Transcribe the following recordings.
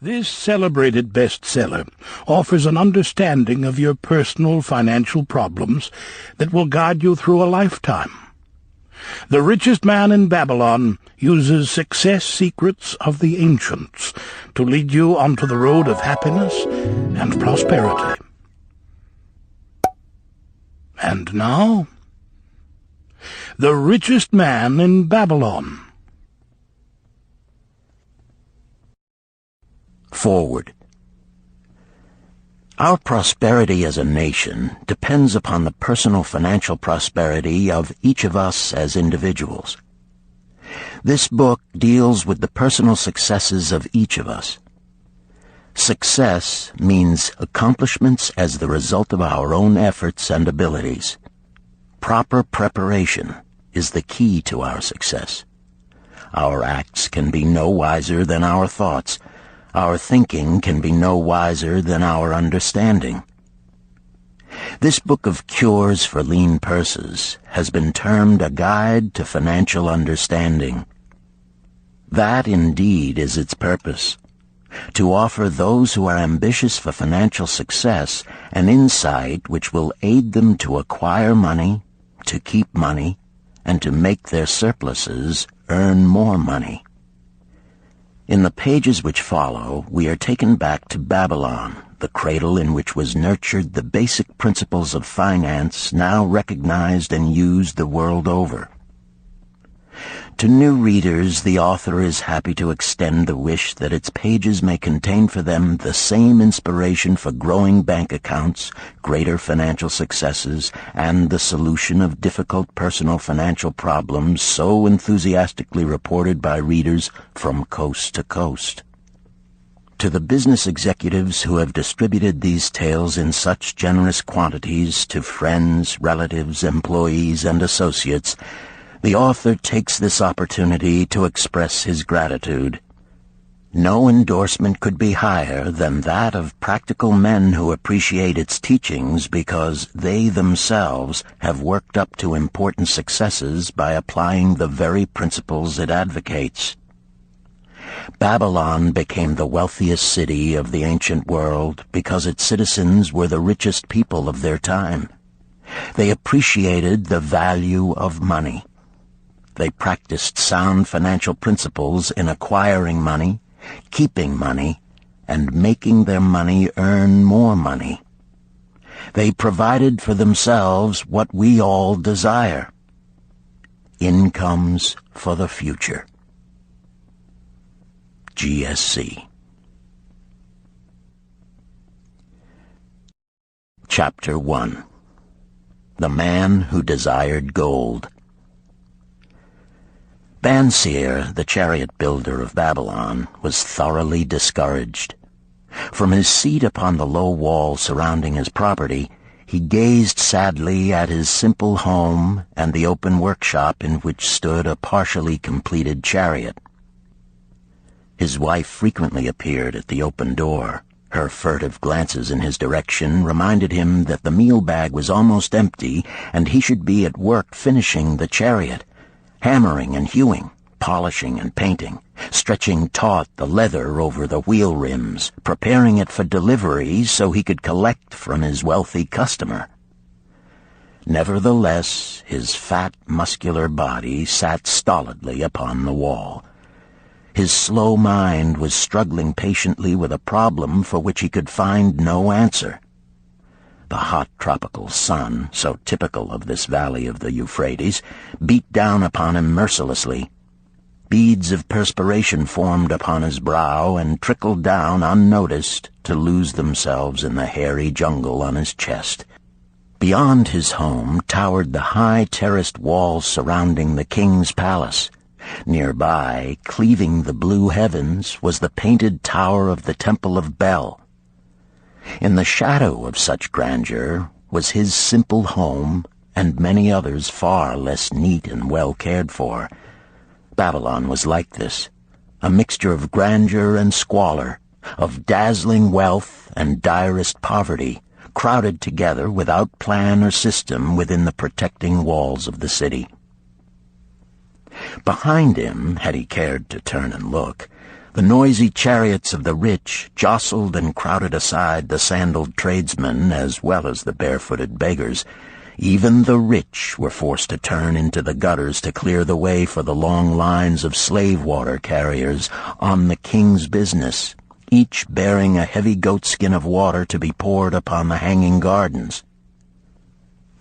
This celebrated bestseller offers an understanding of your personal financial problems that will guide you through a lifetime. The Richest Man in Babylon uses success secrets of the ancients to lead you onto the road of happiness and prosperity. And now, The Richest Man in Babylon. Forward. Our prosperity as a nation depends upon the personal financial prosperity of each of us as individuals. This book deals with the personal successes of each of us. Success means accomplishments as the result of our own efforts and abilities. Proper preparation is the key to our success. Our acts can be no wiser than our thoughts. Our thinking can be no wiser than our understanding. This book of cures for lean purses has been termed a guide to financial understanding. That indeed is its purpose, to offer those who are ambitious for financial success an insight which will aid them to acquire money, to keep money, and to make their surpluses earn more money. In the pages which follow, we are taken back to Babylon, the cradle in which was nurtured the basic principles of finance now recognized and used the world over. To new readers, the author is happy to extend the wish that its pages may contain for them the same inspiration for growing bank accounts, greater financial successes, and the solution of difficult personal financial problems so enthusiastically reported by readers from coast to coast. To the business executives who have distributed these tales in such generous quantities to friends, relatives, employees, and associates, the author takes this opportunity to express his gratitude. No endorsement could be higher than that of practical men who appreciate its teachings because they themselves have worked up to important successes by applying the very principles it advocates. Babylon became the wealthiest city of the ancient world because its citizens were the richest people of their time. They appreciated the value of money. They practiced sound financial principles in acquiring money, keeping money, and making their money earn more money. They provided for themselves what we all desire: incomes for the future. GSC. Chapter 1. The Man Who Desired Gold. Banseer, the chariot builder of Babylon, was thoroughly discouraged. From his seat upon the low wall surrounding his property, he gazed sadly at his simple home and the open workshop in which stood a partially completed chariot. His wife frequently appeared at the open door. Her furtive glances in his direction reminded him that the meal bag was almost empty and he should be at work finishing the chariot, hammering and hewing, polishing and painting, stretching taut the leather over the wheel rims, preparing it for delivery so he could collect from his wealthy customer. Nevertheless, his fat, muscular body sat stolidly upon the wall. His slow mind was struggling patiently with a problem for which he could find no answer. The hot tropical sun, so typical of this valley of the Euphrates, beat down upon him mercilessly. Beads of perspiration formed upon his brow and trickled down unnoticed to lose themselves in the hairy jungle on his chest. Beyond his home towered the high terraced walls surrounding the king's palace. Nearby, cleaving the blue heavens, was the painted tower of the Temple of Bel. In the shadow of such grandeur was his simple home and many others far less neat and well cared for. Babylon was like this, a mixture of grandeur and squalor, of dazzling wealth and direst poverty, crowded together without plan or system within the protecting walls of the city. Behind him, had he cared to turn and look, The noisy chariots of the rich jostled and crowded aside the sandaled tradesmen as well as the barefooted beggars. Even the rich were forced to turn into the gutters to clear the way for the long lines of slave water carriers on the king's business, each bearing a heavy goatskin of water to be poured upon the hanging gardens.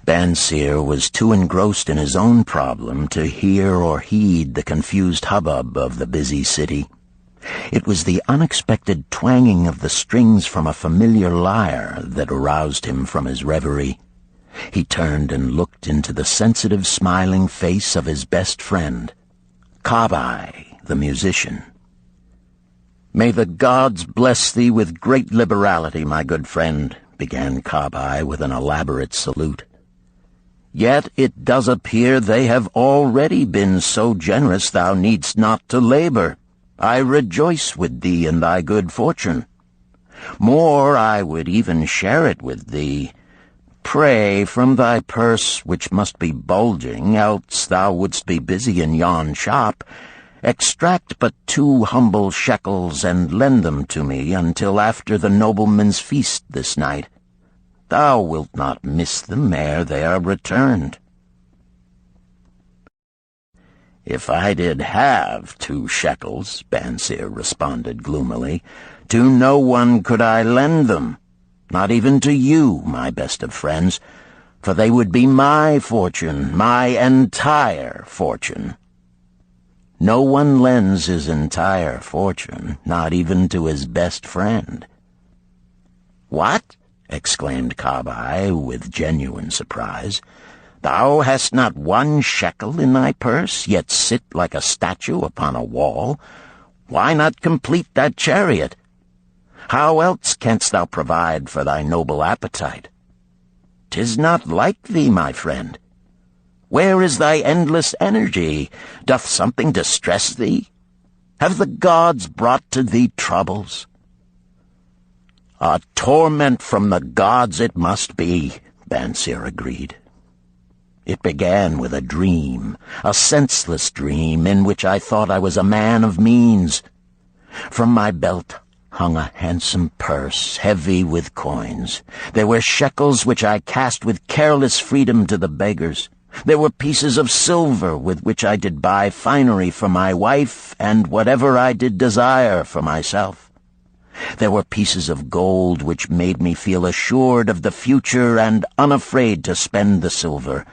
Bansir was too engrossed in his own problem to hear or heed the confused hubbub of the busy city. It was the unexpected twanging of the strings from a familiar lyre that aroused him from his reverie. He turned and looked into the sensitive, smiling face of his best friend, Kabai, the musician. "May the gods bless thee with great liberality, my good friend," began Kabai with an elaborate salute. "Yet it does appear they have already been so generous thou needst not to labor. I rejoice with thee in thy good fortune. More, I would even share it with thee. Pray, from thy purse, which must be bulging, else thou wouldst be busy in yon shop, extract but 2 humble shekels and lend them to me until after the nobleman's feast this night. Thou wilt not miss them ere they are returned." "If I did have 2 shekels," Bansir responded gloomily, "to no one could I lend them, not even to you, my best of friends, for they would be my fortune, my entire fortune." No one lends his entire fortune, not even to his best friend. "What?" exclaimed Kabai with genuine surprise. "Thou hast not 1 shekel in thy purse, yet sit like a statue upon a wall. Why not complete that chariot? How else canst thou provide for thy noble appetite? 'Tis not like thee, my friend. Where is thy endless energy? Doth something distress thee? Have the gods brought to thee troubles?" "A torment from the gods it must be," Bansir agreed. "It began with a dream, a senseless dream in which I thought I was a man of means. From my belt hung a handsome purse, heavy with coins. There were shekels which I cast with careless freedom to the beggars. There were pieces of silver with which I did buy finery for my wife and whatever I did desire for myself. There were pieces of gold which made me feel assured of the future and unafraid to spend the silver.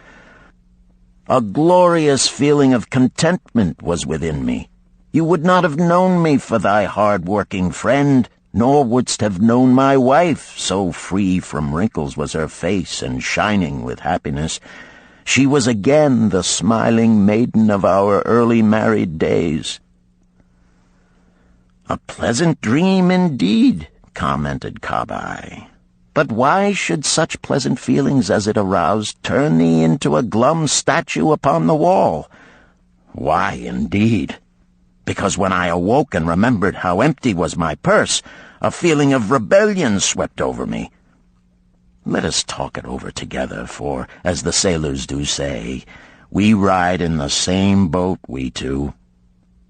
A glorious feeling of contentment was within me. You would not have known me for thy hard-working friend, nor wouldst have known my wife, so free from wrinkles was her face and shining with happiness. She was again the smiling maiden of our early married days." "A pleasant dream indeed," commented Kabai. "But why should such pleasant feelings as it aroused turn thee into a glum statue upon the wall?" "Why, indeed? Because when I awoke and remembered how empty was my purse, a feeling of rebellion swept over me. Let us talk it over together, for, as the sailors do say, we ride in the same boat, we two.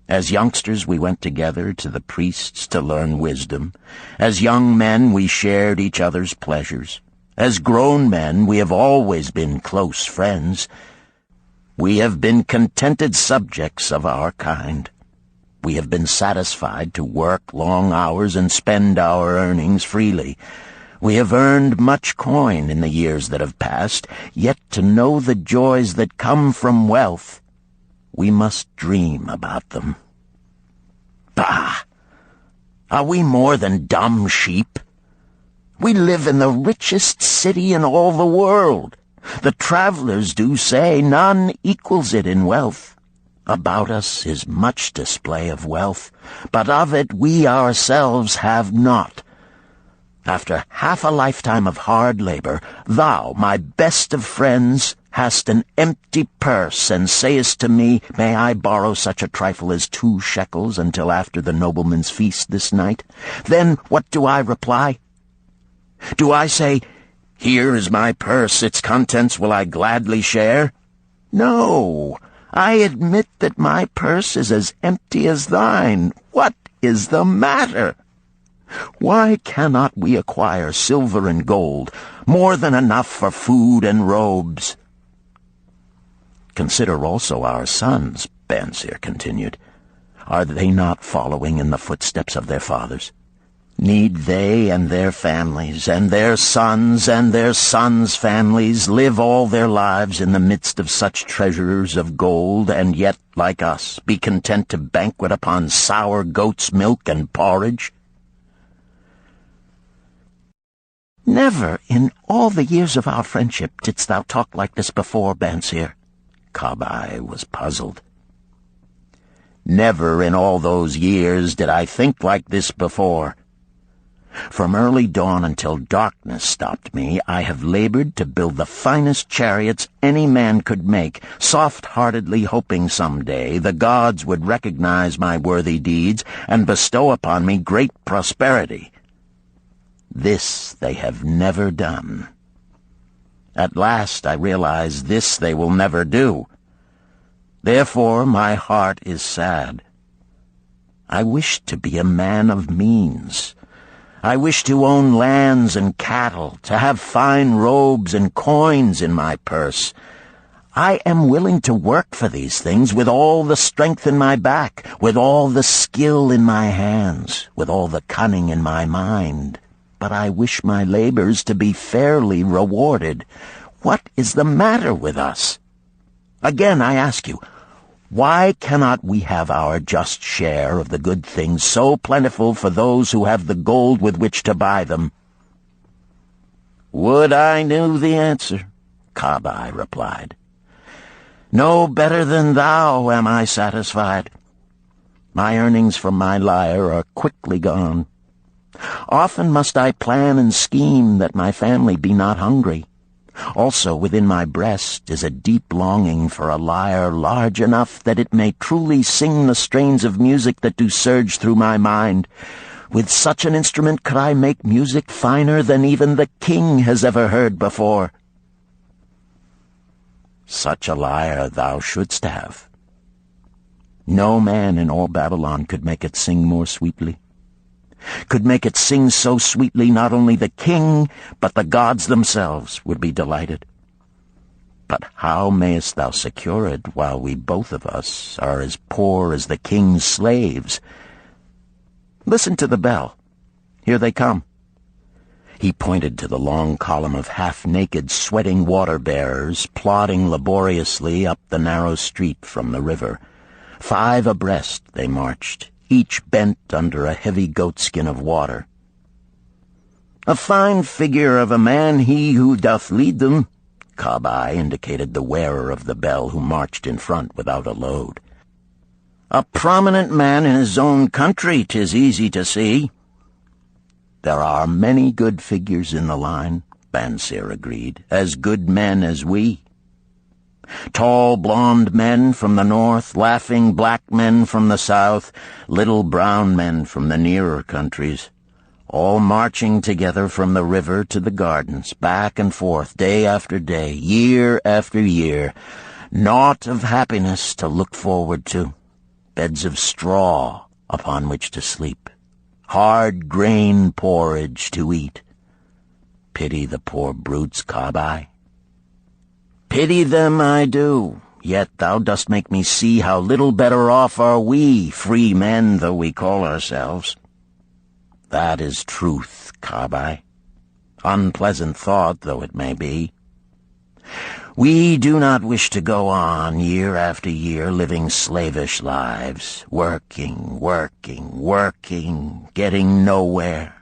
As youngsters we went together to the priests to learn wisdom. As young men we shared each other's pleasures. As grown men we have always been close friends. We have been contented subjects of our kind. We have been satisfied to work long hours and spend our earnings freely. We have earned much coin in the years that have passed, yet to know the joys that come from wealth, we must dream about them. Bah! Are we more than dumb sheep? We live in the richest city in all the world. The travelers do say none equals it in wealth. About us is much display of wealth, but of it we ourselves have not. After half a lifetime of hard labor, thou, my best of friends, hast an empty purse, and sayest to me, may I borrow such a trifle as 2 shekels until after the nobleman's feast this night? Then what do I reply? Do I say, here is my purse, its contents will I gladly share? No, I admit that my purse is as empty as thine. What is the matter? Why cannot we acquire silver and gold, more than enough for food and robes? Consider also our sons, Bansir continued. Are they not following in the footsteps of their fathers? Need they and their families, and their sons' families, live all their lives in the midst of such treasures of gold, and yet, like us, be content to banquet upon sour goat's milk and porridge? Never in all the years of our friendship didst thou talk like this before, Bansir. Kabai was puzzled. Never in all those years did I think like this before. From early dawn until darkness stopped me, I have labored to build the finest chariots any man could make, soft-heartedly hoping some day the gods would recognize my worthy deeds and bestow upon me great prosperity. This they have never done. At last I realize this they will never do. Therefore my heart is sad. I wish to be a man of means. I wish to own lands and cattle, to have fine robes and coins in my purse. I am willing to work for these things with all the strength in my back, with all the skill in my hands, with all the cunning in my mind. But I wish my labors to be fairly rewarded. What is the matter with us? Again, I ask you, why cannot we have our just share of the good things so plentiful for those who have the gold with which to buy them? Would I knew the answer, Kabai replied. No better than thou am I satisfied. My earnings from my lyre are quickly gone. Often must I plan and scheme that my family be not hungry. Also within my breast is a deep longing for a lyre large enough that it may truly sing the strains of music that do surge through my mind. With such an instrument could I make music finer than even the king has ever heard before. Such a lyre thou shouldst have. No man in all Babylon could make it sing more sweetly. Could make it sing so sweetly not only the king, but the gods themselves would be delighted. But how mayest thou secure it while we both of us are as poor as the king's slaves? Listen to the bell. Here they come. He pointed to the long column of half-naked, sweating water-bearers plodding laboriously up the narrow street from the river. 5 abreast they marched, each bent under a heavy goatskin of water. A fine figure of a man he who doth lead them, Kabai indicated the wearer of the bell who marched in front without a load. A prominent man in his own country, 'tis easy to see. There are many good figures in the line, Bansir agreed, as good men as we. Tall, blond men from the north, laughing black men from the south, little brown men from the nearer countries, all marching together from the river to the gardens, back and forth, day after day, year after year, naught of happiness to look forward to, beds of straw upon which to sleep, hard grain porridge to eat. Pity the poor brutes, Kabai. Pity them I do, yet thou dost make me see how little better off are we, free men though we call ourselves. That is truth, Kabai. Unpleasant thought though it may be. We do not wish to go on year after year living slavish lives, working, getting nowhere.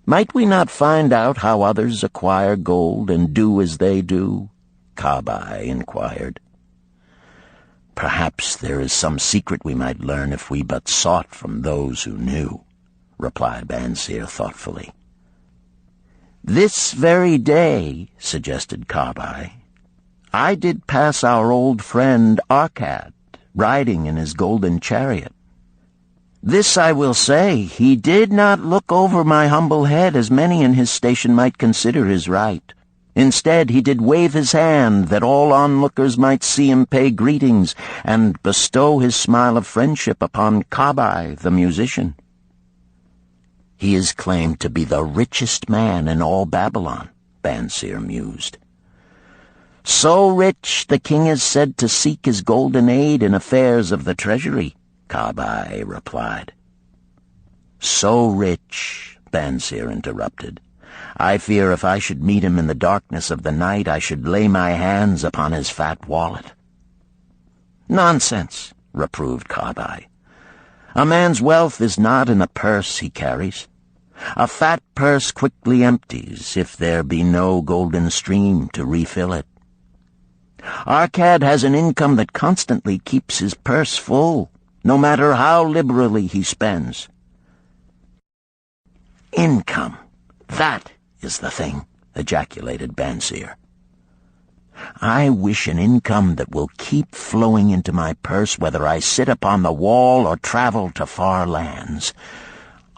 Might we not find out how others acquire gold and do as they do? Kabai inquired. Perhaps there is some secret we might learn if we but sought from those who knew, replied Bansir thoughtfully. This very day, suggested Kabai, I did pass our old friend Arkad, riding in his golden chariot. This I will say, he did not look over my humble head as many in his station might consider his right. Instead, he did wave his hand that all onlookers might see him pay greetings and bestow his smile of friendship upon Kabai, the musician. He is claimed to be the richest man in all Babylon, Bansir mused. So rich, the king is said to seek his golden aid in affairs of the treasury, Kabai replied. So rich, Bansir interrupted. I fear if I should meet him in the darkness of the night, I should lay my hands upon his fat wallet. Nonsense, reproved Kabai. A man's wealth is not in the purse he carries. A fat purse quickly empties if there be no golden stream to refill it. Arkad has an income that constantly keeps his purse full, no matter how liberally he spends. Income, that is the thing, ejaculated Bansir. I wish an income that will keep flowing into my purse whether I sit upon the wall or travel to far lands.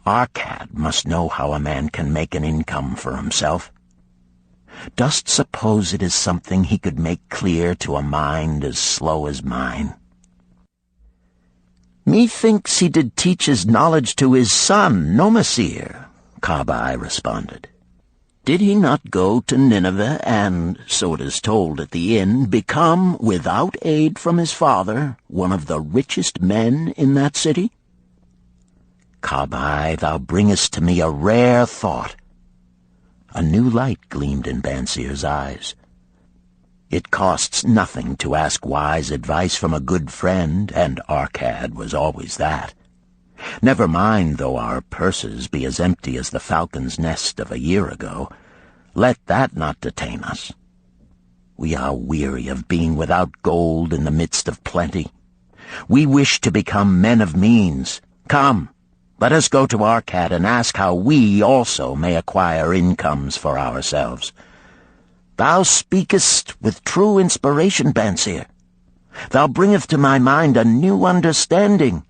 Arkad must know how a man can make an income for himself. Dost suppose it is something he could make clear to a mind as slow as mine? Methinks he did teach his knowledge to his son, Nomasir, Kabai responded. Did he not go to Nineveh and, so it is told at the inn, become, without aid from his father, one of the richest men in that city? Kabai, thou bringest to me a rare thought. A new light gleamed in Bansir's eyes. It costs nothing to ask wise advice from a good friend, and Arkad was always that. Never mind though our purses be as empty as the falcon's nest of a year ago. Let that not detain us. We are weary of being without gold in the midst of plenty. We wish to become men of means. Come, let us go to Arkad and ask how we also may acquire incomes for ourselves. Thou speakest with true inspiration, Bansir. Thou bringest to my mind a new understanding.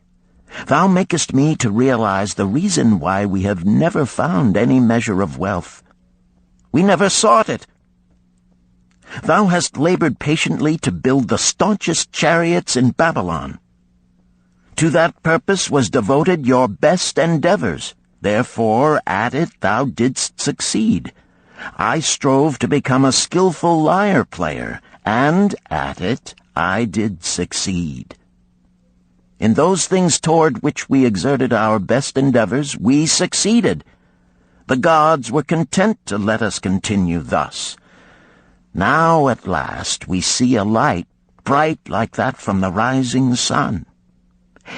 Thou makest me to realize the reason why we have never found any measure of wealth. We never sought it. Thou hast labored patiently to build the staunchest chariots in Babylon. To that purpose was devoted your best endeavors. Therefore, at it thou didst succeed. I strove to become a skillful lyre player, and at it I did succeed. In those things toward which we exerted our best endeavors, we succeeded. The gods were content to let us continue thus. Now at last we see a light, bright like that from the rising sun.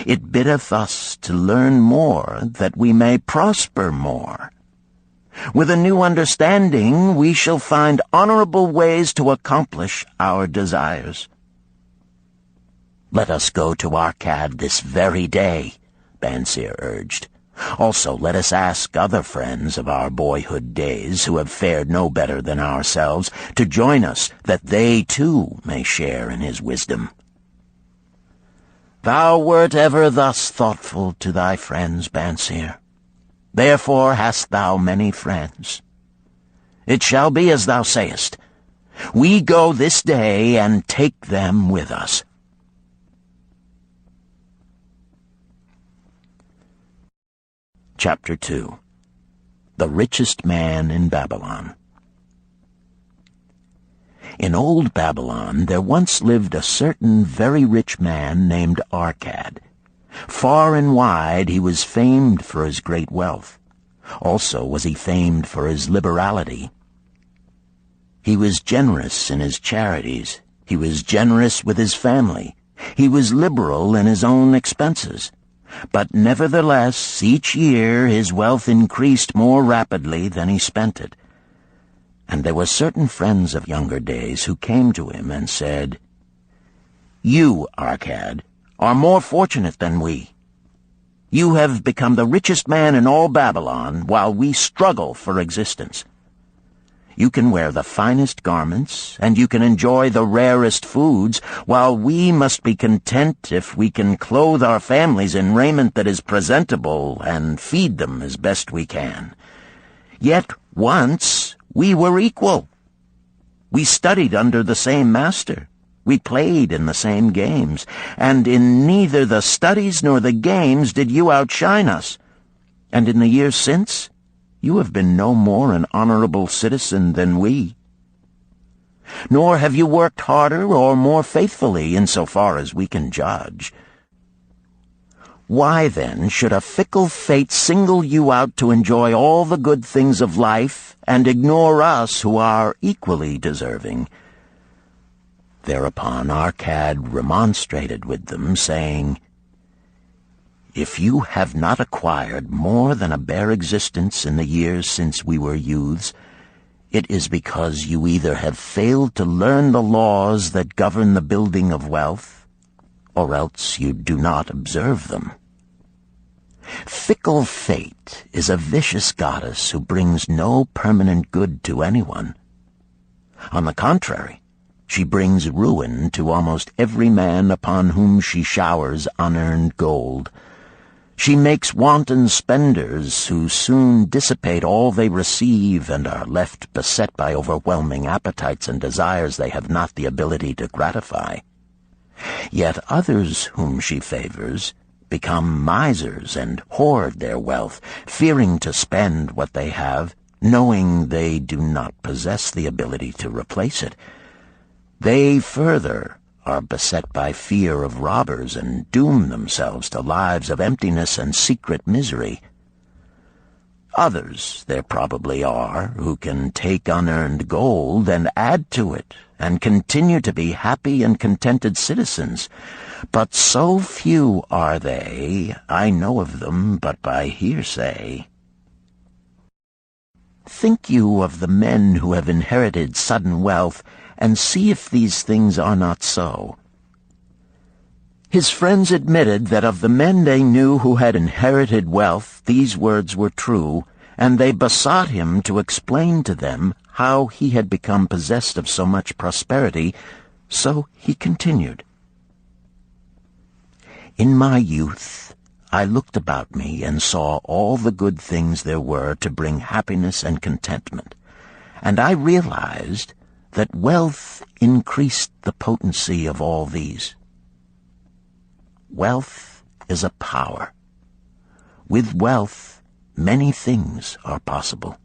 It biddeth us to learn more, that we may prosper more. With a new understanding, we shall find honorable ways to accomplish our desires. Let us go to Arkad this very day, Bansir urged. Also, let us ask other friends of our boyhood days who have fared no better than ourselves to join us, that they too may share in his wisdom. Thou wert ever thus thoughtful to thy friends, Bansir. Therefore hast thou many friends. It shall be as thou sayest. We go this day and take them with us. Chapter 2. The Richest Man in Babylon. In old Babylon there once lived a certain very rich man named Arkad. Far and wide he was famed for his great wealth. Also was he famed for his liberality. He was generous in his charities. He was generous with his family. He was liberal in his own expenses. But nevertheless, each year his wealth increased more rapidly than he spent it. And there were certain friends of younger days who came to him and said, You, Arkad, are more fortunate than we. You have become the richest man in all Babylon while we struggle for existence. You can wear the finest garments, and you can enjoy the rarest foods, while we must be content if we can clothe our families in raiment that is presentable and feed them as best we can. Yet once we were equal. We studied under the same master. We played in the same games, and in neither the studies nor the games did you outshine us. And in the years since, you have been no more an honorable citizen than we. Nor have you worked harder or more faithfully insofar as we can judge. Why, then, should a fickle fate single you out to enjoy all the good things of life and ignore us who are equally deserving? Thereupon Arcad remonstrated with them, saying, If you have not acquired more than a bare existence in the years since we were youths, it is because you either have failed to learn the laws that govern the building of wealth, or else you do not observe them. Fickle fate is a vicious goddess who brings no permanent good to anyone. On the contrary, she brings ruin to almost every man upon whom she showers unearned gold. She makes wanton spenders who soon dissipate all they receive and are left beset by overwhelming appetites and desires they have not the ability to gratify. Yet others whom she favors become misers and hoard their wealth, fearing to spend what they have, knowing they do not possess the ability to replace it. They further are beset by fear of robbers and doom themselves to lives of emptiness and secret misery. Others there probably are who can take unearned gold and add to it and continue to be happy and contented citizens, but so few are they, I know of them but by hearsay. Think you of the men who have inherited sudden wealth, and see if these things are not so. His friends admitted that of the men they knew who had inherited wealth, these words were true, and they besought him to explain to them how he had become possessed of so much prosperity, so he continued. In my youth, I looked about me and saw all the good things there were to bring happiness and contentment, and I realized that wealth increased the potency of all these. Wealth is a power. With wealth, many things are possible.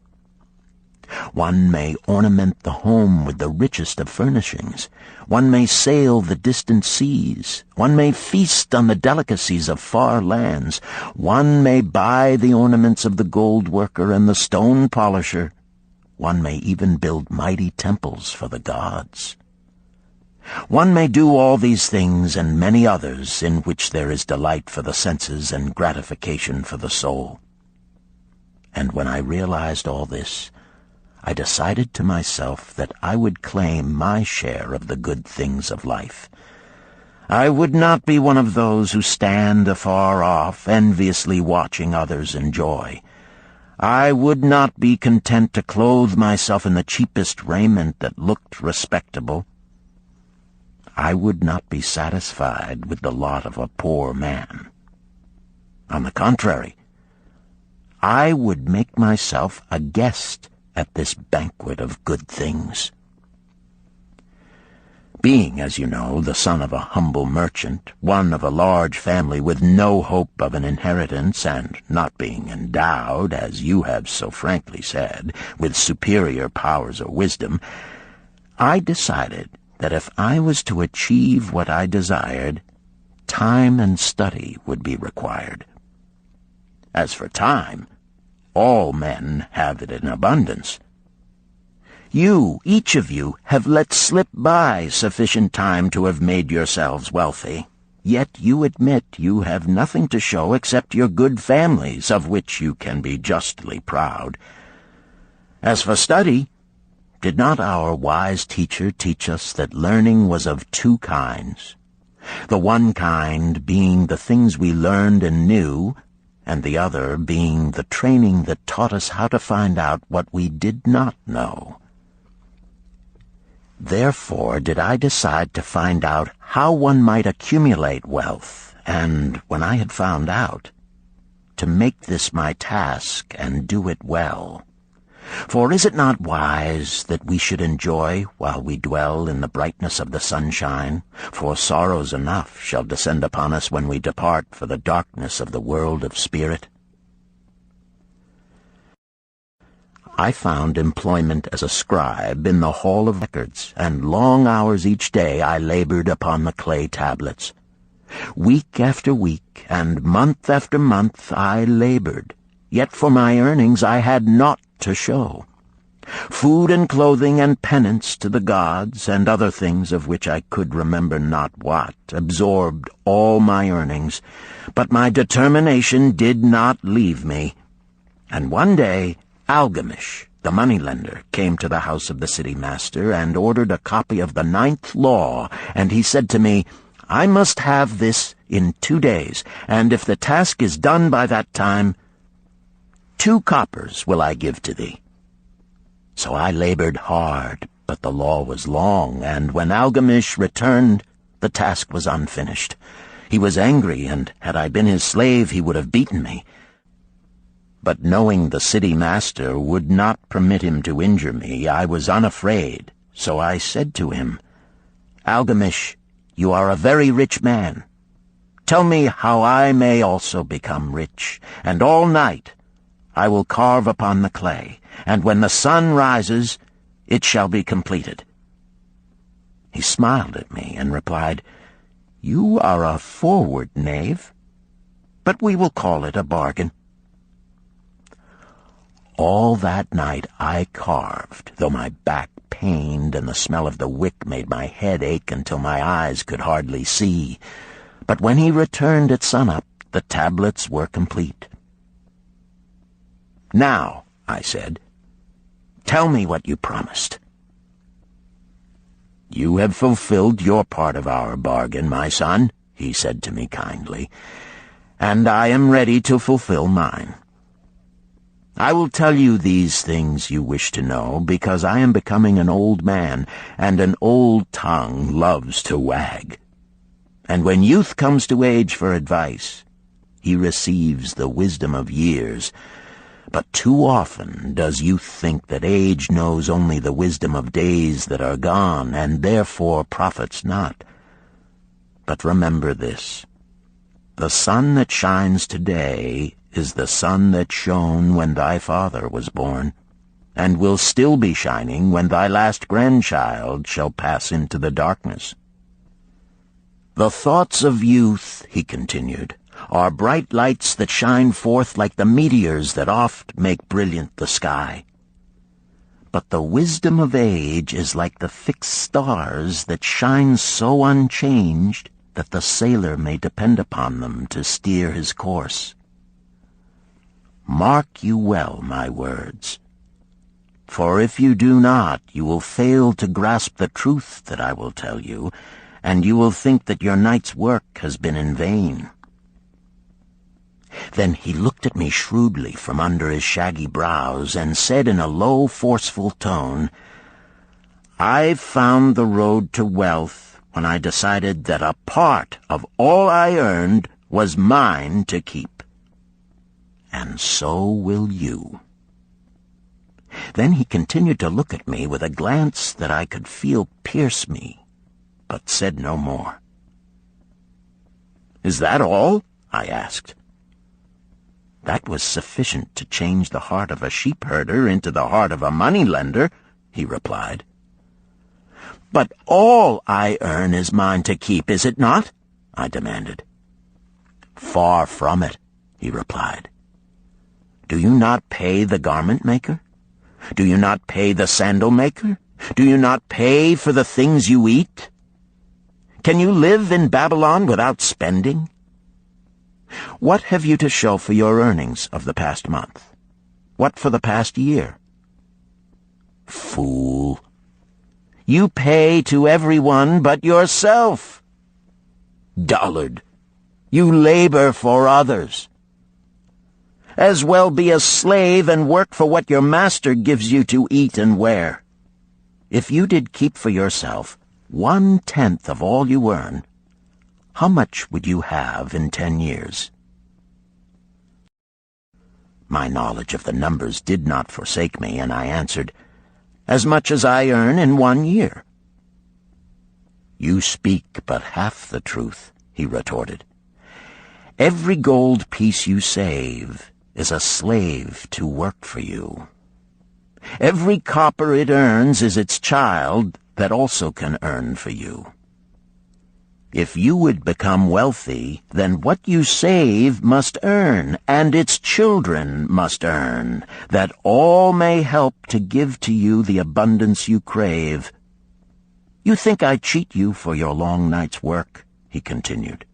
One may ornament the home with the richest of furnishings. One may sail the distant seas. One may feast on the delicacies of far lands. One may buy the ornaments of the gold worker and the stone polisher. One may even build mighty temples for the gods. One may do all these things and many others in which there is delight for the senses and gratification for the soul. And when I realized all this, I decided to myself that I would claim my share of the good things of life. I would not be one of those who stand afar off, enviously watching others enjoy. I would not be content to clothe myself in the cheapest raiment that looked respectable. I would not be satisfied with the lot of a poor man. On the contrary, I would make myself a guest at this banquet of good things. Being, as you know, the son of a humble merchant, one of a large family with no hope of an inheritance, and not being endowed, as you have so frankly said, with superior powers or wisdom, I decided that if I was to achieve what I desired, time and study would be required. As for time, all men have it in abundance. You, each of you, have let slip by sufficient time to have made yourselves wealthy. Yet you admit you have nothing to show except your good families, of which you can be justly proud. As for study, did not our wise teacher teach us that learning was of two kinds, the one kind being the things we learned and knew, and the other being the training that taught us how to find out what we did not know? Therefore did I decide to find out how one might accumulate wealth, and, when I had found out, to make this my task and do it well. For is it not wise that we should enjoy while we dwell in the brightness of the sunshine? For sorrows enough shall descend upon us when we depart for the darkness of the world of spirit. I found employment as a scribe in the hall of records, and long hours each day I labored upon the clay tablets. Week after week, and month after month I labored, yet for my earnings I had naught to show. Food and clothing and penance to the gods, and other things of which I could remember not what, absorbed all my earnings, but my determination did not leave me. And one day Algamish, the moneylender, came to the house of the city master and ordered a copy of the 9th law, and he said to me, I must have this in 2 days, and if the task is done by that time, 2 coppers will I give to thee. So I labored hard, but the law was long, and when Algamish returned, the task was unfinished. He was angry, and had I been his slave, he would have beaten me. But knowing the city master would not permit him to injure me, I was unafraid, so I said to him, Algamish, you are a very rich man. Tell me how I may also become rich, and all night I will carve upon the clay, and when the sun rises, it shall be completed. He smiled at me and replied, You are a forward knave, but we will call it a bargain. All that night I carved, though my back pained and the smell of the wick made my head ache until my eyes could hardly see. But when he returned at sunup, the tablets were complete. Now, I said, tell me what you promised. You have fulfilled your part of our bargain, my son, he said to me kindly, and I am ready to fulfill mine. I will tell you these things you wish to know, because I am becoming an old man, and an old tongue loves to wag. And when youth comes to age for advice, he receives the wisdom of years. But too often does youth think that age knows only the wisdom of days that are gone, and therefore profits not. But remember this, the sun that shines today is the sun that shone when thy father was born, and will still be shining when thy last grandchild shall pass into the darkness. The thoughts of youth, he continued, are bright lights that shine forth like the meteors that oft make brilliant the sky. But the wisdom of age is like the fixed stars that shine so unchanged that the sailor may depend upon them to steer his course. Mark you well my words, for if you do not, you will fail to grasp the truth that I will tell you, and you will think that your night's work has been in vain. Then he looked at me shrewdly from under his shaggy brows and said in a low, forceful tone, I found the road to wealth when I decided that a part of all I earned was mine to keep. And so will you. Then he continued to look at me with a glance that I could feel pierce me, but said no more. Is that all? I asked. That was sufficient to change the heart of a sheepherder into the heart of a moneylender, he replied. But all I earn is mine to keep, is it not? I demanded. Far from it, he replied. Do you not pay the garment maker? Do you not pay the sandal maker? Do you not pay for the things you eat? Can you live in Babylon without spending? What have you to show for your earnings of the past month? What for the past year? Fool! You pay to everyone but yourself. Dullard! You labor for others. As well be a slave and work for what your master gives you to eat and wear. If you did keep for yourself 1/10 of all you earn, how much would you have in 10 years? My knowledge of the numbers did not forsake me, and I answered, "As much as I earn in 1 year." "You speak but half the truth," he retorted. "Every gold piece you save is a slave to work for you. Every copper it earns is its child that also can earn for you. If you would become wealthy, then what you save must earn, and its children must earn, that all may help to give to you the abundance you crave. You think I cheat you for your long night's work," he continued.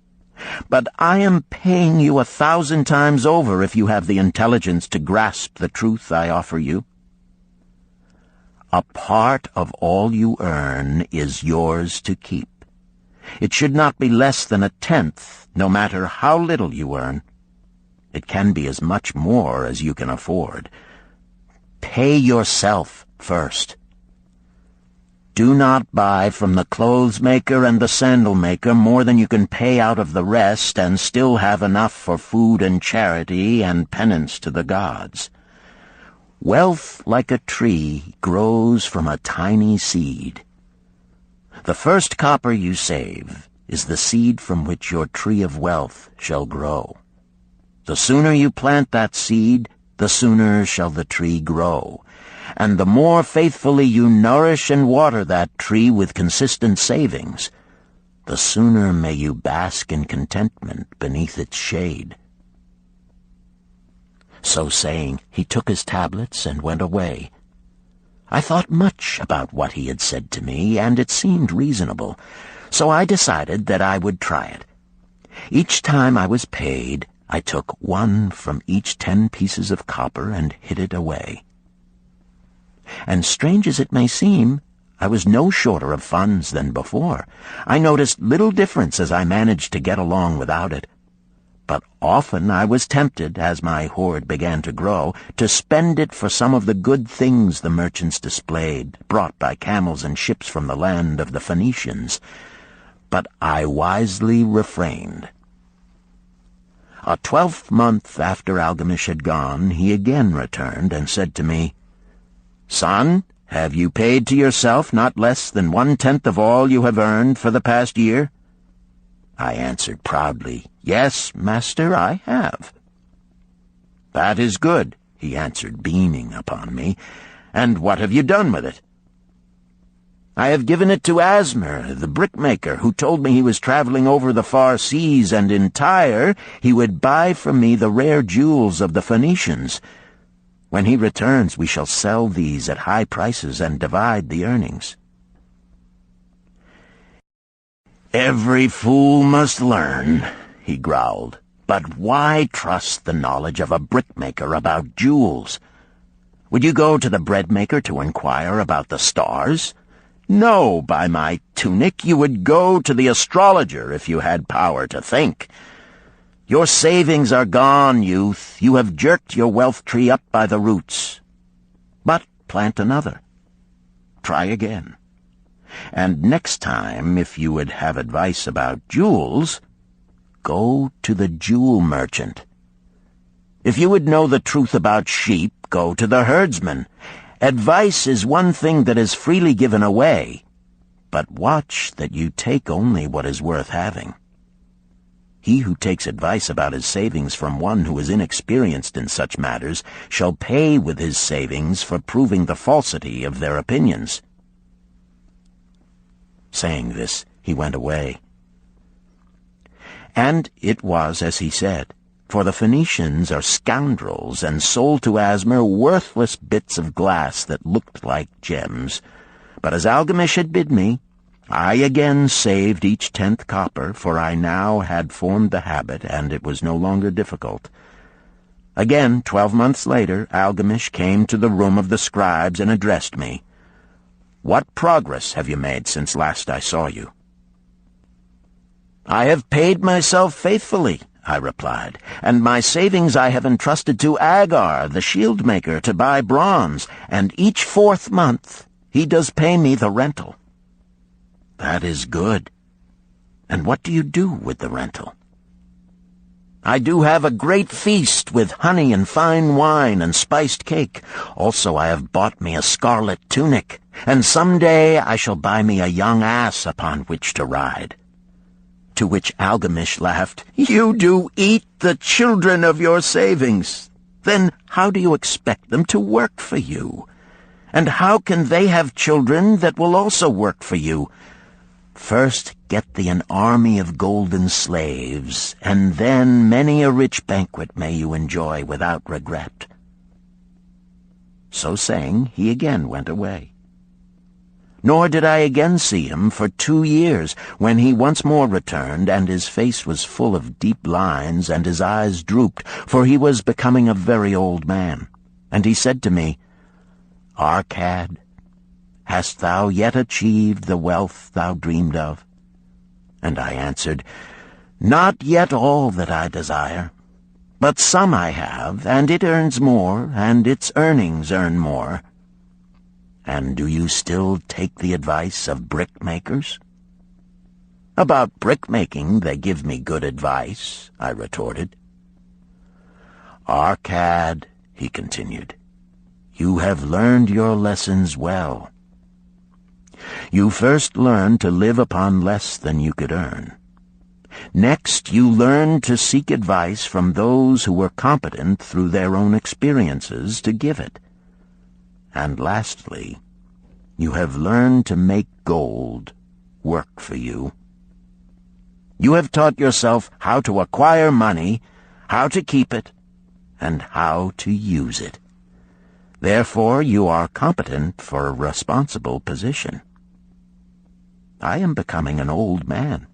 "But I am paying you 1,000 times over if you have the intelligence to grasp the truth I offer you. A part of all you earn is yours to keep. It should not be less than 1/10, no matter how little you earn. It can be as much more as you can afford. Pay yourself first. Do not buy from the clothes maker and the sandal maker more than you can pay out of the rest and still have enough for food and charity and penance to the gods. Wealth, like a tree, grows from a tiny seed. The first copper you save is the seed from which your tree of wealth shall grow. The sooner you plant that seed, the sooner shall the tree grow. And the more faithfully you nourish and water that tree with consistent savings, the sooner may you bask in contentment beneath its shade." So saying, he took his tablets and went away. I thought much about what he had said to me, and it seemed reasonable, so I decided that I would try it. Each time I was paid, I took 1 from each 10 pieces of copper and hid it away. And strange as it may seem, I was no shorter of funds than before. I noticed little difference as I managed to get along without it. But often I was tempted, as my hoard began to grow, to spend it for some of the good things the merchants displayed, brought by camels and ships from the land of the Phoenicians. But I wisely refrained. A 12th month after Algamish had gone, he again returned and said to me, "Son, have you paid to yourself not less than 1/10 of all you have earned for the past year?" I answered proudly, "Yes, master, I have." "That is good," he answered, beaming upon me. "And what have you done with it?" "I have given it to Asmer, the brickmaker, who told me he was traveling over the far seas, and in Tyre he would buy from me the rare jewels of the Phoenicians. When he returns, we shall sell these at high prices and divide the earnings." "Every fool must learn," he growled. "But why trust the knowledge of a brickmaker about jewels? Would you go to the breadmaker to inquire about the stars? No, by my tunic, you would go to the astrologer if you had power to think. Your savings are gone, youth. You have jerked your wealth tree up by the roots. But plant another. Try again. And next time, if you would have advice about jewels, go to the jewel merchant. If you would know the truth about sheep, go to the herdsman. Advice is one thing that is freely given away, but watch that you take only what is worth having. He who takes advice about his savings from one who is inexperienced in such matters shall pay with his savings for proving the falsity of their opinions." Saying this, he went away. And it was as he said, for the Phoenicians are scoundrels and sold to Asmer worthless bits of glass that looked like gems. But as Algamish had bid me, I again saved each 10th copper, for I now had formed the habit, and it was no longer difficult. Again, 12 months later, Algamish came to the room of the scribes and addressed me. "What progress have you made since last I saw you?" "I have paid myself faithfully," I replied, "and my savings I have entrusted to Agar, the shield-maker, to buy bronze, and each 4th month he does pay me the rental." "That is good. And what do you do with the rental?" I do have a great feast with honey and fine wine and spiced cake. Also I have bought me a scarlet tunic, and some day I shall buy me a young ass upon which to ride." To which Algamish laughed, "You do eat the children of your savings. Then how do you expect them to work for you? And how can they have children that will also work for you? First get thee an army of golden slaves, and then many a rich banquet may you enjoy without regret." So saying, he again went away. Nor did I again see him for 2 years, when he once more returned, and his face was full of deep lines, and his eyes drooped, for he was becoming a very old man. And he said to me, "Arcad, hast thou yet achieved the wealth thou dreamed of?" And I answered, "Not yet all that I desire, but some I have, and it earns more, and its earnings earn more." "And do you still take the advice of brickmakers?" "About brickmaking they give me good advice," I retorted. "Arcad," he continued, "you have learned your lessons well. You first learned to live upon less than you could earn. Next, you learned to seek advice from those who were competent through their own experiences to give it. And lastly, you have learned to make gold work for you. You have taught yourself how to acquire money, how to keep it, and how to use it. Therefore, you are competent for a responsible position. I am becoming an old man.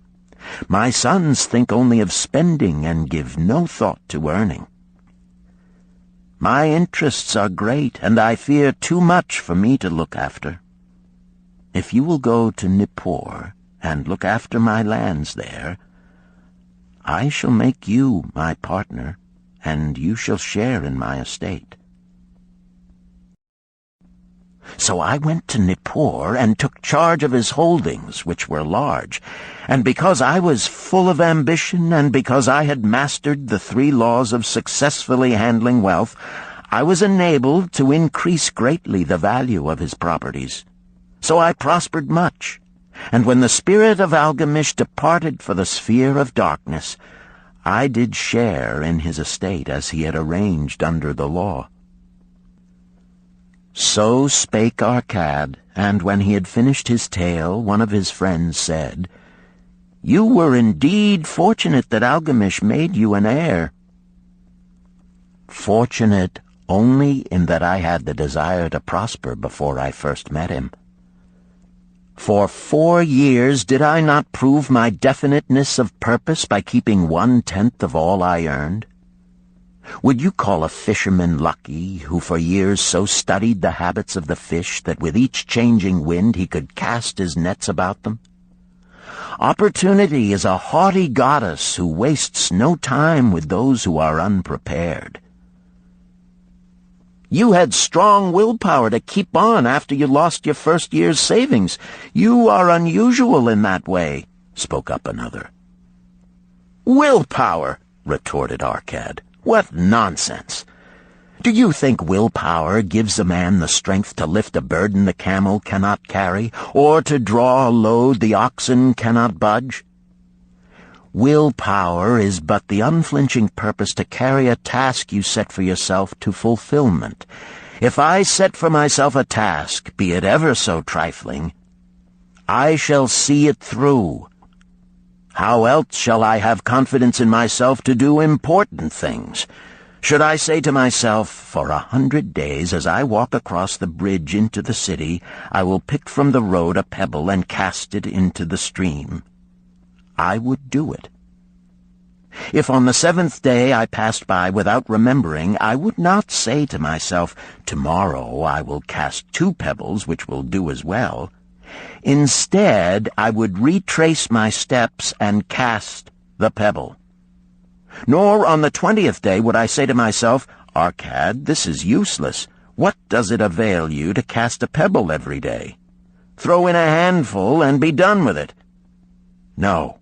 My sons think only of spending and give no thought to earning. My interests are great, and I fear too much for me to look after. If you will go to Nippur and look after my lands there, I shall make you my partner, and you shall share in my estate." So I went to Nippur and took charge of his holdings, which were large, and because I was full of ambition and because I had mastered the 3 laws of successfully handling wealth, I was enabled to increase greatly the value of his properties. So I prospered much, and when the spirit of Algamish departed for the sphere of darkness, I did share in his estate as he had arranged under the law. So spake Arcad, and when he had finished his tale, one of his friends said, "You were indeed fortunate that Algamish made you an heir." "Fortunate only in that I had the desire to prosper before I first met him. For 4 years did I not prove my definiteness of purpose by keeping 1/10 of all I earned? Would you call a fisherman lucky who for years so studied the habits of the fish that with each changing wind he could cast his nets about them? Opportunity is a haughty goddess who wastes no time with those who are unprepared. You had strong willpower to keep on after you lost your first year's savings. You are unusual in that way," spoke up another. "Willpower," retorted Arcad. "What nonsense! Do you think willpower gives a man the strength to lift a burden the camel cannot carry, or to draw a load the oxen cannot budge? Willpower is but the unflinching purpose to carry a task you set for yourself to fulfillment. If I set for myself a task, be it ever so trifling, I shall see it through. How else shall I have confidence in myself to do important things? Should I say to myself, for 100 days as I walk across the bridge into the city, I will pick from the road a pebble and cast it into the stream? I would do it. If on the 7th day I passed by without remembering, I would not say to myself, "Tomorrow I will cast 2 pebbles, which will do as well." Instead, I would retrace my steps and cast the pebble. Nor on the 20th day would I say to myself, "Arcad, this is useless. What does it avail you to cast a pebble every day? Throw in a handful and be done with it." No,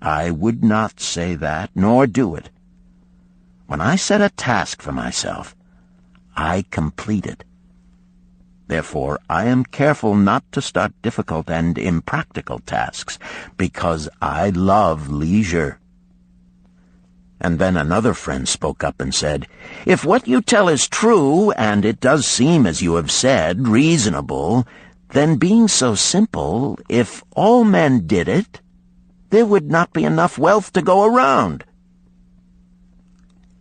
I would not say that, nor do it, When I set a task for myself, I complete it. Therefore, I am careful not to start difficult and impractical tasks, because I love leisure." And then another friend spoke up and said, "If what you tell is true, and it does seem, as you have said, reasonable, then being so simple, if all men did it, there would not be enough wealth to go around."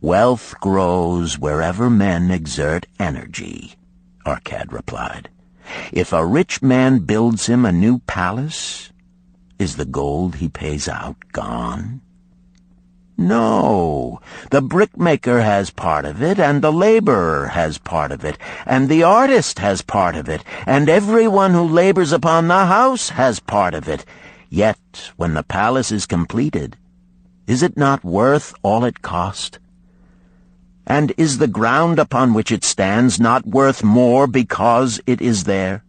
"Wealth grows wherever men exert energy," Arcad replied. "If a rich man builds him a new palace, is the gold he pays out gone? No, the brickmaker has part of it, and the laborer has part of it, and the artist has part of it, and everyone who labors upon the house has part of it. Yet, when the palace is completed, is it not worth all it cost? And is the ground upon which it stands not worth more because it is there?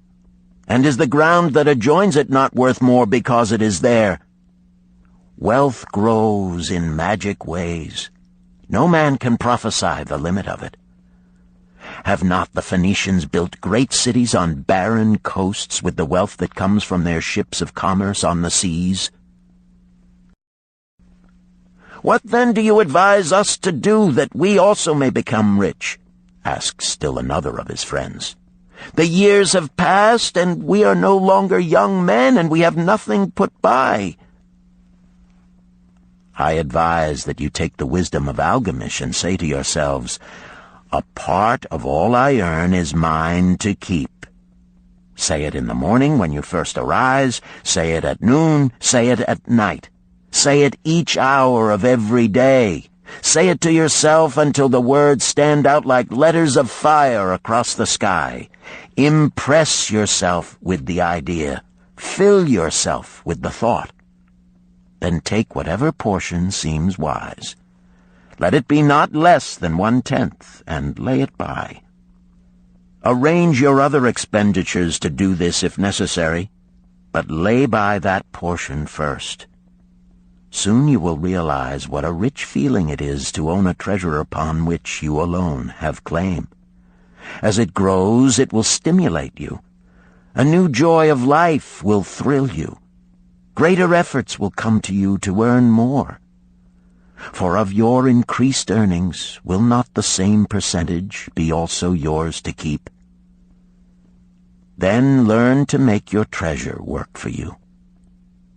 And is the ground that adjoins it not worth more because it is there? Wealth grows in magic ways. No man can prophesy the limit of it. Have not the Phoenicians built great cities on barren coasts with the wealth that comes from their ships of commerce on the seas? What then do you advise us to do that we also may become rich?" asked still another of his friends. "The years have passed, and we are no longer young men, and we have nothing put by." "I advise that you take the wisdom of Algamish and say to yourselves, 'A part of all I earn is mine to keep.' Say it in the morning when you first arise, say it at noon, say it at night. Say it each hour of every day. Say it to yourself until the words stand out like letters of fire across the sky. Impress yourself with the idea. Fill yourself with the thought. Then take whatever portion seems wise. Let it be not less than 1/10, and lay it by. Arrange your other expenditures to do this if necessary, but lay by that portion first. Soon you will realize what a rich feeling it is to own a treasure upon which you alone have claim. As it grows, it will stimulate you. A new joy of life will thrill you. Greater efforts will come to you to earn more. For of your increased earnings, will not the same percentage be also yours to keep? Then learn to make your treasure work for you.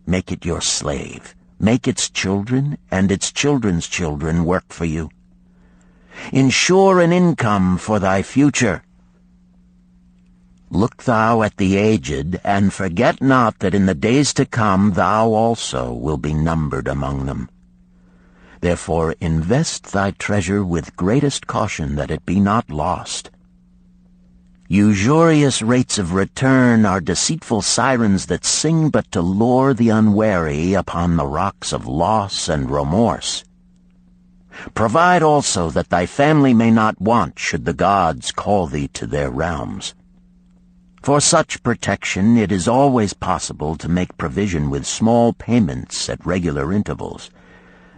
Make it your slave. Make its children and its children's children work for you. Ensure an income for thy future. Look thou at the aged, and forget not that in the days to come thou also will be numbered among them. Therefore invest thy treasure with greatest caution that it be not lost. Usurious rates of return are deceitful sirens that sing but to lure the unwary upon the rocks of loss and remorse. Provide also that thy family may not want should the gods call thee to their realms. For such protection it is always possible to make provision with small payments at regular intervals.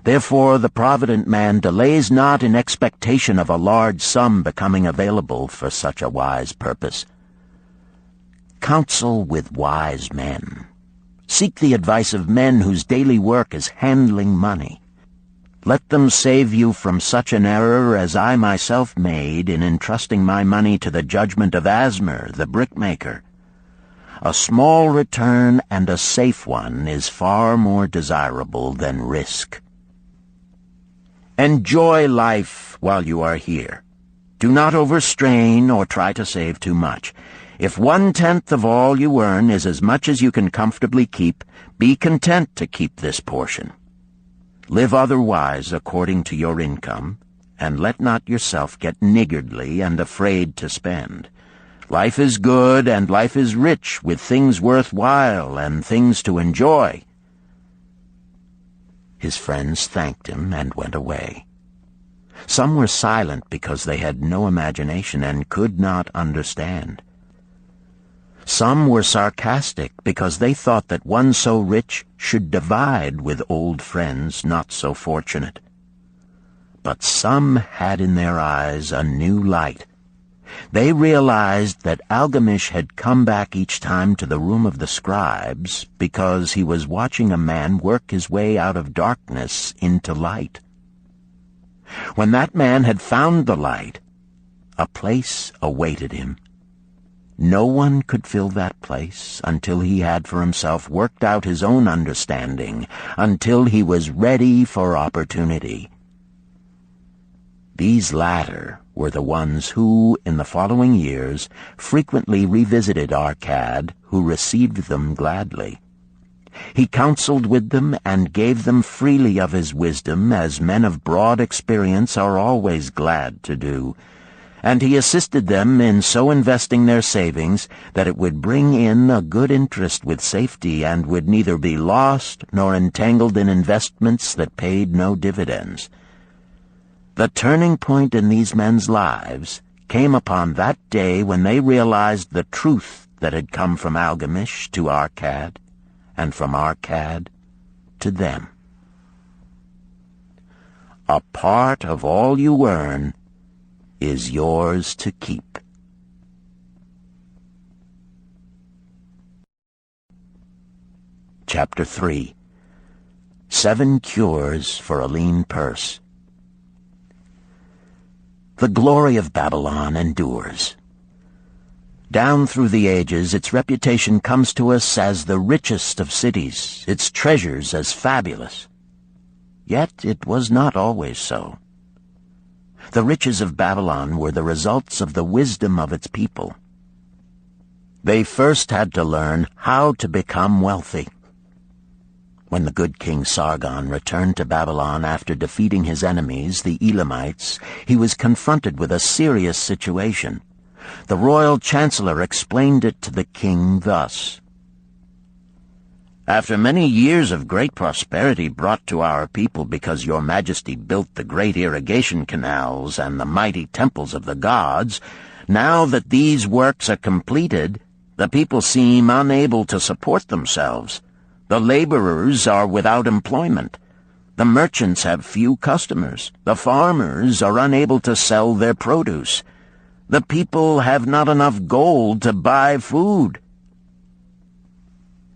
Therefore the provident man delays not in expectation of a large sum becoming available for such a wise purpose. Counsel with wise men. Seek the advice of men whose daily work is handling money. Let them save you from such an error as I myself made in entrusting my money to the judgment of Asmer, the brickmaker. A small return and a safe one is far more desirable than risk. Enjoy life while you are here. Do not overstrain or try to save too much. If 1/10 of all you earn is as much as you can comfortably keep, be content to keep this portion. Live otherwise according to your income, and let not yourself get niggardly and afraid to spend. Life is good, and life is rich with things worth while and things to enjoy. His friends thanked him and went away. Some were silent because they had no imagination and could not understand. Some were sarcastic because they thought that one so rich should divide with old friends not so fortunate. But some had in their eyes a new light. They realized that Algamish had come back each time to the room of the scribes because he was watching a man work his way out of darkness into light. When that man had found the light, a place awaited him. No one could fill that place until he had for himself worked out his own understanding, until he was ready for opportunity. These latter were the ones who, in the following years, frequently revisited Arcad, who received them gladly. He counseled with them and gave them freely of his wisdom, as men of broad experience are always glad to do, and he assisted them in so investing their savings that it would bring in a good interest with safety and would neither be lost nor entangled in investments that paid no dividends. The turning point in these men's lives came upon that day when they realized the truth that had come from Algamish to Arcad, and from Arcad to them. A part of all you earn is yours to keep. Chapter 3. 7 Cures for a Lean Purse. The glory of Babylon endures. Down through the ages, its reputation comes to us as the richest of cities, its treasures as fabulous. Yet it was not always so. The riches of Babylon were the results of the wisdom of its people. They first had to learn how to become wealthy. When the good King Sargon returned to Babylon after defeating his enemies, the Elamites, he was confronted with a serious situation. The royal chancellor explained it to the king thus: "After many years of great prosperity brought to our people because your majesty built the great irrigation canals and the mighty temples of the gods, now that these works are completed, the people seem unable to support themselves. The laborers are without employment. The merchants have few customers. The farmers are unable to sell their produce. The people have not enough gold to buy food."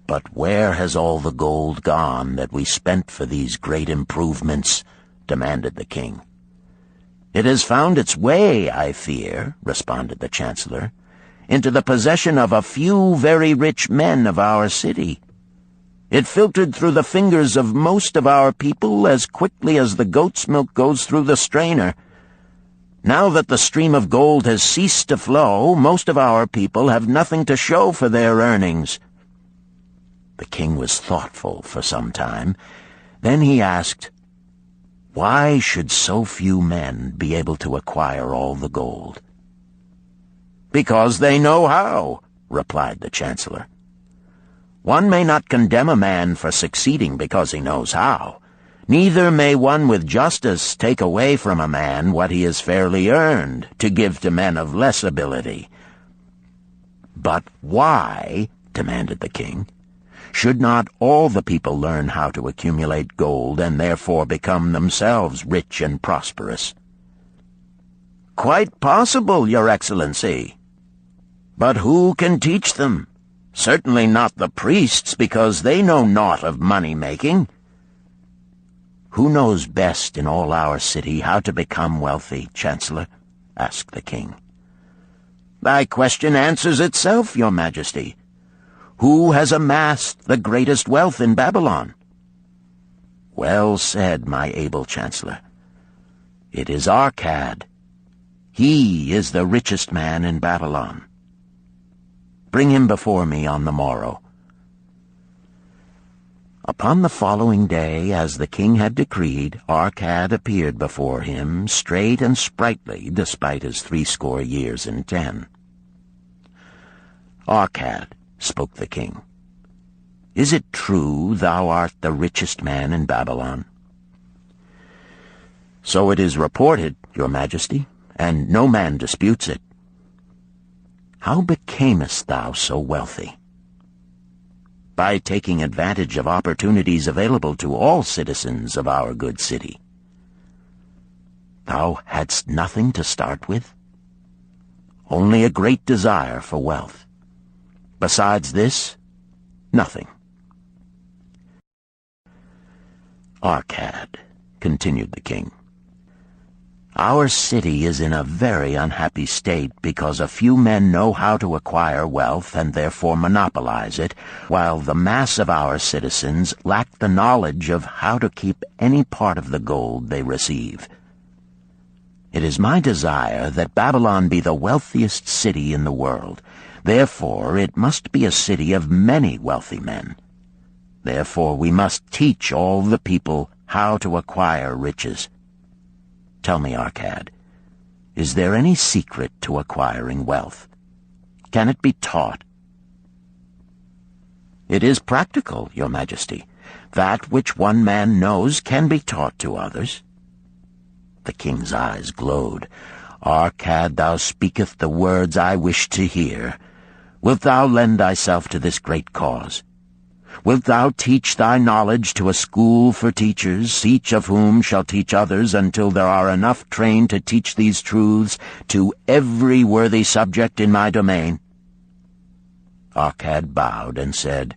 "But where has all the gold gone that we spent for these great improvements?" demanded the king. "It has found its way, I fear," responded the chancellor, "into the possession of a few very rich men of our city. It filtered through the fingers of most of our people as quickly as the goat's milk goes through the strainer. Now that the stream of gold has ceased to flow, most of our people have nothing to show for their earnings." The king was thoughtful for some time. Then he asked, "Why should so few men be able to acquire all the gold?" "Because they know how," replied the chancellor. "One may not condemn a man for succeeding because he knows how. Neither may one with justice take away from a man what he has fairly earned, to give to men of less ability." "But why," demanded the king, "should not all the people learn how to accumulate gold and therefore become themselves rich and prosperous?" "Quite possible, Your Excellency. But who can teach them? Certainly not the priests, because they know naught of money-making." "Who knows best in all our city how to become wealthy, Chancellor?" asked the king. "Thy question answers itself, Your Majesty. Who has amassed the greatest wealth in Babylon?" "Well said, my able Chancellor. It is Arcad. He is the richest man in Babylon. Bring him before me on the morrow." Upon the following day, as the king had decreed, Arcad appeared before him, straight and sprightly, despite his 80 years and 10. "Arcad," spoke the king, "is it true thou art the richest man in Babylon?" "So it is reported, Your Majesty, and no man disputes it." "How becamest thou so wealthy?" "By taking advantage of opportunities available to all citizens of our good city." Thou hadst nothing to start with? Only a great desire for wealth. Besides this, nothing. Arcad, continued the king, our city is in a very unhappy state because a few men know how to acquire wealth and therefore monopolize it, while the mass of our citizens lack the knowledge of how to keep any part of the gold they receive. It is my desire that Babylon be the wealthiest city in the world. Therefore, it must be a city of many wealthy men. Therefore, we must teach all the people how to acquire riches. Tell me, Arcad, is there any secret to acquiring wealth? Can it be taught? It is practical, Your Majesty. That which one man knows can be taught to others. The king's eyes glowed. Arcad, thou speakest the words I wish to hear. Wilt thou lend thyself to this great cause? Wilt thou teach thy knowledge to a school for teachers, each of whom shall teach others until there are enough trained to teach these truths to every worthy subject in my domain? Arcad bowed and said,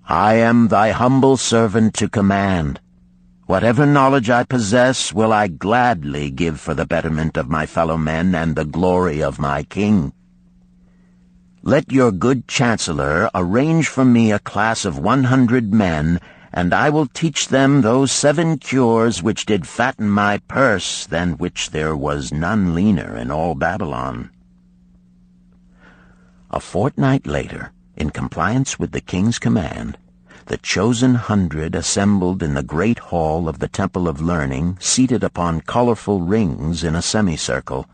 I am thy humble servant to command. Whatever knowledge I possess will I gladly give for the betterment of my fellow men and the glory of my king. Let your good chancellor arrange for me a class of 100 men, and I will teach them those 7 cures which did fatten my purse, than which there was none leaner in all Babylon. A fortnight later, in compliance with the king's command, the chosen 100 assembled in the great hall of the Temple of Learning, seated upon colorful rings in a semicircle.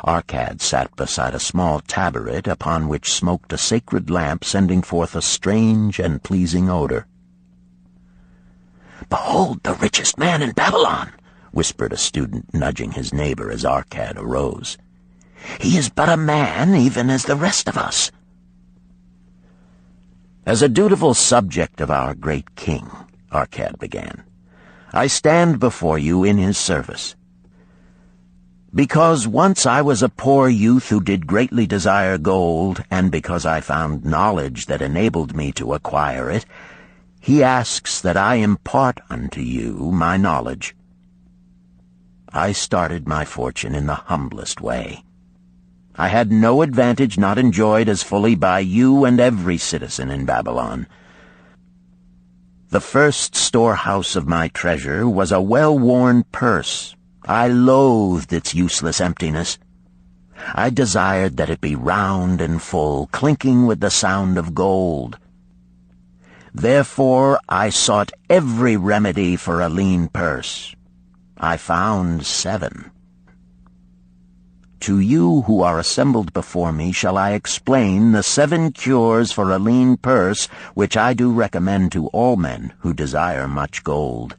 Arcad sat beside a small tabaret upon which smoked a sacred lamp sending forth a strange and pleasing odor. "Behold the richest man in Babylon," whispered a student, nudging his neighbor as Arcad arose. "He is but a man, even as the rest of us." "As a dutiful subject of our great king," Arcad began, "I stand before you in his service. Because once I was a poor youth who did greatly desire gold, and because I found knowledge that enabled me to acquire it, he asks that I impart unto you my knowledge. I started my fortune in the humblest way. I had no advantage not enjoyed as fully by you and every citizen in Babylon. The first storehouse of my treasure was a well-worn purse. I loathed its useless emptiness. I desired that it be round and full, clinking with the sound of gold. Therefore I sought every remedy for a lean purse. I found 7. To you who are assembled before me shall I explain the 7 cures for a lean purse which I do recommend to all men who desire much gold.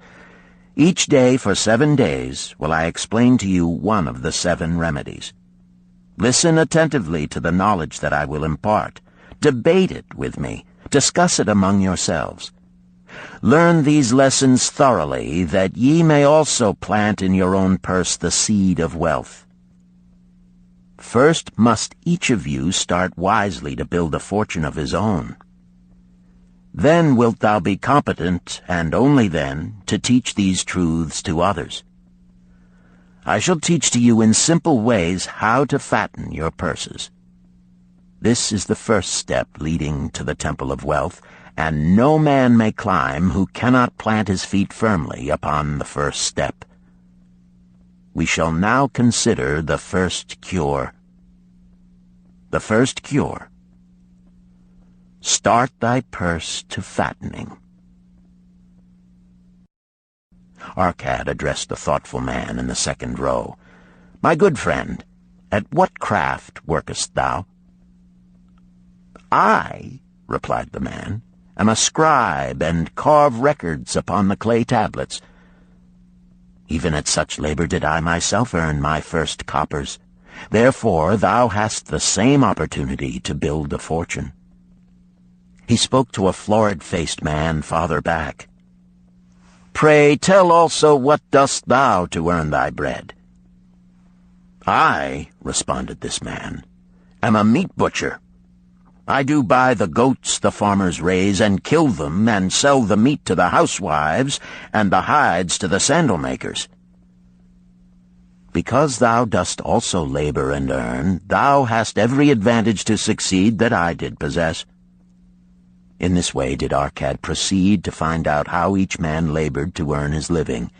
Each day for 7 days will I explain to you one of the 7 remedies. Listen attentively to the knowledge that I will impart. Debate it with me. Discuss it among yourselves. Learn these lessons thoroughly, that ye may also plant in your own purse the seed of wealth. First must each of you start wisely to build a fortune of his own. Then wilt thou be competent, and only then, to teach these truths to others. I shall teach to you in simple ways how to fatten your purses. This is the first step leading to the Temple of Wealth, and no man may climb who cannot plant his feet firmly upon the first step. We shall now consider the first cure. The first cure. Start thy purse to fattening. Arcad addressed the thoughtful man in the second row. My good friend, at what craft workest thou? I, replied the man, am a scribe and carve records upon the clay tablets. Even at such labor did I myself earn my first coppers. Therefore thou hast the same opportunity to build a fortune. He spoke to a florid-faced man farther back. Pray tell also what dost thou to earn thy bread? I, responded this man, am a meat butcher. I do buy the goats the farmers raise and kill them and sell the meat to the housewives and the hides to the sandal makers. Because thou dost also labor and earn, thou hast every advantage to succeed that I did possess. In this way did Arcad proceed to find out how each man labored to earn his living.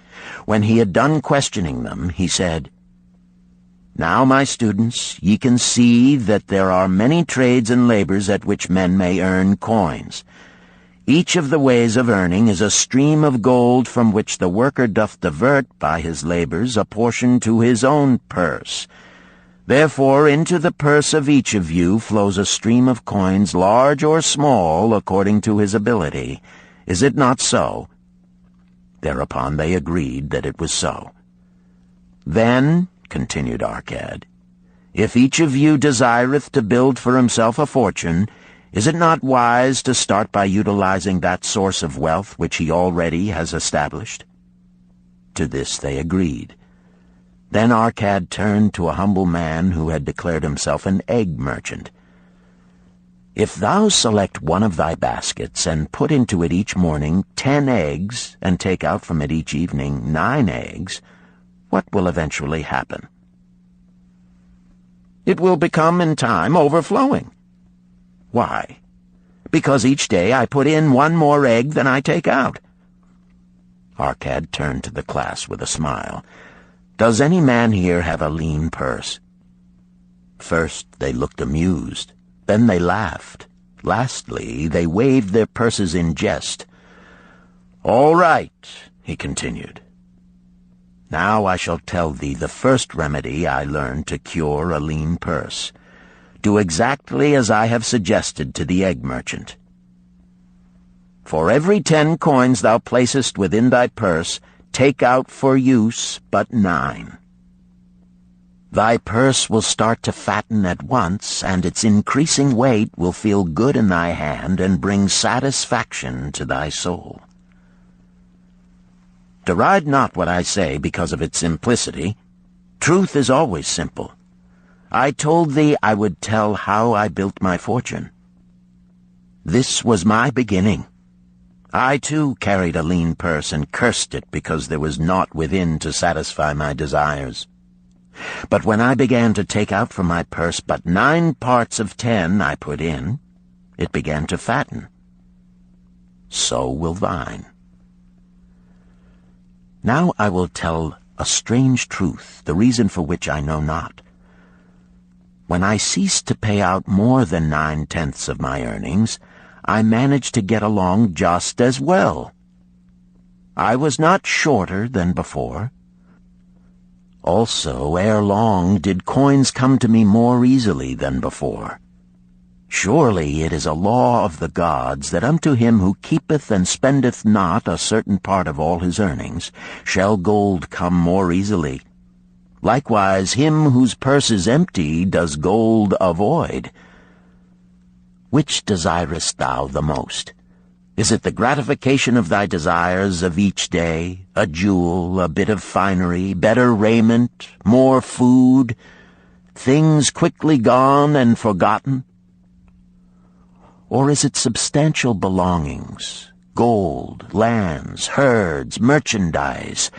When he had done questioning them, he said, Now, my students, ye can see that there are many trades and labors at which men may earn coins. Each of the ways of earning is a stream of gold from which the worker doth divert by his labors a portion to his own purse. Therefore into the purse of each of you flows a stream of coins, large or small, according to his ability. Is it not so? Thereupon they agreed that it was so. Then, continued Arcad, if each of you desireth to build for himself a fortune, is it not wise to start by utilizing that source of wealth which he already has established? To this they agreed. Then Arcad turned to a humble man who had declared himself an egg merchant. If thou select one of thy baskets and put into it each morning 10 eggs and take out from it each evening 9 eggs, what will eventually happen? It will become in time overflowing. Why? Because each day I put in 1 more egg than I take out. Arcad turned to the class with a smile. Does any man here have a lean purse? First they looked amused, then they laughed. Lastly, they waved their purses in jest. All right, he continued. Now I shall tell thee the first remedy I learned to cure a lean purse. Do exactly as I have suggested to the egg merchant. For every 10 coins thou placest within thy purse, take out for use but 9. Thy purse will start to fatten at once, and its increasing weight will feel good in thy hand and bring satisfaction to thy soul. Deride not what I say because of its simplicity. Truth is always simple. I told thee I would tell how I built my fortune. This was my beginning. I, too, carried a lean purse and cursed it because there was naught within to satisfy my desires. But when I began to take out from my purse but 9 parts of 10 I put in, it began to fatten. So will thine. Now I will tell a strange truth, the reason for which I know not. When I ceased to pay out more than 9/10 of my earnings, I managed to get along just as well. I was not shorter than before. Also, ere long did coins come to me more easily than before. Surely it is a law of the gods that unto him who keepeth and spendeth not a certain part of all his earnings shall gold come more easily. Likewise him whose purse is empty does gold avoid. Which desirest thou the most? Is it the gratification of thy desires of each day, a jewel, a bit of finery, better raiment, more food, things quickly gone and forgotten? Or is it substantial belongings, gold, lands, herds, merchandise,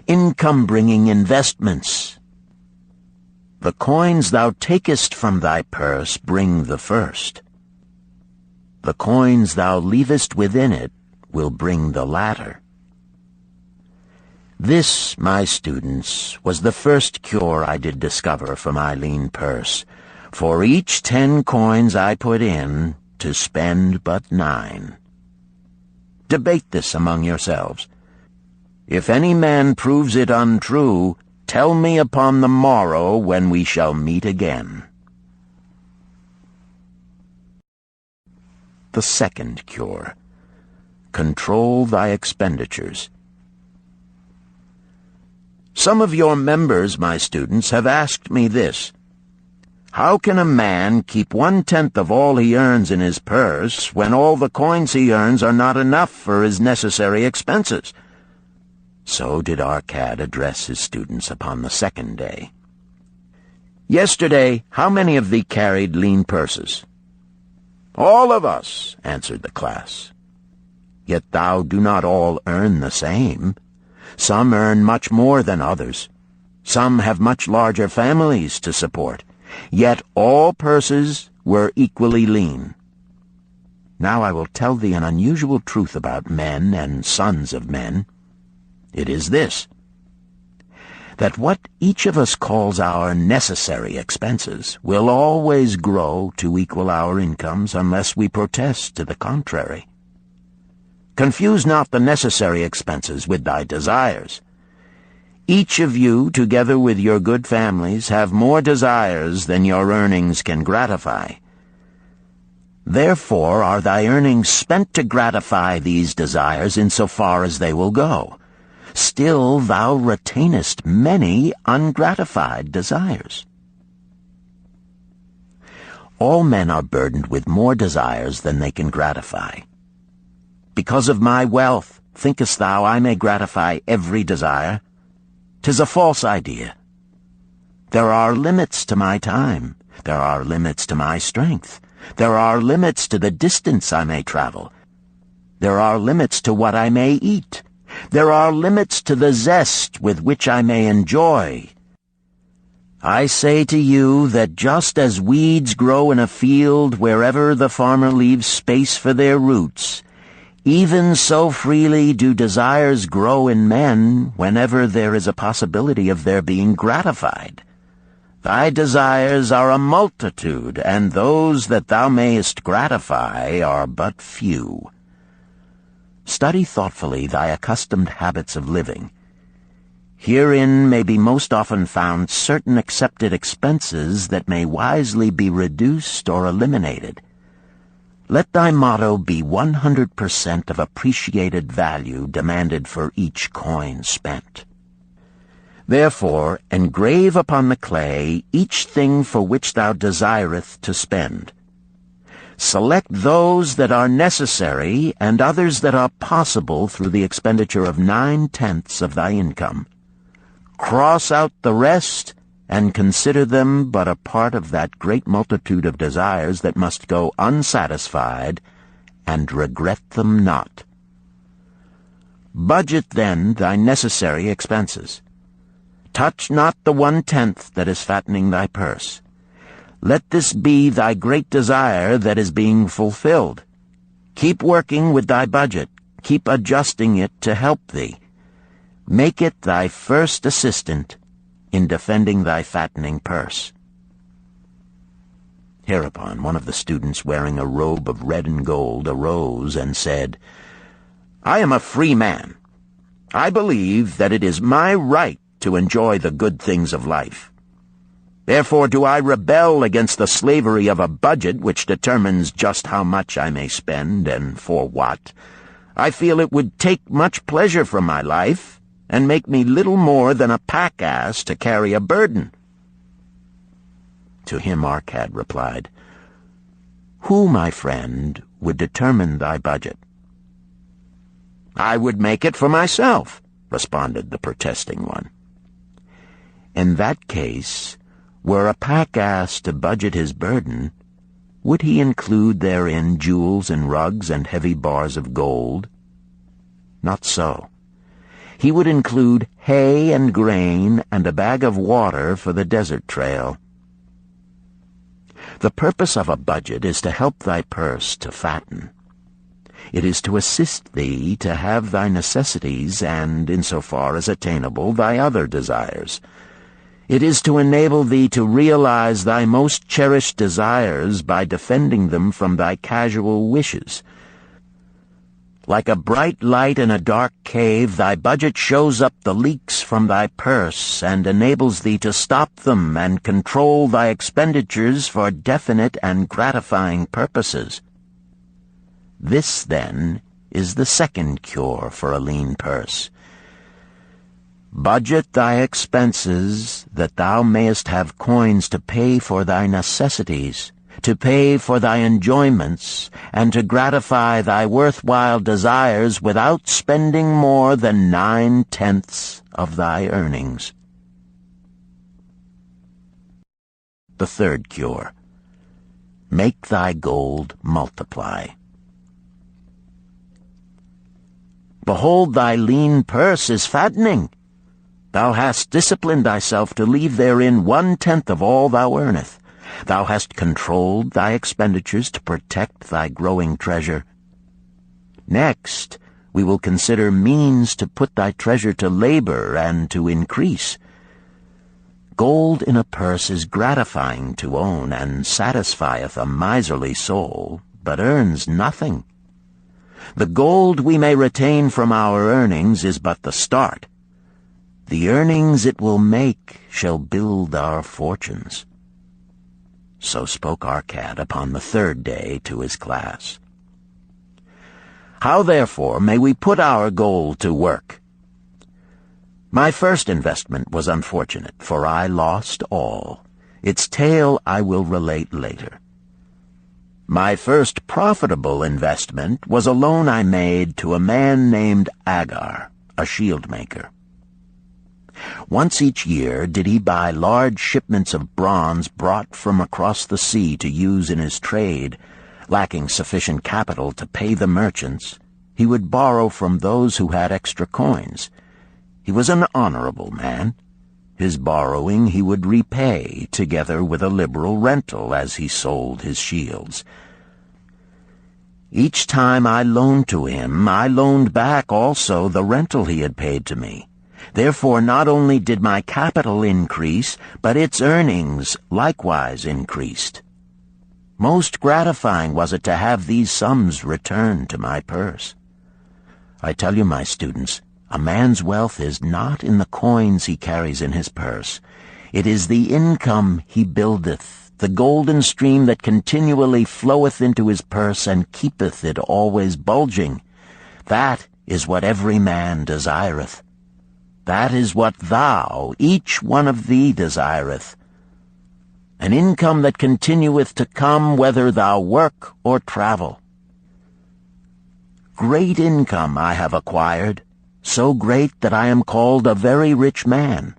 income-bringing investments? The coins thou takest from thy purse bring the first. The coins thou leavest within it will bring the latter. This, my students, was the first cure I did discover for my lean purse. For each 10 coins I put in, to spend but 9. Debate this among yourselves. If any man proves it untrue, tell me upon the morrow when we shall meet again. The second cure. Control thy expenditures. Some of your members, my students, have asked me this. How can a man keep 1/10 of all he earns in his purse when all the coins he earns are not enough for his necessary expenses? So did Arcad address his students upon the second day. "Yesterday, how many of thee carried lean purses?" "All of us," answered the class. "Yet thou do not all earn the same. Some earn much more than others. Some have much larger families to support. Yet all purses were equally lean. Now I will tell thee an unusual truth about men and sons of men. It is this: that what each of us calls our necessary expenses will always grow to equal our incomes unless we protest to the contrary. Confuse not the necessary expenses with thy desires. Each of you, together with your good families, have more desires than your earnings can gratify. Therefore are thy earnings spent to gratify these desires in so far as they will go. Still thou retainest many ungratified desires. All men are burdened with more desires than they can gratify. Because of my wealth, thinkest thou I may gratify every desire? 'Tis a false idea. There are limits to my time. There are limits to my strength. There are limits to the distance I may travel. There are limits to what I may eat. There are limits to the zest with which I may enjoy. I say to you that just as weeds grow in a field wherever the farmer leaves space for their roots, even so freely do desires grow in men whenever there is a possibility of their being gratified. Thy desires are a multitude, and those that thou mayest gratify are but few. Study thoughtfully thy accustomed habits of living. Herein may be most often found certain accepted expenses that may wisely be reduced or eliminated. Let thy motto be 100% of appreciated value demanded for each coin spent. Therefore, engrave upon the clay each thing for which thou desireth to spend. Select those that are necessary and others that are possible through the expenditure of 9/10 of thy income. Cross out the rest, and consider them but a part of that great multitude of desires that must go unsatisfied, and regret them not. Budget then thy necessary expenses. Touch not the 1/10 that is fattening thy purse. Let this be thy great desire that is being fulfilled. Keep working with thy budget. Keep adjusting it to help thee. Make it thy first assistant in defending thy fattening purse. Hereupon one of the students, wearing a robe of red and gold, arose and said, "I am a free man. I believe that it is my right to enjoy the good things of life. Therefore do I rebel against the slavery of a budget which determines just how much I may spend and for what. I feel it would take much pleasure from my life and make me little more than a pack-ass to carry a burden." To him Arcad replied, "Who, my friend, would determine thy budget?" "I would make it for myself," responded the protesting one. "In that case, were a pack-ass to budget his burden, would he include therein jewels and rugs and heavy bars of gold? Not so. He would include hay and grain and a bag of water for the desert trail. The purpose of a budget is to help thy purse to fatten. It is to assist thee to have thy necessities and, insofar as attainable, thy other desires. It is to enable thee to realize thy most cherished desires by defending them from thy casual wishes. Like a bright light in a dark cave, thy budget shows up the leaks from thy purse and enables thee to stop them and control thy expenditures for definite and gratifying purposes. This, then, is the second cure for a lean purse. Budget thy expenses, that thou mayest have coins to pay for thy necessities, to pay for thy enjoyments, and to gratify thy worthwhile desires without spending more than 9/10 of thy earnings. The third cure: make thy gold multiply. Behold, thy lean purse is fattening. Thou hast disciplined thyself to leave therein 1/10 of all thou earnest. Thou hast controlled thy expenditures to protect thy growing treasure. Next, we will consider means to put thy treasure to labor and to increase. Gold in a purse is gratifying to own, and satisfieth a miserly soul, but earns nothing. The gold we may retain from our earnings is but the start. The earnings it will make shall build our fortunes. So spoke Arcad upon the third day to his class. How, therefore, may we put our gold to work? My first investment was unfortunate, for I lost all. Its tale I will relate later. My first profitable investment was a loan I made to a man named Agar, a shield maker. Once each year did he buy large shipments of bronze brought from across the sea to use in his trade. Lacking sufficient capital to pay the merchants, he would borrow from those who had extra coins. He was an honorable man. His borrowing he would repay, together with a liberal rental as he sold his shields. Each time I loaned to him, I loaned back also the rental he had paid to me. Therefore not only did my capital increase, but its earnings likewise increased. Most gratifying was it to have these sums returned to my purse. I tell you, my students, a man's wealth is not in the coins he carries in his purse. It is the income he buildeth, the golden stream that continually floweth into his purse and keepeth it always bulging. That is what every man desireth. That is what thou, each one of thee, desireth. An income that continueth to come whether thou work or travel. Great income I have acquired, so great that I am called a very rich man.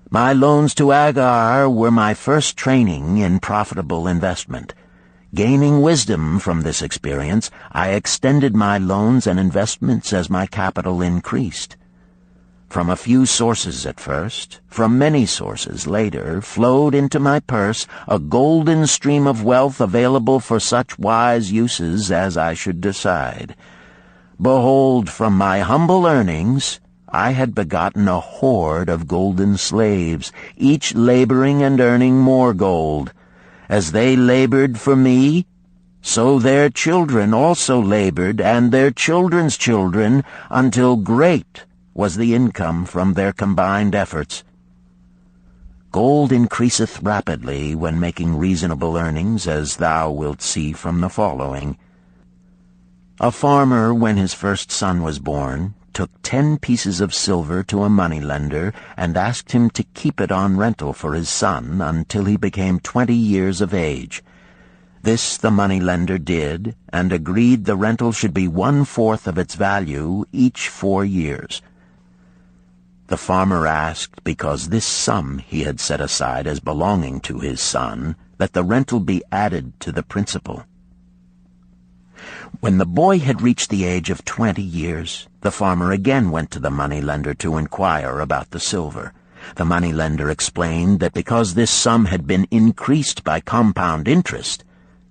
My loans to Agar were my first training in profitable investment. Gaining wisdom from this experience, I extended my loans and investments as my capital increased. From a few sources at first, from many sources later, flowed into my purse a golden stream of wealth available for such wise uses as I should decide. Behold, from my humble earnings, I had begotten a horde of golden slaves, each laboring and earning more gold. As they labored for me, so their children also labored, and their children's children, until great was the income from their combined efforts. Gold increaseth rapidly when making reasonable earnings, as thou wilt see from the following. A farmer, when his first son was born, took 10 pieces of silver to a moneylender and asked him to keep it on rental for his son until he became 20 years of age. This the moneylender did, and agreed the rental should be 1/4 of its value each 4 years. The farmer asked, because this sum he had set aside as belonging to his son, that the rental be added to the principal. When the boy had reached the age of 20 years, the farmer again went to the moneylender to inquire about the silver. The moneylender explained that because this sum had been increased by compound interest,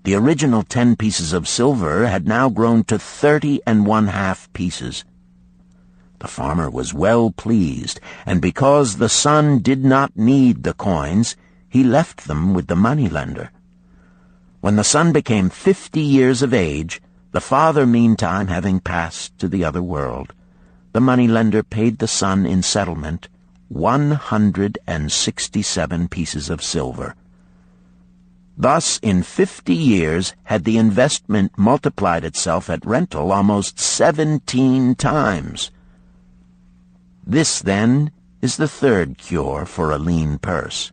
the original 10 pieces of silver had now grown to 30½ pieces. The farmer was well pleased, and because the son did not need the coins, he left them with the moneylender. When the son became 50 years of age, the father meantime having passed to the other world, the moneylender paid the son in settlement 167 pieces of silver. Thus, in 50 years, had the investment multiplied itself at rental almost 17 times. This, then, is the third cure for a lean purse.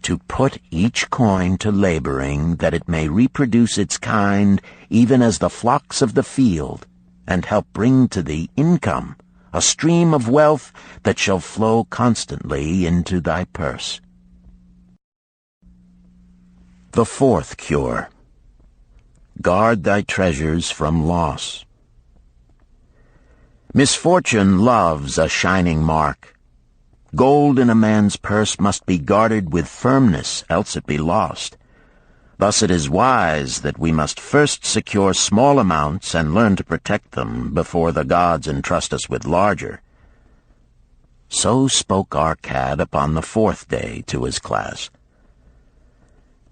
to put each coin to laboring, that it may reproduce its kind, even as the flocks of the field, and help bring to thee income, a stream of wealth that shall flow constantly into thy purse. The fourth cure. Guard thy treasures from loss. Misfortune loves a shining mark. Gold in a man's purse must be guarded with firmness, else it be lost. Thus it is wise that we must first secure small amounts and learn to protect them before the gods entrust us with larger. So spoke Arcad upon the fourth day to his class.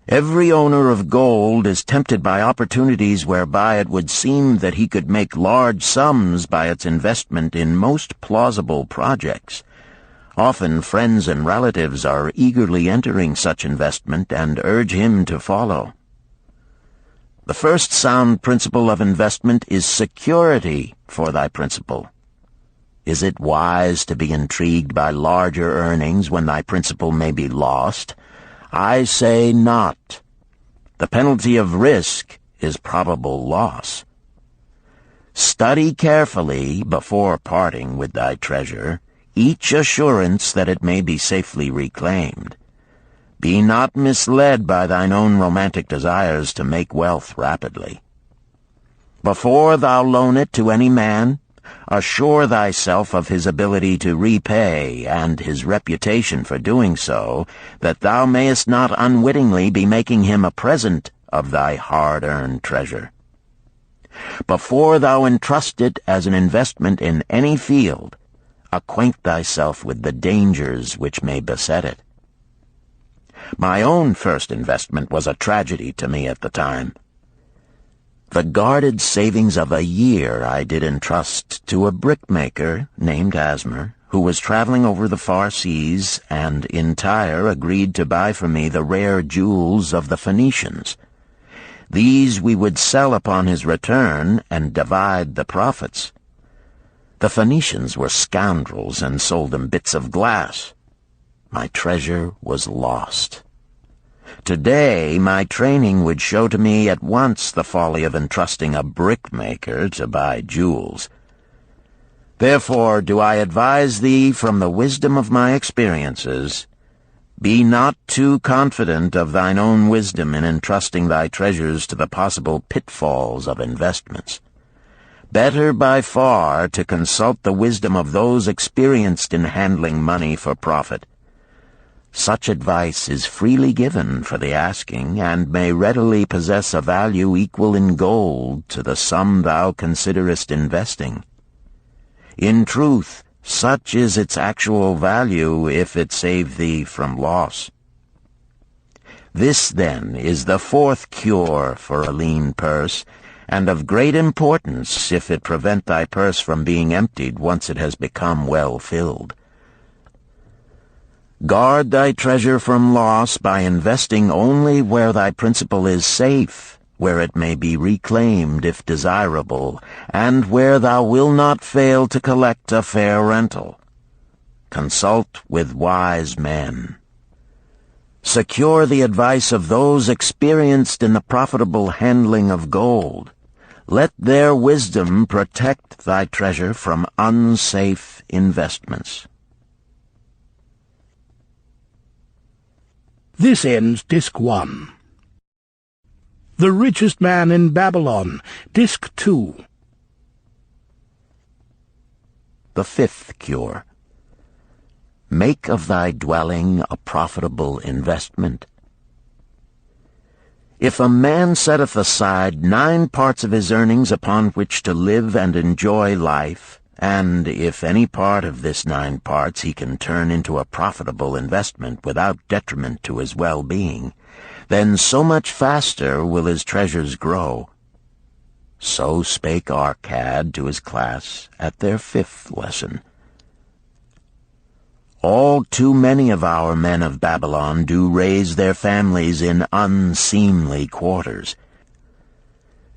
Every owner of gold is tempted by opportunities whereby it would seem that he could make large sums by its investment in most plausible projects. Often friends and relatives are eagerly entering such investment and urge him to follow. The first sound principle of investment is security for thy principal. Is it wise to be intrigued by larger earnings when thy principal may be lost? I say not. The penalty of risk is probable loss. Study carefully, before parting with thy treasure, each assurance that it may be safely reclaimed. Be not misled by thine own romantic desires to make wealth rapidly. Before thou loan it to any man, assure thyself of his ability to repay and his reputation for doing so, that thou mayest not unwittingly be making him a present of thy hard-earned treasure. Before thou entrust it as an investment in any field, acquaint thyself with the dangers which may beset it. My own first investment was a tragedy to me at the time. The guarded savings of a year I did entrust to a brickmaker named Asmer, who was traveling over the far seas, and in Tyre agreed to buy for me the rare jewels of the Phoenicians. These we would sell upon his return and divide the profits. The Phoenicians were scoundrels and sold them bits of glass. My treasure was lost. Today, my training would show to me at once the folly of entrusting a brickmaker to buy jewels. Therefore do I advise thee from the wisdom of my experiences, be not too confident of thine own wisdom in entrusting thy treasures to the possible pitfalls of investments. Better by far to consult the wisdom of those experienced in handling money for profit. Such advice is freely given for the asking, and may readily possess a value equal in gold to the sum thou considerest investing. In truth, such is its actual value if it save thee from loss. This, then, is the fourth cure for a lean purse, and of great importance if it prevent thy purse from being emptied once it has become well filled. Guard thy treasure from loss by investing only where thy principal is safe, where it may be reclaimed if desirable, and where thou wilt not fail to collect a fair rental. Consult with wise men. Secure the advice of those experienced in the profitable handling of gold. Let their wisdom protect thy treasure from unsafe investments. This ends Disc 1. The Richest Man in Babylon, Disc 2. The fifth cure. Make of thy dwelling a profitable investment. If a man setteth aside 9 parts of his earnings upon which to live and enjoy life, and if any part of this 9 parts he can turn into a profitable investment without detriment to his well-being, then so much faster will his treasures grow. So spake Arcad to his class at their 5th lesson. All too many of our men of Babylon do raise their families in unseemly quarters.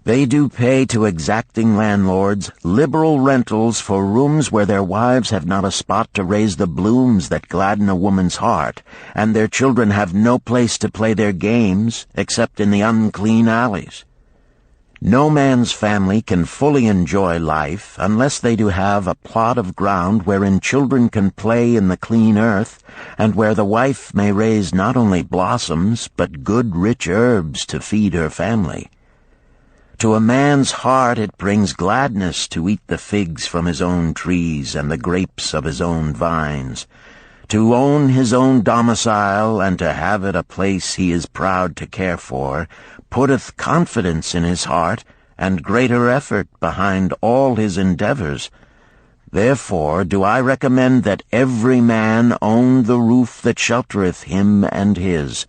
They do pay to exacting landlords liberal rentals for rooms where their wives have not a spot to raise the blooms that gladden a woman's heart, and their children have no place to play their games except in the unclean alleys. No man's family can fully enjoy life unless they do have a plot of ground wherein children can play in the clean earth, and where the wife may raise not only blossoms but good rich herbs to feed her family. To a man's heart it brings gladness to eat the figs from his own trees and the grapes of his own vines, to own his own domicile and to have it a place he is proud to care for, putteth confidence in his heart and greater effort behind all his endeavors. Therefore do I recommend that every man own the roof that sheltereth him and his.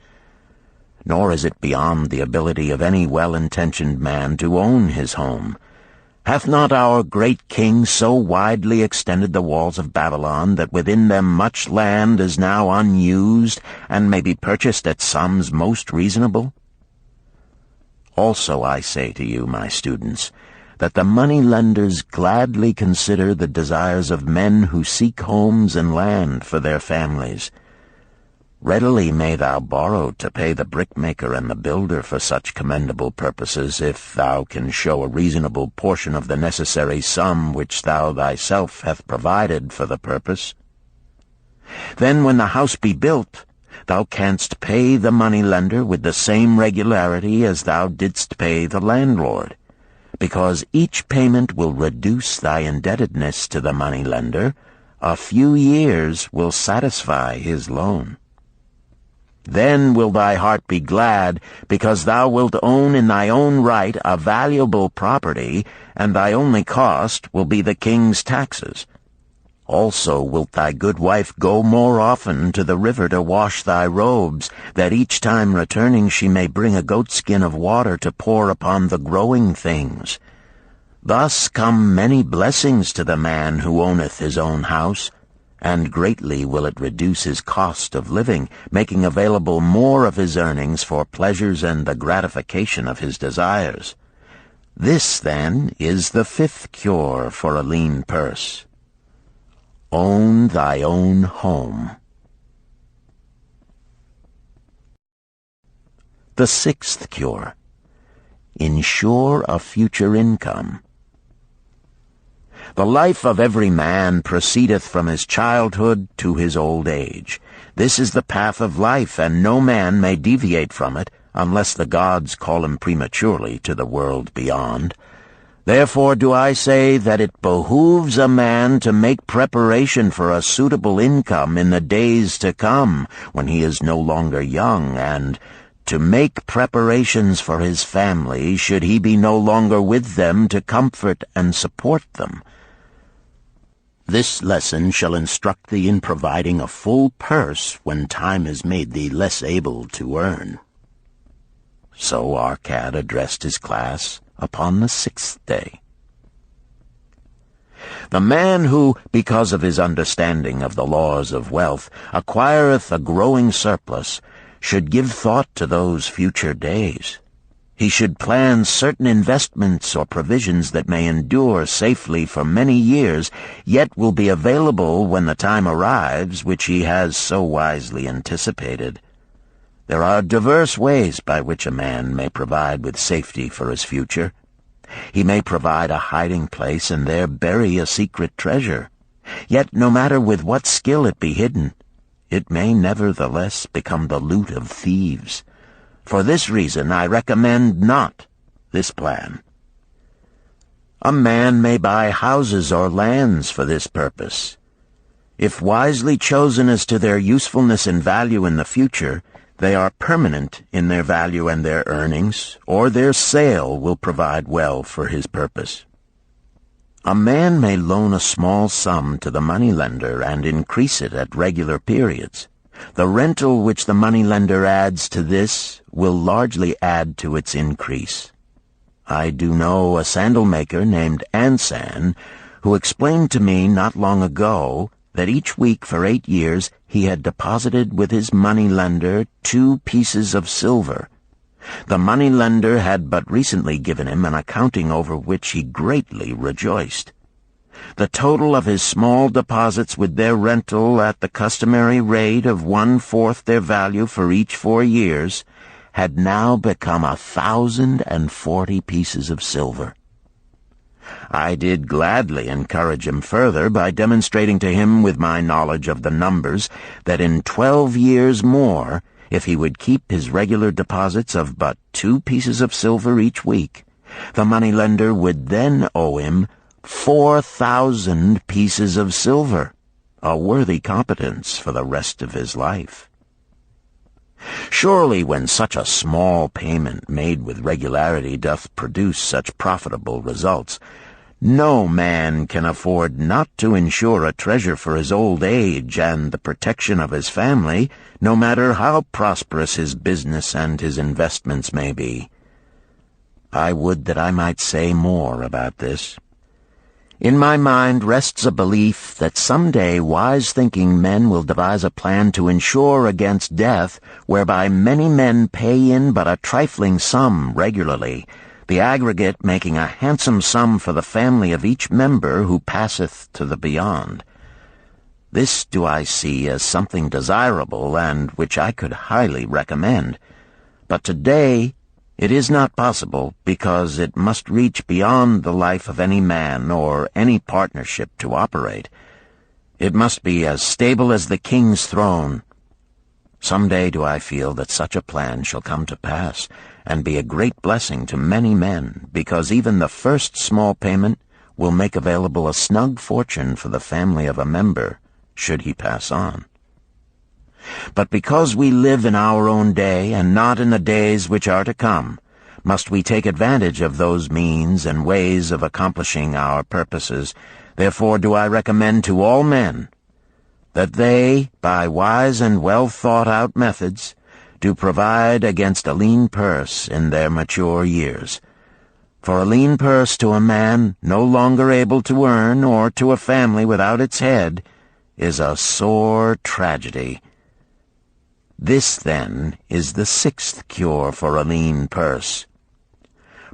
Nor is it beyond the ability of any well-intentioned man to own his home. Hath not our great king so widely extended the walls of Babylon that within them much land is now unused, and may be purchased at sums most reasonable? Also I say to you, my students, that the money-lenders gladly consider the desires of men who seek homes and land for their families. Readily may thou borrow to pay the brickmaker and the builder for such commendable purposes, if thou can show a reasonable portion of the necessary sum which thou thyself hast provided for the purpose. Then when the house be built, thou canst pay the money-lender with the same regularity as thou didst pay the landlord, because each payment will reduce thy indebtedness to the money-lender. A few years will satisfy his loan. Then will thy heart be glad, because thou wilt own in thy own right a valuable property, and thy only cost will be the king's taxes. Also wilt thy good wife go more often to the river to wash thy robes, that each time returning she may bring a goatskin of water to pour upon the growing things. Thus come many blessings to the man who owneth his own house, and greatly will it reduce his cost of living, making available more of his earnings for pleasures and the gratification of his desires. This, then, is the fifth cure for a lean purse. Own thy own home. The sixth cure. Ensure a future income. The life of every man proceedeth from his childhood to his old age. This is the path of life, and no man may deviate from it, unless the gods call him prematurely to the world beyond. Therefore do I say that it behooves a man to make preparation for a suitable income in the days to come, when he is no longer young, and to make preparations for his family, should he be no longer with them to comfort and support them. This lesson shall instruct thee in providing a full purse when time has made thee less able to earn. So Arcad addressed his class upon the sixth day. The man who, because of his understanding of the laws of wealth, acquireth a growing surplus, should give thought to those future days. He should plan certain investments or provisions that may endure safely for many years, yet will be available when the time arrives which he has so wisely anticipated. There are diverse ways by which a man may provide with safety for his future. He may provide a hiding place and there bury a secret treasure. Yet no matter with what skill it be hidden, it may nevertheless become the loot of thieves. For this reason I recommend not this plan. A man may buy houses or lands for this purpose. If wisely chosen as to their usefulness and value in the future, they are permanent in their value and their earnings, or their sale will provide well for his purpose. A man may loan a small sum to the moneylender and increase it at regular periods. The rental which the moneylender adds to this will largely add to its increase. I do know a sandal-maker named Ansan, who explained to me not long ago that each week for 8 years he had deposited with his moneylender 2 pieces of silver. The moneylender had but recently given him an accounting over which he greatly rejoiced. The total of his small deposits with their rental at the customary rate of 1/4 their value for each 4 years had now become 1,040 pieces of silver. I did gladly encourage him further by demonstrating to him with my knowledge of the numbers that in 12 years more, if he would keep his regular deposits of but 2 pieces of silver each week, the moneylender would then owe him 4,000 pieces of silver, a worthy competence for the rest of his life. Surely when such a small payment made with regularity doth produce such profitable results, no man can afford not to insure a treasure for his old age and the protection of his family, no matter how prosperous his business and his investments may be. I would that I might say more about this. In my mind rests a belief that someday wise-thinking men will devise a plan to insure against death, whereby many men pay in but a trifling sum regularly, the aggregate making a handsome sum for the family of each member who passeth to the beyond. This do I see as something desirable and which I could highly recommend. But today it is not possible, because it must reach beyond the life of any man or any partnership to operate. It must be as stable as the king's throne. Some day do I feel that such a plan shall come to pass, and be a great blessing to many men, because even the first small payment will make available a snug fortune for the family of a member, should he pass on. But because we live in our own day, and not in the days which are to come, must we take advantage of those means and ways of accomplishing our purposes. Therefore do I recommend to all men that they, by wise and well-thought-out methods, do provide against a lean purse in their mature years. For a lean purse to a man no longer able to earn, or to a family without its head, is a sore tragedy. This, then, is the 6th cure for a lean purse.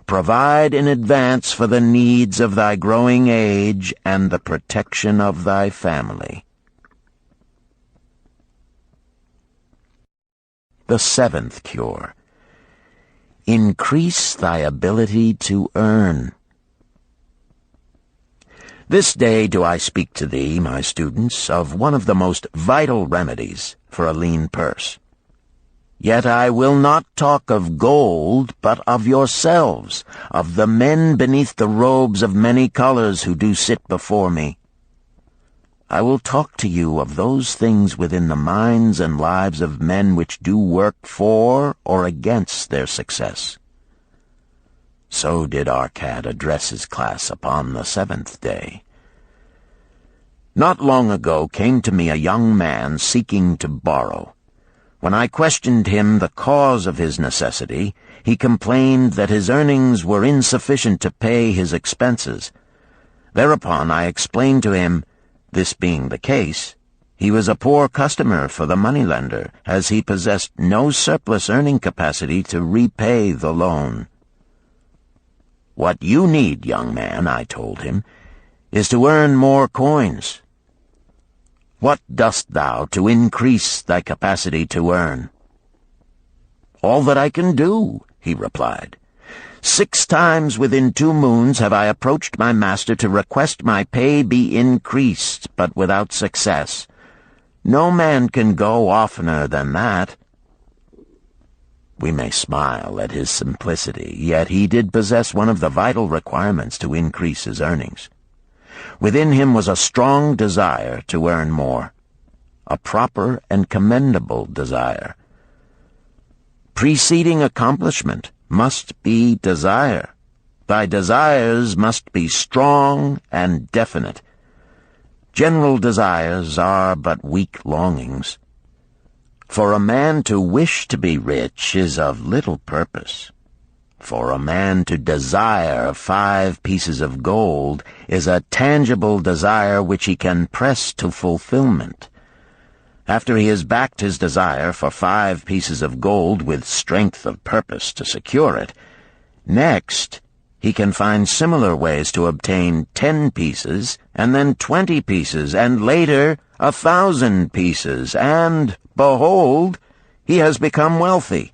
Provide in advance for the needs of thy growing age and the protection of thy family. The 7th cure. Increase thy ability to earn. This day do I speak to thee, my students, of one of the most vital remedies for a lean purse. Yet I will not talk of gold, but of yourselves, of the men beneath the robes of many colors who do sit before me. I will talk to you of those things within the minds and lives of men which do work for or against their success. So did Arcad address his class upon the 7th day. Not long ago came to me a young man seeking to borrow. When I questioned him the cause of his necessity, he complained that his earnings were insufficient to pay his expenses. Thereupon I explained to him, this being the case, he was a poor customer for the moneylender, as he possessed no surplus earning capacity to repay the loan. What you need, young man, I told him, is to earn more coins. What dost thou to increase thy capacity to earn? All that I can do, he replied. 6 times within 2 moons have I approached my master to request my pay be increased, but without success. No man can go oftener than that. We may smile at his simplicity, yet he did possess one of the vital requirements to increase his earnings. Within him was a strong desire to earn more, a proper and commendable desire. Preceding accomplishment must be desire. Thy desires must be strong and definite. General desires are but weak longings. For a man to wish to be rich is of little purpose. For a man to desire 5 pieces of gold is a tangible desire which he can press to fulfillment. After he has backed his desire for 5 pieces of gold with strength of purpose to secure it, next he can find similar ways to obtain 10 pieces, and then 20 pieces, and later 1,000 pieces, and, behold, he has become wealthy.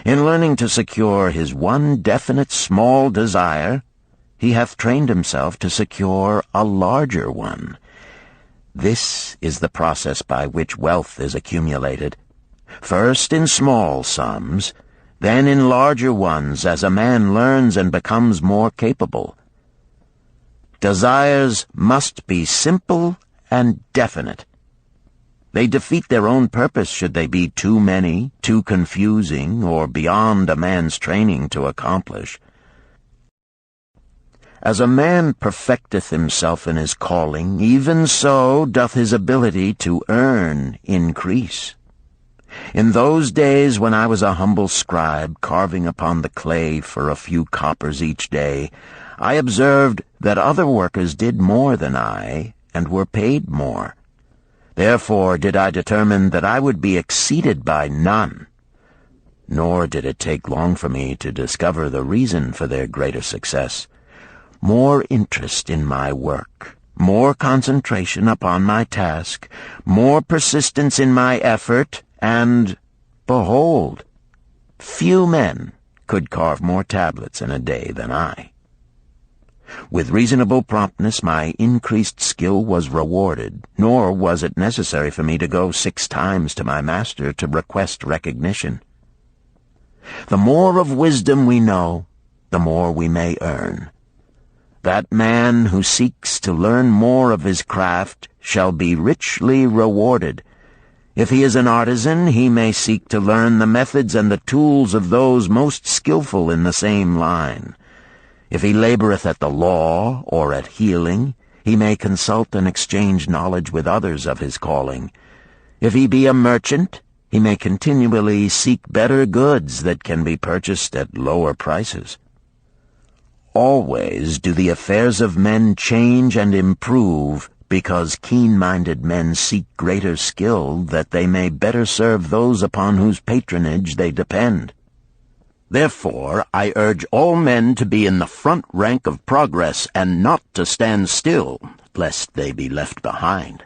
In learning to secure his one definite small desire, he hath trained himself to secure a larger one. This is the process by which wealth is accumulated, first in small sums, then in larger ones as a man learns and becomes more capable. Desires must be simple and definite. They defeat their own purpose should they be too many, too confusing, or beyond a man's training to accomplish. As a man perfecteth himself in his calling, even so doth his ability to earn increase. In those days when I was a humble scribe carving upon the clay for a few coppers each day, I observed that other workers did more than I, and were paid more. Therefore did I determine that I would be exceeded by none. Nor did it take long for me to discover the reason for their greater success. More interest in my work, more concentration upon my task, more persistence in my effort, and, behold, few men could carve more tablets in a day than I. With reasonable promptness my increased skill was rewarded, nor was it necessary for me to go 6 times to my master to request recognition. The more of wisdom we know, the more we may earn. That man who seeks to learn more of his craft shall be richly rewarded. If he is an artisan, he may seek to learn the methods and the tools of those most skillful in the same line. If he laboreth at the law or at healing, he may consult and exchange knowledge with others of his calling. If he be a merchant, he may continually seek better goods that can be purchased at lower prices. Always do the affairs of men change and improve, because keen-minded men seek greater skill that they may better serve those upon whose patronage they depend. Therefore I urge all men to be in the front rank of progress, and not to stand still, lest they be left behind.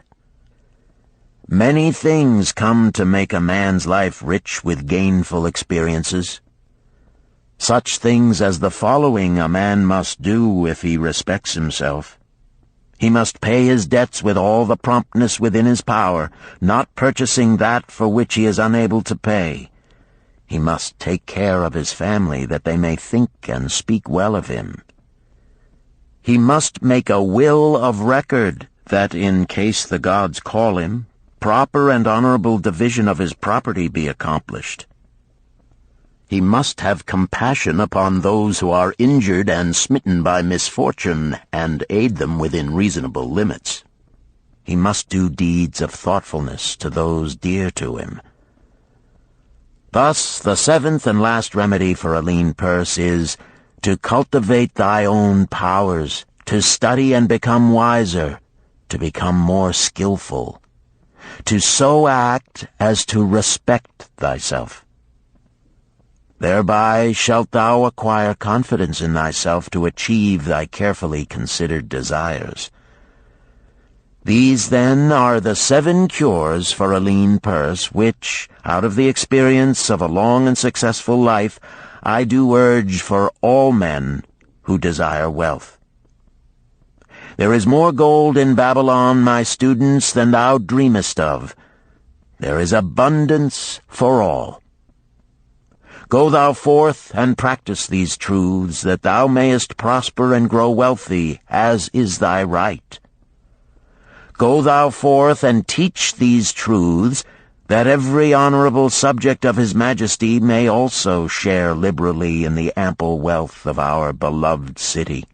Many things come to make a man's life rich with gainful experiences. Such things as the following a man must do if he respects himself. He must pay his debts with all the promptness within his power, not purchasing that for which he is unable to pay. He must take care of his family, that they may think and speak well of him. He must make a will of record, that in case the gods call him, proper and honorable division of his property be accomplished. He must have compassion upon those who are injured and smitten by misfortune, and aid them within reasonable limits. He must do deeds of thoughtfulness to those dear to him. Thus, the 7th and last remedy for a lean purse is to cultivate thy own powers, to study and become wiser, to become more skillful, to so act as to respect thyself. Thereby shalt thou acquire confidence in thyself to achieve thy carefully considered desires. These, then, are the 7 cures for a lean purse, which, out of the experience of a long and successful life, I do urge for all men who desire wealth. There is more gold in Babylon, my students, than thou dreamest of. There is abundance for all. Go thou forth and practice these truths, that thou mayest prosper and grow wealthy, as is thy right. Go thou forth and teach these truths, that every honorable subject of his majesty may also share liberally in the ample wealth of our beloved city.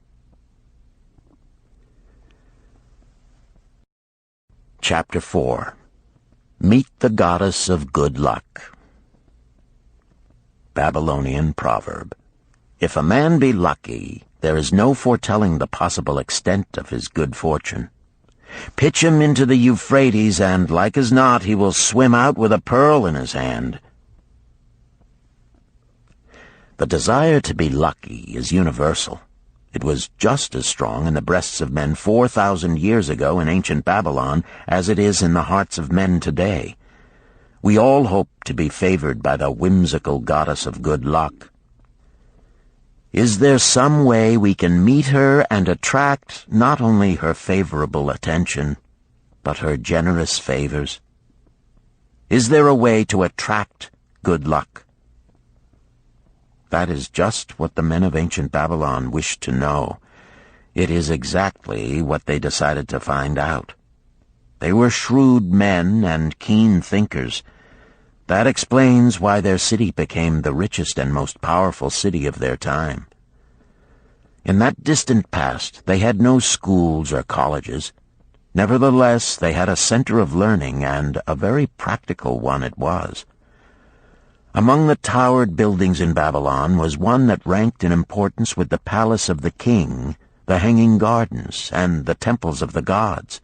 Chapter 4. Meet the Goddess of Good Luck. Babylonian proverb. If a man be lucky, there is no foretelling the possible extent of his good fortune. Pitch him into the Euphrates, and like as not he will swim out with a pearl in his hand. The desire to be lucky is universal. It was just as strong in the breasts of men 4,000 years ago in ancient Babylon as it is in the hearts of men today. We all hope to be favored by the whimsical goddess of good luck. Is there some way we can meet her and attract not only her favorable attention, but her generous favors? Is there a way to attract good luck? That is just what the men of ancient Babylon wished to know. It is exactly what they decided to find out. They were shrewd men and keen thinkers. That explains why their city became the richest and most powerful city of their time. In that distant past, they had no schools or colleges. Nevertheless, they had a center of learning, and a very practical one it was. Among the towered buildings in Babylon was one that ranked in importance with the palace of the king, the hanging gardens, and the temples of the gods.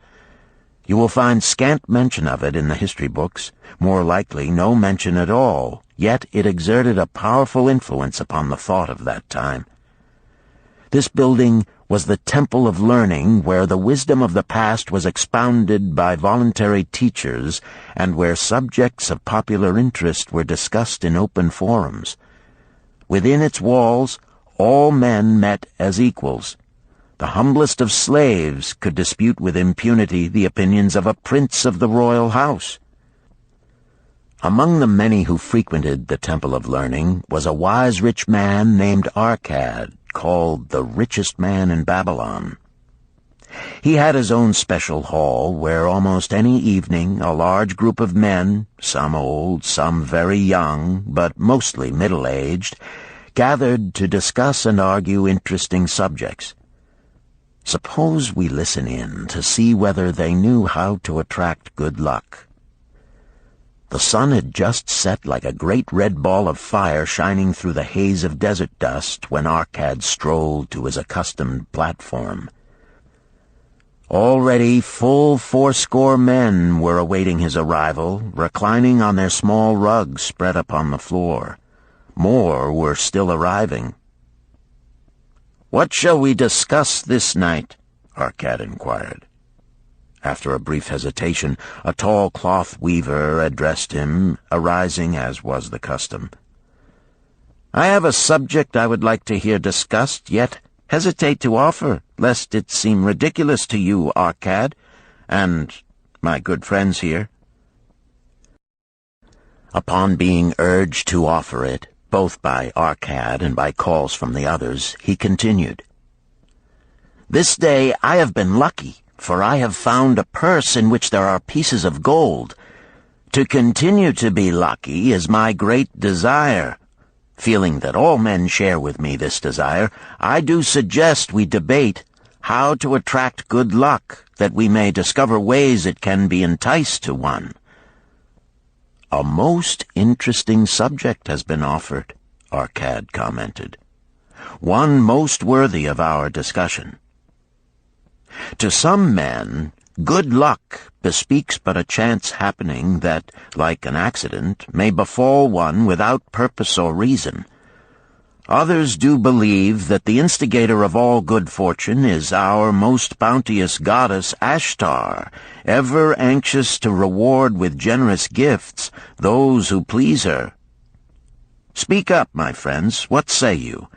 You will find scant mention of it in the history books, more likely no mention at all, yet it exerted a powerful influence upon the thought of that time. This building was the temple of learning, where the wisdom of the past was expounded by voluntary teachers and where subjects of popular interest were discussed in open forums. Within its walls, all men met as equals. The humblest of slaves could dispute with impunity the opinions of a prince of the royal house. Among the many who frequented the Temple of Learning was a wise rich man named Arcad, called the richest man in Babylon. He had his own special hall where almost any evening a large group of men, some old, some very young, but mostly middle-aged, gathered to discuss and argue interesting subjects. Suppose we listen in to see whether they knew how to attract good luck. The sun had just set like a great red ball of fire shining through the haze of desert dust when Arcad strolled to his accustomed platform. Already full 80 men were awaiting his arrival, reclining on their small rugs spread upon the floor. More were still arriving. "What shall we discuss this night?" Arcad inquired. After a brief hesitation, a tall cloth weaver addressed him, arising as was the custom. "I have a subject I would like to hear discussed, yet hesitate to offer, lest it seem ridiculous to you, Arcad, and my good friends here." Upon being urged to offer it, both by Arcad and by calls from the others, he continued, "This day I have been lucky, for I have found a purse in which there are pieces of gold. To continue to be lucky is my great desire. Feeling that all men share with me this desire, I do suggest we debate how to attract good luck, that we may discover ways it can be enticed to one." "A most interesting subject has been offered," Arcad commented. "One most worthy of our discussion. To some men, good luck bespeaks but a chance happening that, like an accident, may befall one without purpose or reason. Others do believe that the instigator of all good fortune is our most bounteous goddess Ashtar, ever anxious to reward with generous gifts those who please her. Speak up, my friends, what say you?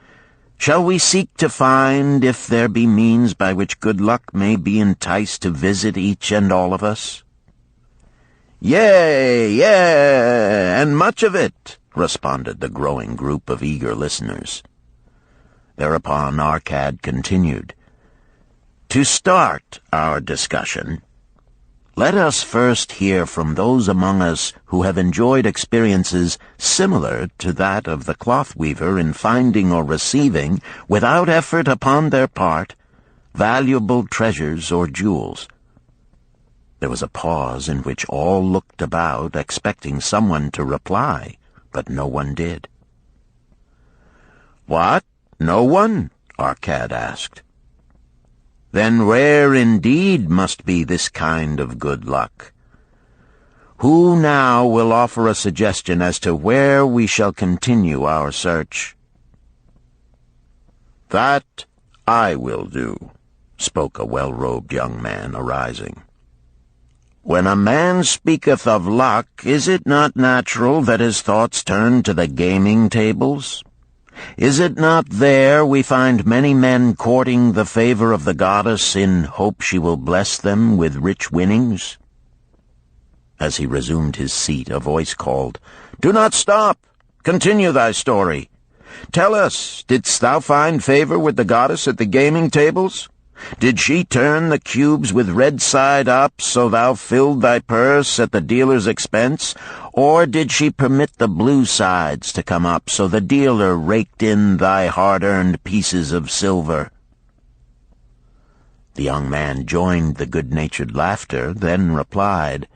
Shall we seek to find if there be means by which good luck may be enticed to visit each and all of us?" "Yea, yea, and much of it," responded the growing group of eager listeners. Thereupon Arcad continued, "To start our discussion, let us first hear from those among us who have enjoyed experiences similar to that of the cloth weaver in finding or receiving, without effort upon their part, valuable treasures or jewels." There was a pause in which all looked about, expecting someone to reply, but no one did. "What? No one?" Arcad asked. Then rare indeed must be this kind of good luck. Who now will offer a suggestion as to where we shall continue our search? "That I will do," spoke a well-robed young man, arising. "When a man speaketh of luck, is it not natural that his thoughts turn to the gaming tables? Is it not there we find many men courting the favor of the goddess in hope she will bless them with rich winnings?" As he resumed his seat, a voice called, "Do not stop! Continue thy story. Tell us, didst thou find favor with the goddess at the gaming tables? Did she turn the cubes with red side up, so thou filled thy purse at the dealer's expense? Or did she permit the blue sides to come up, so the dealer raked in thy hard-earned pieces of silver?" The young man joined the good-natured laughter, then replied,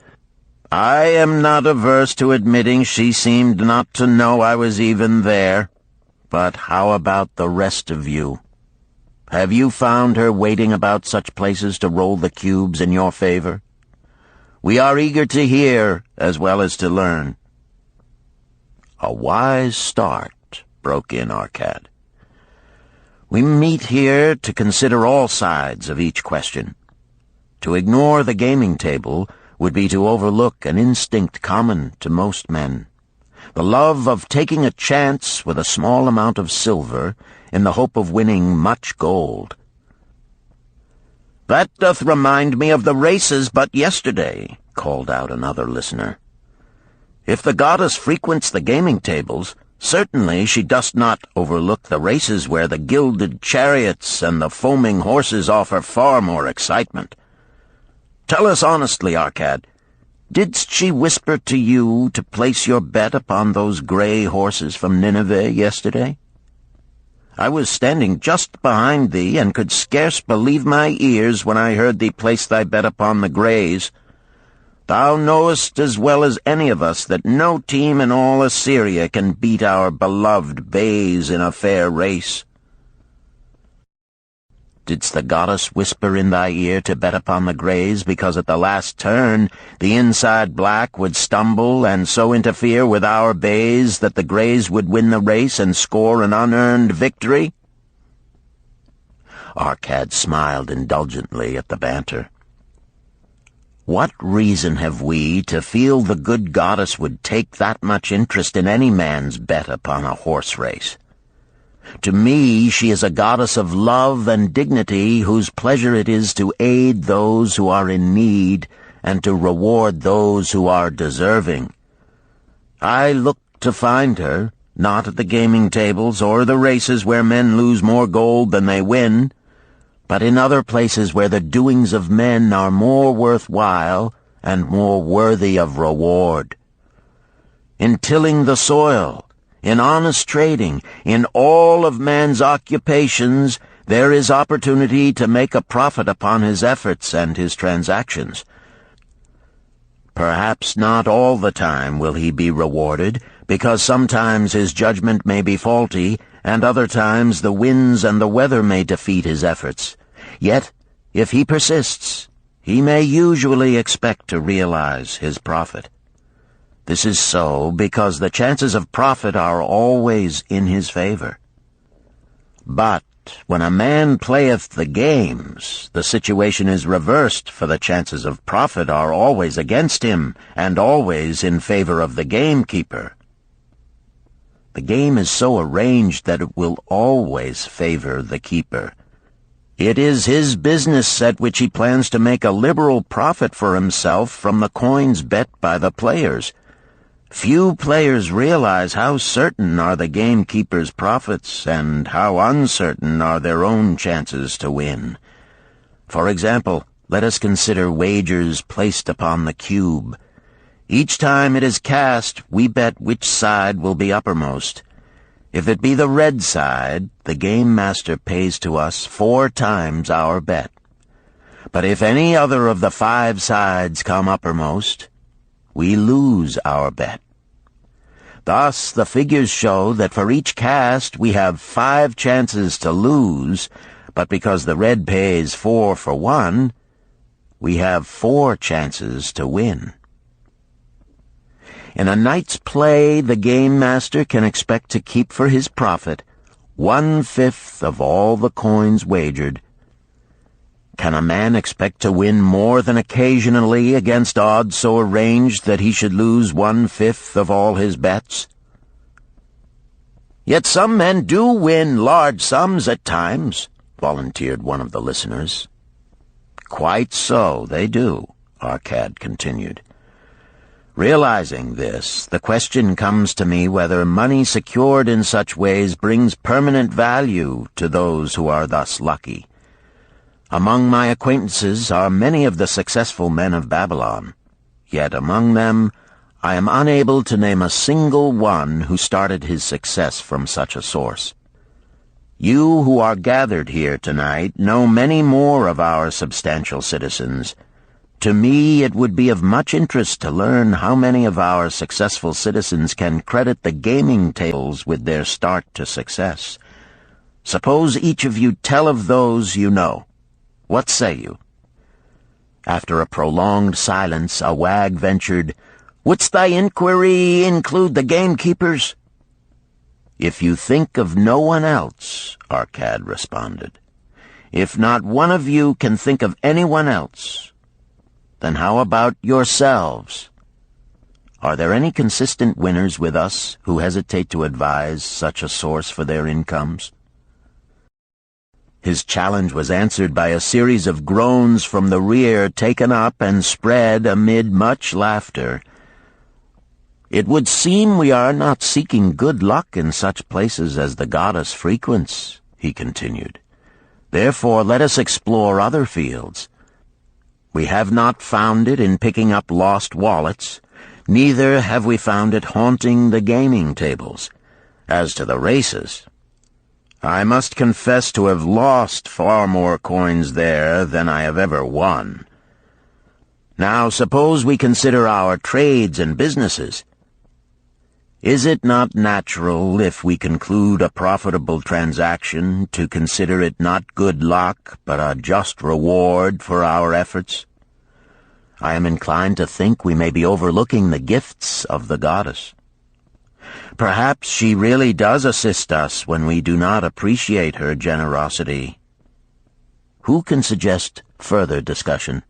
"I am not averse to admitting she seemed not to know I was even there. But how about the rest of you? Have you found her waiting about such places to roll the cubes in your favor? We are eager to hear as well as to learn." "A wise start," broke in Arcad. "We meet here to consider all sides of each question. To ignore the gaming table would be to overlook an instinct common to most men, the love of taking a chance with a small amount of silver in the hope of winning much gold." "That doth remind me of the races but yesterday," called out another listener. "If the goddess frequents the gaming tables, certainly she does not overlook the races where the gilded chariots and the foaming horses offer far more excitement. Tell us honestly, Arcad, didst she whisper to you to place your bet upon those gray horses from Nineveh yesterday? I was standing just behind thee, and could scarce believe my ears when I heard thee place thy bet upon the grays. Thou knowest as well as any of us that no team in all Assyria can beat our beloved bays in a fair race. Didst the goddess whisper in thy ear to bet upon the grays because at the last turn the inside black would stumble and so interfere with our bays that the grays would win the race and score an unearned victory?" Arcad smiled indulgently at the banter. "What reason have we to feel the good goddess would take that much interest in any man's bet upon a horse race? To me, she is a goddess of love and dignity whose pleasure it is to aid those who are in need and to reward those who are deserving. I look to find her, not at the gaming tables or the races where men lose more gold than they win, but in other places where the doings of men are more worthwhile and more worthy of reward. In tilling the soil, in honest trading, in all of man's occupations, there is opportunity to make a profit upon his efforts and his transactions. Perhaps not all the time will he be rewarded, because sometimes his judgment may be faulty, and other times the winds and the weather may defeat his efforts. Yet, if he persists, he may usually expect to realize his profit. This is so because the chances of profit are always in his favor. But when a man playeth the games, the situation is reversed, for the chances of profit are always against him, and always in favor of the gamekeeper. The game is so arranged that it will always favor the keeper. It is his business at which he plans to make a liberal profit for himself from the coins bet by the players. Few players realize how certain are the gamekeeper's profits and how uncertain are their own chances to win. For example, let us consider wagers placed upon the cube. Each time it is cast, we bet which side will be uppermost. If it be the red side, the game master pays to us 4 times our bet. But if any other of the 5 sides come uppermost, we lose our bet. Thus, the figures show that for each cast we have 5 chances to lose, But because the red pays 4 for 1, we have 4 chances to win. In a night's play, the game master can expect to keep for his profit 1/5 of all the coins wagered. Can a man expect to win more than occasionally against odds so arranged that he should lose 1/5 of all his bets? Yet some men do win large sums at times, volunteered one of the listeners. Quite so, they do, Arcad continued. Realizing this, the question comes to me whether money secured in such ways brings permanent value to those who are thus lucky. Among my acquaintances are many of the successful men of Babylon, yet among them I am unable to name a single one who started his success from such a source. You who are gathered here tonight know many more of our substantial citizens. To me, it would be of much interest to learn how many of our successful citizens can credit the gaming tables with their start to success. Suppose each of you tell of those you know. What say you? After a prolonged silence, a wag ventured, "Wouldst thy inquiry include the gamekeepers?" "If you think of no one else," Arcad responded. "If not one of you can think of anyone else, then how about yourselves? Are there any consistent winners with us who hesitate to advise such a source for their incomes?" His challenge was answered by a series of groans from the rear, taken up and spread amid much laughter. "It would seem we are not seeking good luck in such places as the goddess frequents," he continued. "Therefore let us explore other fields. We have not found it in picking up lost wallets, neither have we found it haunting the gaming tables. As to the races, I must confess to have lost far more coins there than I have ever won. Now suppose we consider our trades and businesses. Is it not natural, if we conclude a profitable transaction, to consider it not good luck, but a just reward for our efforts? I am inclined to think we may be overlooking the gifts of the goddess. Perhaps she really does assist us when we do not appreciate her generosity. Who can suggest further discussion?"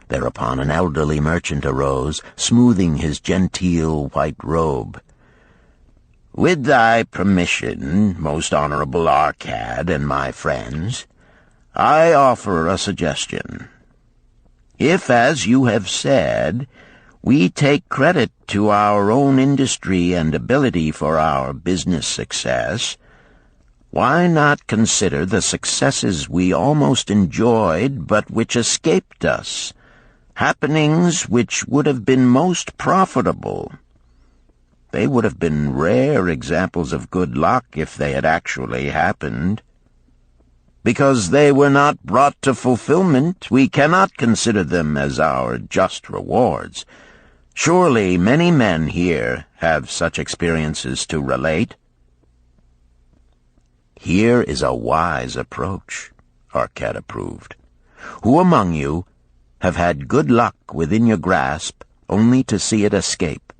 Thereupon an elderly merchant arose, smoothing his genteel white robe. "With thy permission, most honorable Arcad and my friends, I offer a suggestion. If, as you have said, we take credit to our own industry and ability for our business success, why not consider the successes we almost enjoyed but which escaped us, happenings which would have been most profitable? They would have been rare examples of good luck if they had actually happened. Because they were not brought to fulfillment, we cannot consider them as our just rewards. Surely many men here have such experiences to relate." "Here is a wise approach," Arcad approved. "Who among you have had good luck within your grasp only to see it escape?"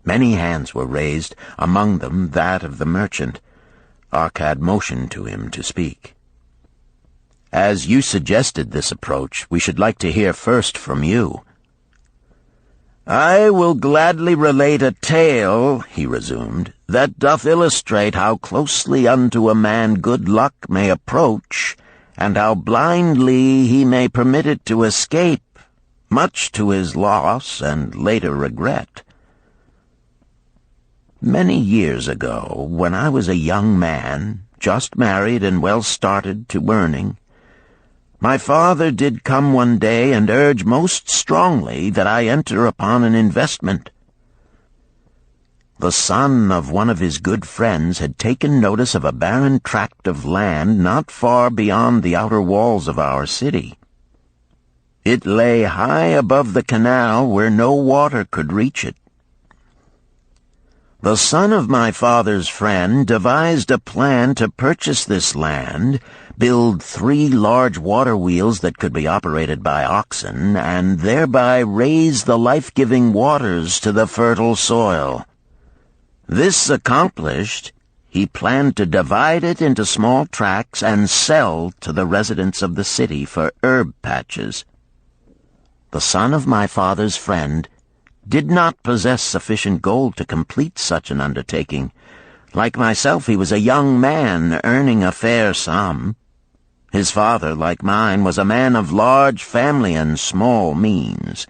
Many hands were raised, among them that of the merchant. Arcad motioned to him to speak. "As you suggested this approach, we should like to hear first from you." "I will gladly relate a tale," he resumed, "that doth illustrate how closely unto a man good luck may approach, and how blindly he may permit it to escape, much to his loss and later regret. Many years ago, when I was a young man, just married and well started to earning, my father did come one day and urge most strongly that I enter upon an investment. The son of one of his good friends had taken notice of a barren tract of land not far beyond the outer walls of our city. It lay high above the canal where no water could reach it. The son of my father's friend devised a plan to purchase this land, build 3 large water wheels that could be operated by oxen, and thereby raise the life-giving waters to the fertile soil. This accomplished, he planned to divide it into small tracts and sell to the residents of the city for herb patches. The son of my father's friend did not possess sufficient gold to complete such an undertaking. Like myself, he was a young man earning a fair sum. His father, like mine, was a man of large family and small means.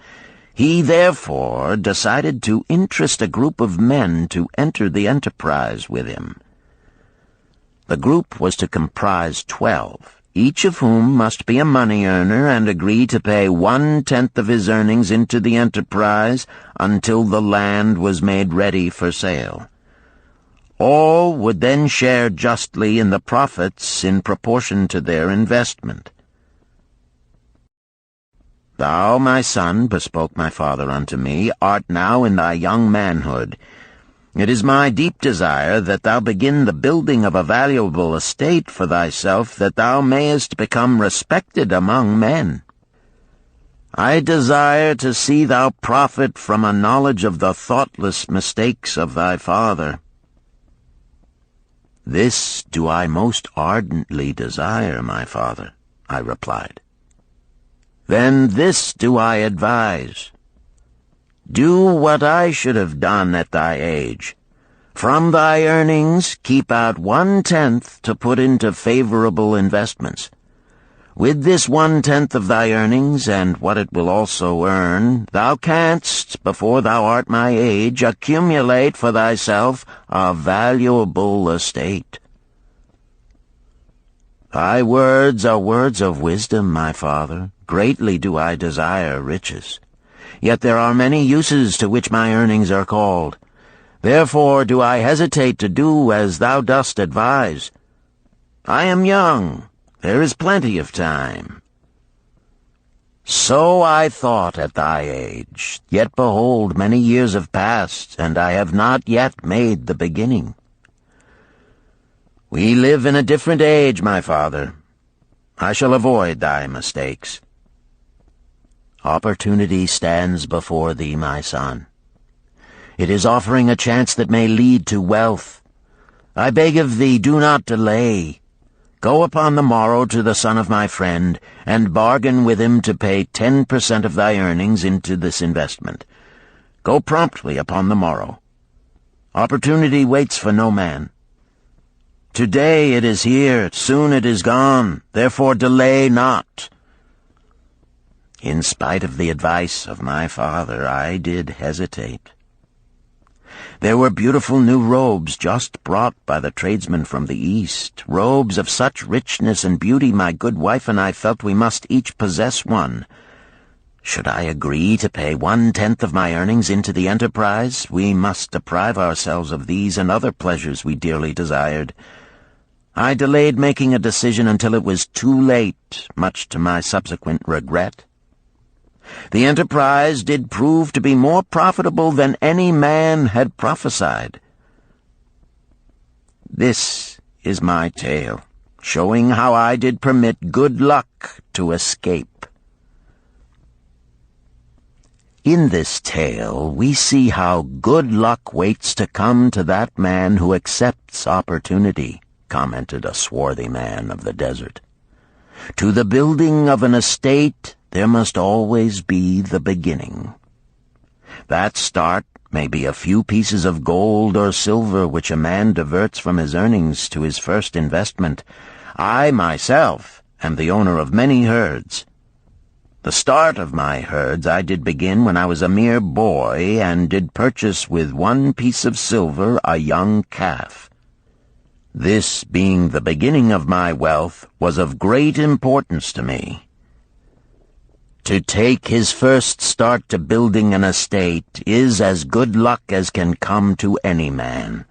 He therefore decided to interest a group of men to enter the enterprise with him. The group was to comprise 12, each of whom must be a money earner and agree to pay 1/10 of his earnings into the enterprise until the land was made ready for sale. All would then share justly in the profits in proportion to their investment. "Thou, my son," bespoke my father unto me, "art now in thy young manhood. It is my deep desire that thou begin the building of a valuable estate for thyself, that thou mayest become respected among men. I desire to see thou profit from a knowledge of the thoughtless mistakes of thy father." "This do I most ardently desire, my father," I replied. "Then this do I advise. Do what I should have done at thy age. From thy earnings keep out 1/10 to put into favorable investments. With this 1/10 of thy earnings, and what it will also earn, thou canst, before thou art my age, accumulate for thyself a valuable estate." "Thy words are words of wisdom, my father. Greatly do I desire riches. Yet there are many uses to which my earnings are called. Therefore do I hesitate to do as thou dost advise. I am young. There is plenty of time." "So I thought at thy age. Yet behold, many years have passed, and I have not yet made the beginning." "We live in a different age, my father. I shall avoid thy mistakes." "Opportunity stands before thee, my son. It is offering a chance that may lead to wealth. I beg of thee, do not delay. Go upon the morrow to the son of my friend, and bargain with him to pay 10% of thy earnings into this investment. Go promptly upon the morrow. Opportunity waits for no man. Today it is here, soon it is gone, therefore delay not." In spite of the advice of my father, I did hesitate. There were beautiful new robes just brought by the tradesmen from the East, robes of such richness and beauty my good wife and I felt we must each possess one. Should I agree to pay 1/10 of my earnings into the enterprise, we must deprive ourselves of these and other pleasures we dearly desired. I delayed making a decision until it was too late, much to my subsequent regret. The enterprise did prove to be more profitable than any man had prophesied. This is my tale, showing how I did permit good luck to escape. In this tale, we see how good luck waits to come to that man who accepts opportunity, commented a swarthy man of the desert. To the building of an estate, there must always be the beginning. That start may be a few pieces of gold or silver which a man diverts from his earnings to his first investment. I, myself, am the owner of many herds. The start of my herds I did begin when I was a mere boy, and did purchase with 1 piece of silver a young calf. This, being the beginning of my wealth, was of great importance to me. To take his first start to building an estate is as good luck as can come to any man.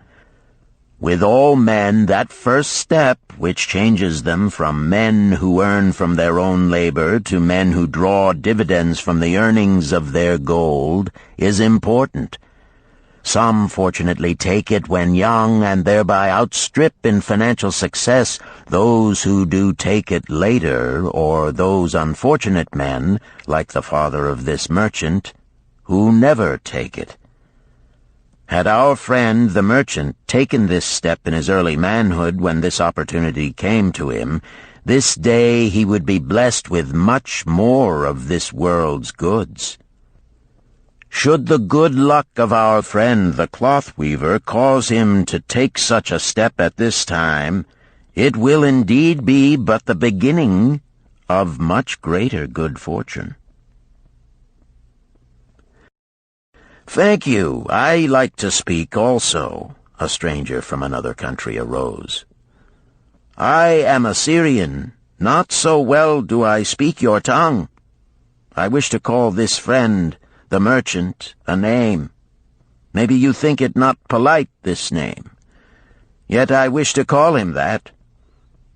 With all men, that first step, which changes them from men who earn from their own labor to men who draw dividends from the earnings of their gold, is important. Some fortunately take it when young and thereby outstrip in financial success those who do take it later, or those unfortunate men, like the father of this merchant, who never take it. Had our friend the merchant taken this step in his early manhood when this opportunity came to him, this day he would be blessed with much more of this world's goods. Should the good luck of our friend the cloth weaver cause him to take such a step at this time, it will indeed be but the beginning of much greater good fortune. "Thank you. I like to speak also," a stranger from another country arose. "I am a Syrian. Not so well do I speak your tongue. I wish to call this friend, the merchant, a name. Maybe you think it not polite, this name. Yet I wish to call him that.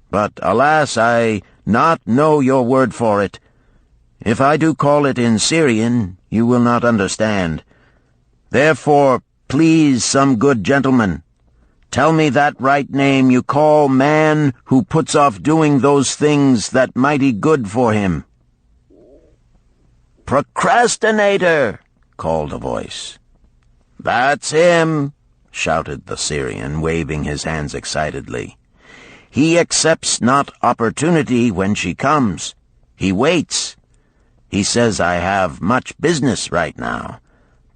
But, alas, I not know your word for it. If I do call it in Syrian, you will not understand. Therefore, please, some good gentleman, tell me that right name you call man who puts off doing those things that mighty good for him." "Procrastinator!" called a voice. "That's him!" shouted the Syrian, waving his hands excitedly. "He accepts not opportunity when she comes. He waits. He says, I have much business right now.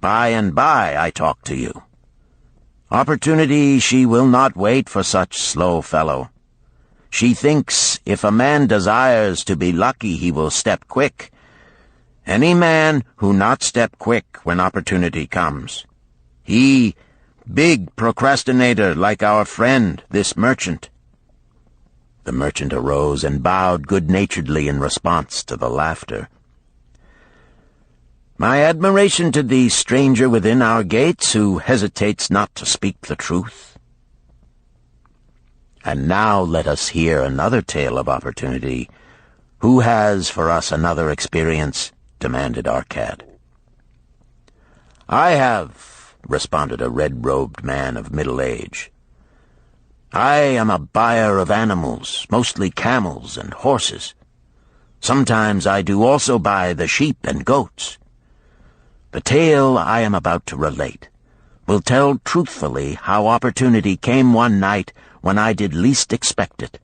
By and by I talk to you. Opportunity she will not wait for such slow fellow. She thinks if a man desires to be lucky he will step quick. Any man who not step quick when opportunity comes. He, big procrastinator like our friend, this merchant." The merchant arose and bowed good-naturedly in response to the laughter. "My admiration to thee, stranger within our gates, who hesitates not to speak the truth." And now let us hear another tale of opportunity. "Who has for us another experience?" demanded Arcad. "I have," responded a red-robed man of middle age. "I am a buyer of animals, mostly camels and horses. Sometimes I do also buy the sheep and goats. The tale I am about to relate will tell truthfully how opportunity came one night when I did least expect it.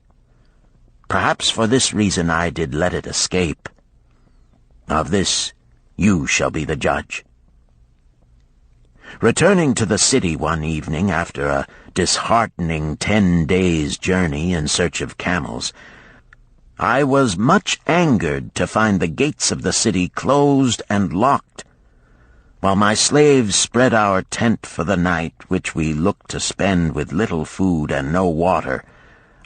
Perhaps for this reason I did let it escape. Of this you shall be the judge. Returning to the city one evening after a disheartening 10 days' journey in search of camels, I was much angered to find the gates of the city closed and locked. While my slaves spread our tent for the night, which we looked to spend with little food and no water,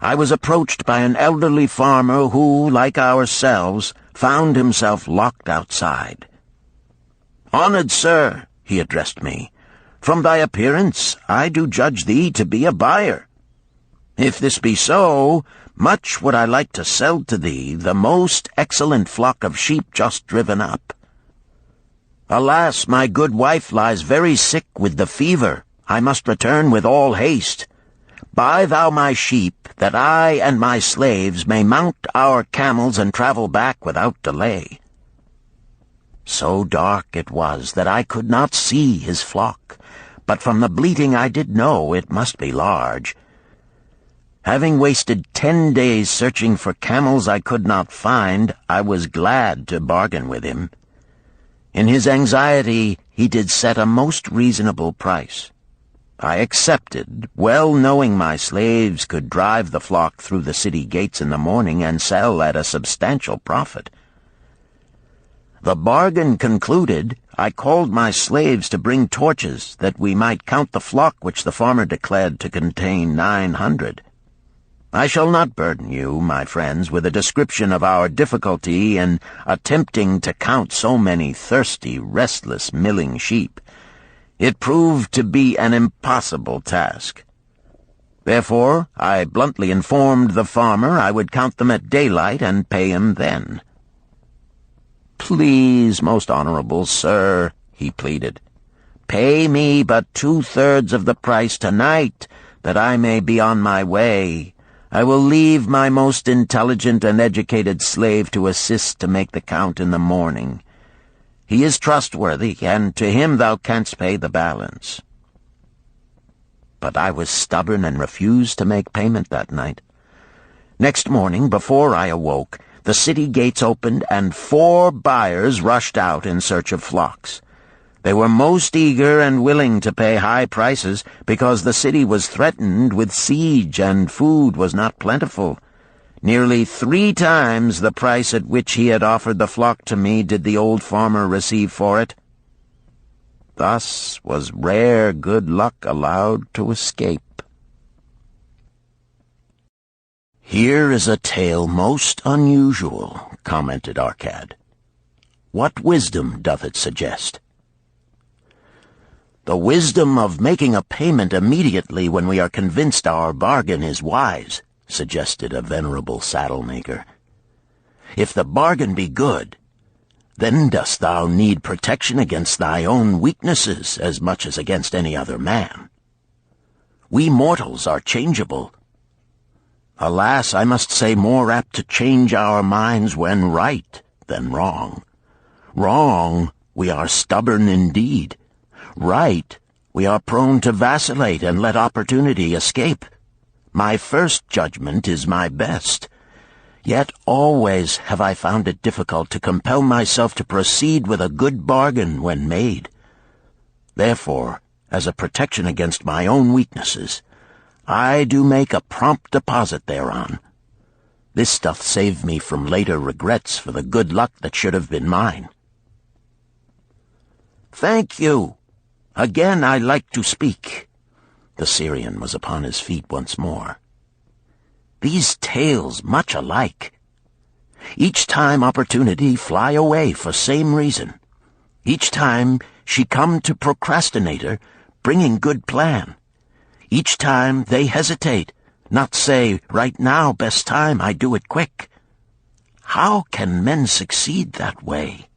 I was approached by an elderly farmer who, like ourselves, found himself locked outside. "Honored sir," he addressed me, "from thy appearance I do judge thee to be a buyer. If this be so, much would I like to sell to thee the most excellent flock of sheep just driven up. Alas, my good wife lies very sick with the fever. I must return with all haste. Buy thou my sheep, that I and my slaves may mount our camels and travel back without delay." So dark it was that I could not see his flock, but from the bleating I did know it must be large. Having wasted 10 days searching for camels I could not find, I was glad to bargain with him. In his anxiety he did set a most reasonable price. I accepted, well knowing my slaves could drive the flock through the city gates in the morning and sell at a substantial profit. The bargain concluded, I called my slaves to bring torches that we might count the flock which the farmer declared to contain 900. I shall not burden you, my friends, with a description of our difficulty in attempting to count so many thirsty, restless, milling sheep. It proved to be an impossible task. Therefore, I bluntly informed the farmer I would count them at daylight and pay him then. "Please, most honorable sir," he pleaded, Pay me but 2/3 of the price tonight, that I may be on my way. I will leave my most intelligent and educated slave to assist to make the count in the morning. He is trustworthy, and to him thou canst pay the balance." But I was stubborn and refused to make payment that night. Next morning, before I awoke, the city gates opened, and 4 buyers rushed out in search of flocks. They were most eager and willing to pay high prices because the city was threatened with siege and food was not plentiful. Nearly 3 times the price at which he had offered the flock to me did the old farmer receive for it. Thus was rare good luck allowed to escape. "Here is a tale most unusual," commented Arcad. "What wisdom doth it suggest?" "The wisdom of making a payment immediately when we are convinced our bargain is wise," suggested a venerable saddle-maker. "If the bargain be good, then dost thou need protection against thy own weaknesses as much as against any other man. We mortals are changeable. Alas, I must say more apt to change our minds when right than wrong. Wrong, we are stubborn indeed. Right, we are prone to vacillate and let opportunity escape. My first judgment is my best. Yet always have I found it difficult to compel myself to proceed with a good bargain when made. Therefore, as a protection against my own weaknesses, I do make a prompt deposit thereon. This doth save me from later regrets for the good luck that should have been mine." "Thank you. Again I like to speak." The Syrian was upon his feet once more. "These tales much alike. Each time opportunity fly away for same reason. Each time she come to procrastinator, bringing good plan. Each time they hesitate, not say, right now, best time, I do it quick. How can men succeed that way?"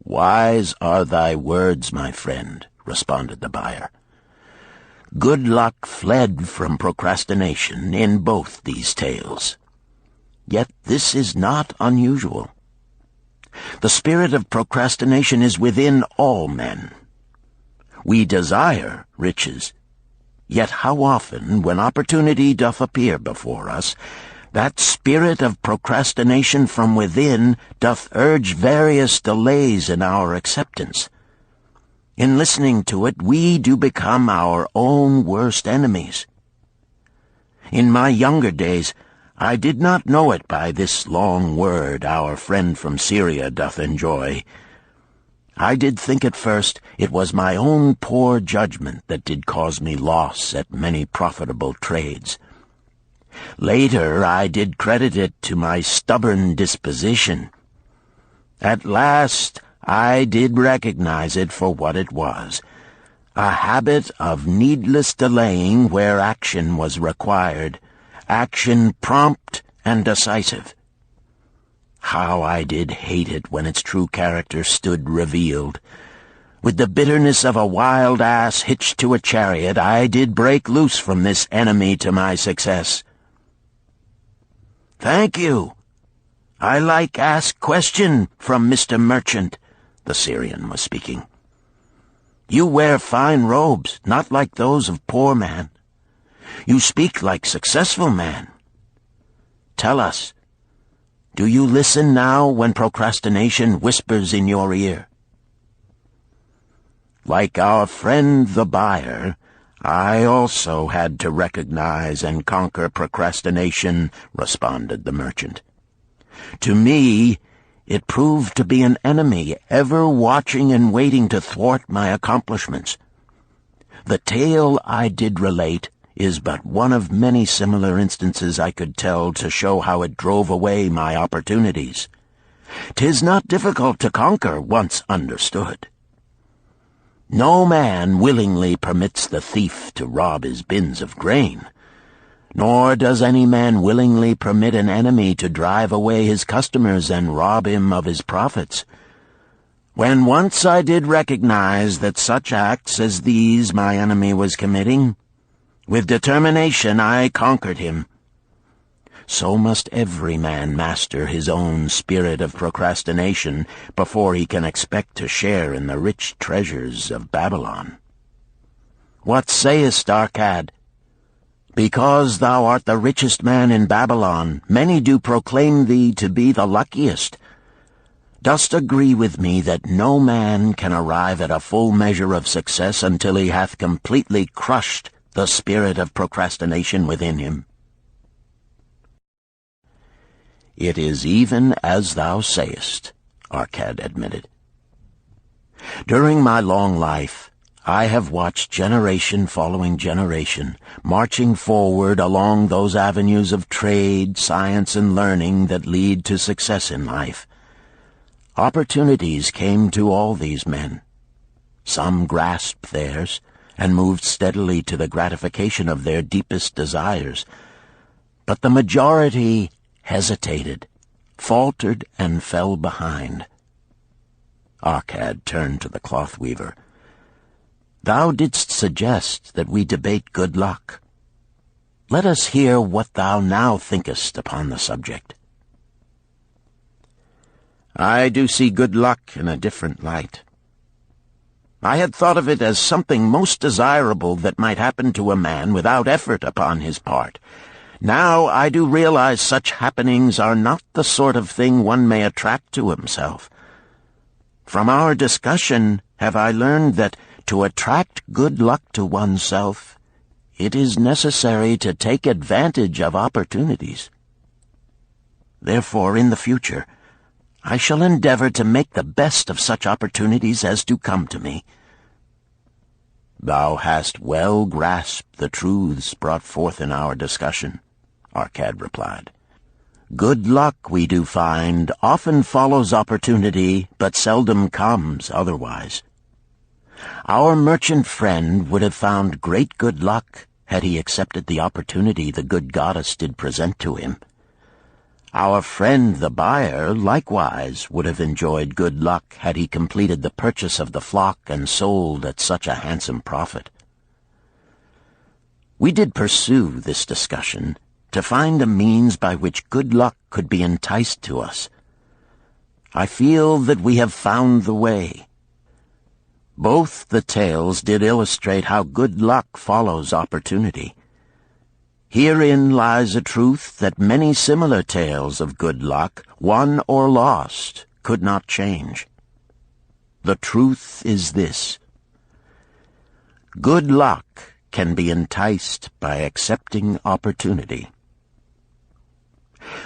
"Wise are thy words, my friend," responded the buyer. "Good luck fled from procrastination in both these tales. Yet this is not unusual. The spirit of procrastination is within all men. We desire riches, yet how often, when opportunity doth appear before us, that spirit of procrastination from within doth urge various delays in our acceptance. In listening to it, we do become our own worst enemies. In my younger days, I did not know it by this long word our friend from Syria doth enjoy. I did think at first it was my own poor judgment that did cause me loss at many profitable trades. Later I did credit it to my stubborn disposition. At last I did recognize it for what it was, a habit of needless delaying where action was required, action prompt and decisive. How I did hate it when its true character stood revealed. With the bitterness of a wild ass hitched to a chariot, I did break loose from this enemy to my success. "Thank you. I like ask question from Mr. Merchant," the Syrian was speaking. "You wear fine robes, not like those of poor man. You speak like successful man. Tell us, do you listen now when procrastination whispers in your ear?" "Like our friend the buyer, I also had to recognize and conquer procrastination," responded the merchant. "To me, it proved to be an enemy ever watching and waiting to thwart my accomplishments. The tale I did relate is but one of many similar instances I could tell to show how it drove away my opportunities. 'Tis not difficult to conquer once understood. No man willingly permits the thief to rob his bins of grain, nor does any man willingly permit an enemy to drive away his customers and rob him of his profits. When once I did recognize that such acts as these my enemy was committing, with determination I conquered him. So must every man master his own spirit of procrastination before he can expect to share in the rich treasures of Babylon. What sayest, Arcad? Because thou art the richest man in Babylon, many do proclaim thee to be the luckiest. Dost agree with me that no man can arrive at a full measure of success until he hath completely crushed the spirit of procrastination within him? It is even as thou sayest, Arcad admitted. During my long life, I have watched generation following generation, marching forward along those avenues of trade, science, and learning that lead to success in life. Opportunities came to all these men. Some grasped theirs and moved steadily to the gratification of their deepest desires, but the majority hesitated, faltered, and fell behind. Arcad turned to the cloth weaver. Thou didst suggest that we debate good luck. Let us hear what thou now thinkest upon the subject. I do see good luck in a different light. I had thought of it as something most desirable that might happen to a man without effort upon his part. Now I do realize such happenings are not the sort of thing one may attract to himself. From our discussion have I learned that to attract good luck to oneself, it is necessary to take advantage of opportunities. Therefore, in the future, I shall endeavor to make the best of such opportunities as do come to me. Thou hast well grasped the truths brought forth in our discussion, Arcad replied. Good luck, we do find, often follows opportunity, but seldom comes otherwise. Our merchant friend would have found great good luck had he accepted the opportunity the good goddess did present to him. Our friend the buyer likewise would have enjoyed good luck had he completed the purchase of the flock and sold at such a handsome profit. We did pursue this discussion to find a means by which good luck could be enticed to us. I feel that we have found the way. Both the tales did illustrate how good luck follows opportunity. Herein lies a truth that many similar tales of good luck, won or lost, could not change. The truth is this: good luck can be enticed by accepting opportunity.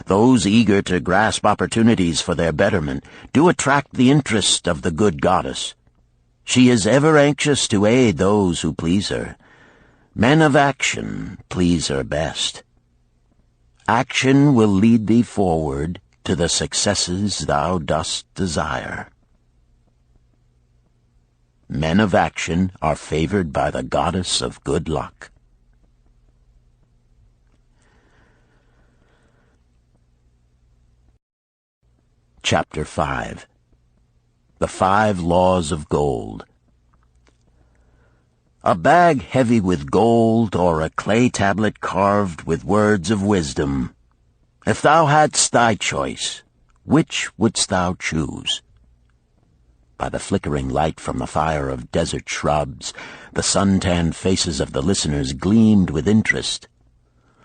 Those eager to grasp opportunities for their betterment do attract the interest of the good goddess. She is ever anxious to aid those who please her. Men of action please her best. Action will lead thee forward to the successes thou dost desire. Men of action are favored by the goddess of good luck. Chapter 5. The 5 Laws of Gold. A bag heavy with gold, or a clay tablet carved with words of wisdom. If thou hadst thy choice, which wouldst thou choose? By the flickering light from the fire of desert shrubs, the sun-tanned faces of the listeners gleamed with interest.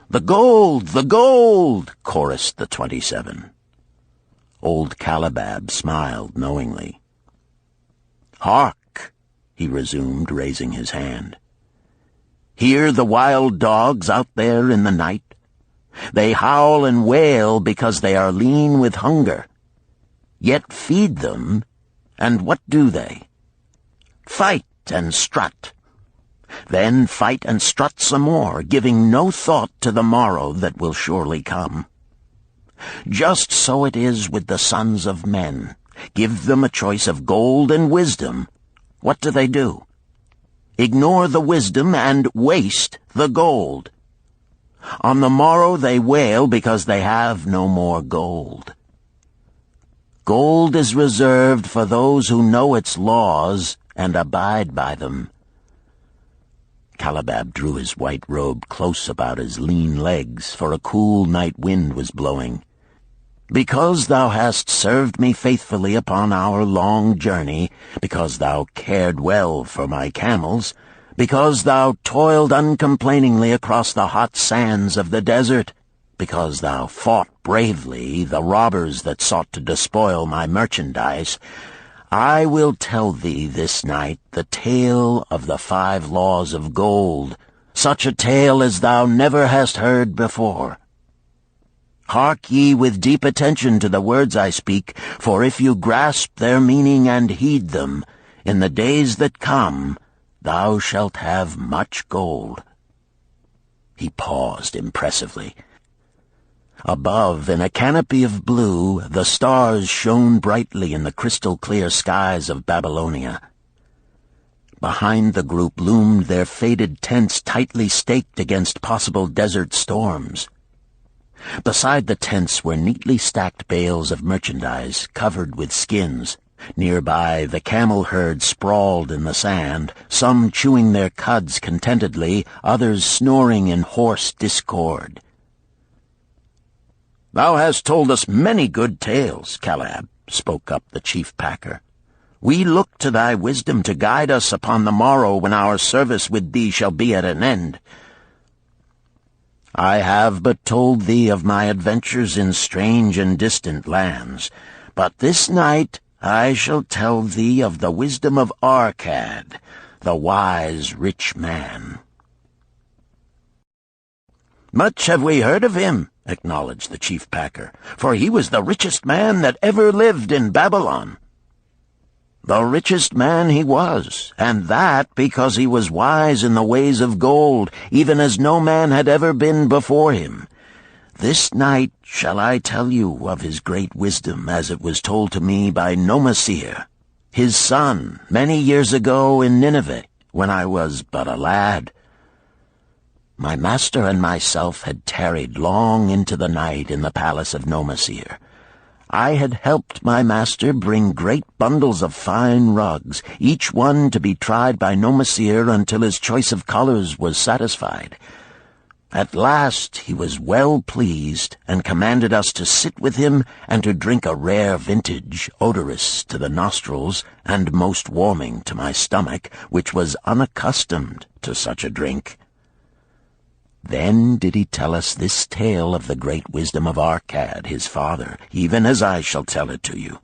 "The gold! The gold!" chorused the 27. Old Calibab smiled knowingly. "Hark!" he resumed, raising his hand. "Hear the wild dogs out there in the night? They howl and wail because they are lean with hunger. Yet feed them, and what do they? Fight and strut. Then fight and strut some more, giving no thought to the morrow that will surely come. Just so it is with the sons of men. Give them a choice of gold and wisdom. What do? Ignore the wisdom and waste the gold. On the morrow they wail because they have no more gold. Gold is reserved for those who know its laws and abide by them." Calabab drew his white robe close about his lean legs, for a cool night wind was blowing. "Because thou hast served me faithfully upon our long journey, because thou cared well for my camels, because thou toiled uncomplainingly across the hot sands of the desert, because thou fought bravely the robbers that sought to despoil my merchandise, I will tell thee this night the tale of the 5 laws of gold, such a tale as thou never hast heard before. Hark ye with deep attention to the words I speak, for if you grasp their meaning and heed them, in the days that come thou shalt have much gold." He paused impressively. Above, in a canopy of blue, the stars shone brightly in the crystal-clear skies of Babylonia. Behind the group loomed their faded tents tightly staked against possible desert storms. Beside the tents were neatly stacked bales of merchandise covered with skins. Nearby, the camel herd sprawled in the sand, some chewing their cuds contentedly, others snoring in hoarse discord. "Thou hast told us many good tales, Calab," spoke up the chief packer. "We look to thy wisdom to guide us upon the morrow when our service with thee shall be at an end. I have but told thee of my adventures in strange and distant lands, but this night I shall tell thee of the wisdom of Arkad, the wise rich man." "Much have we heard of him," acknowledged the chief packer, "for he was the richest man that ever lived in Babylon." "The richest man he was, and that because he was wise in the ways of gold, even as no man had ever been before him. This night shall I tell you of his great wisdom as it was told to me by Nomasir, his son, many years ago in Nineveh, when I was but a lad. My master and myself had tarried long into the night in the palace of Nomasir. I had helped my master bring great bundles of fine rugs, each one to be tried by Nomasir until his choice of colors was satisfied. At last he was well pleased, and commanded us to sit with him and to drink a rare vintage, odorous to the nostrils and most warming to my stomach, which was unaccustomed to such a drink. Then did he tell us this tale of the great wisdom of Arkad, his father, even as I shall tell it to you.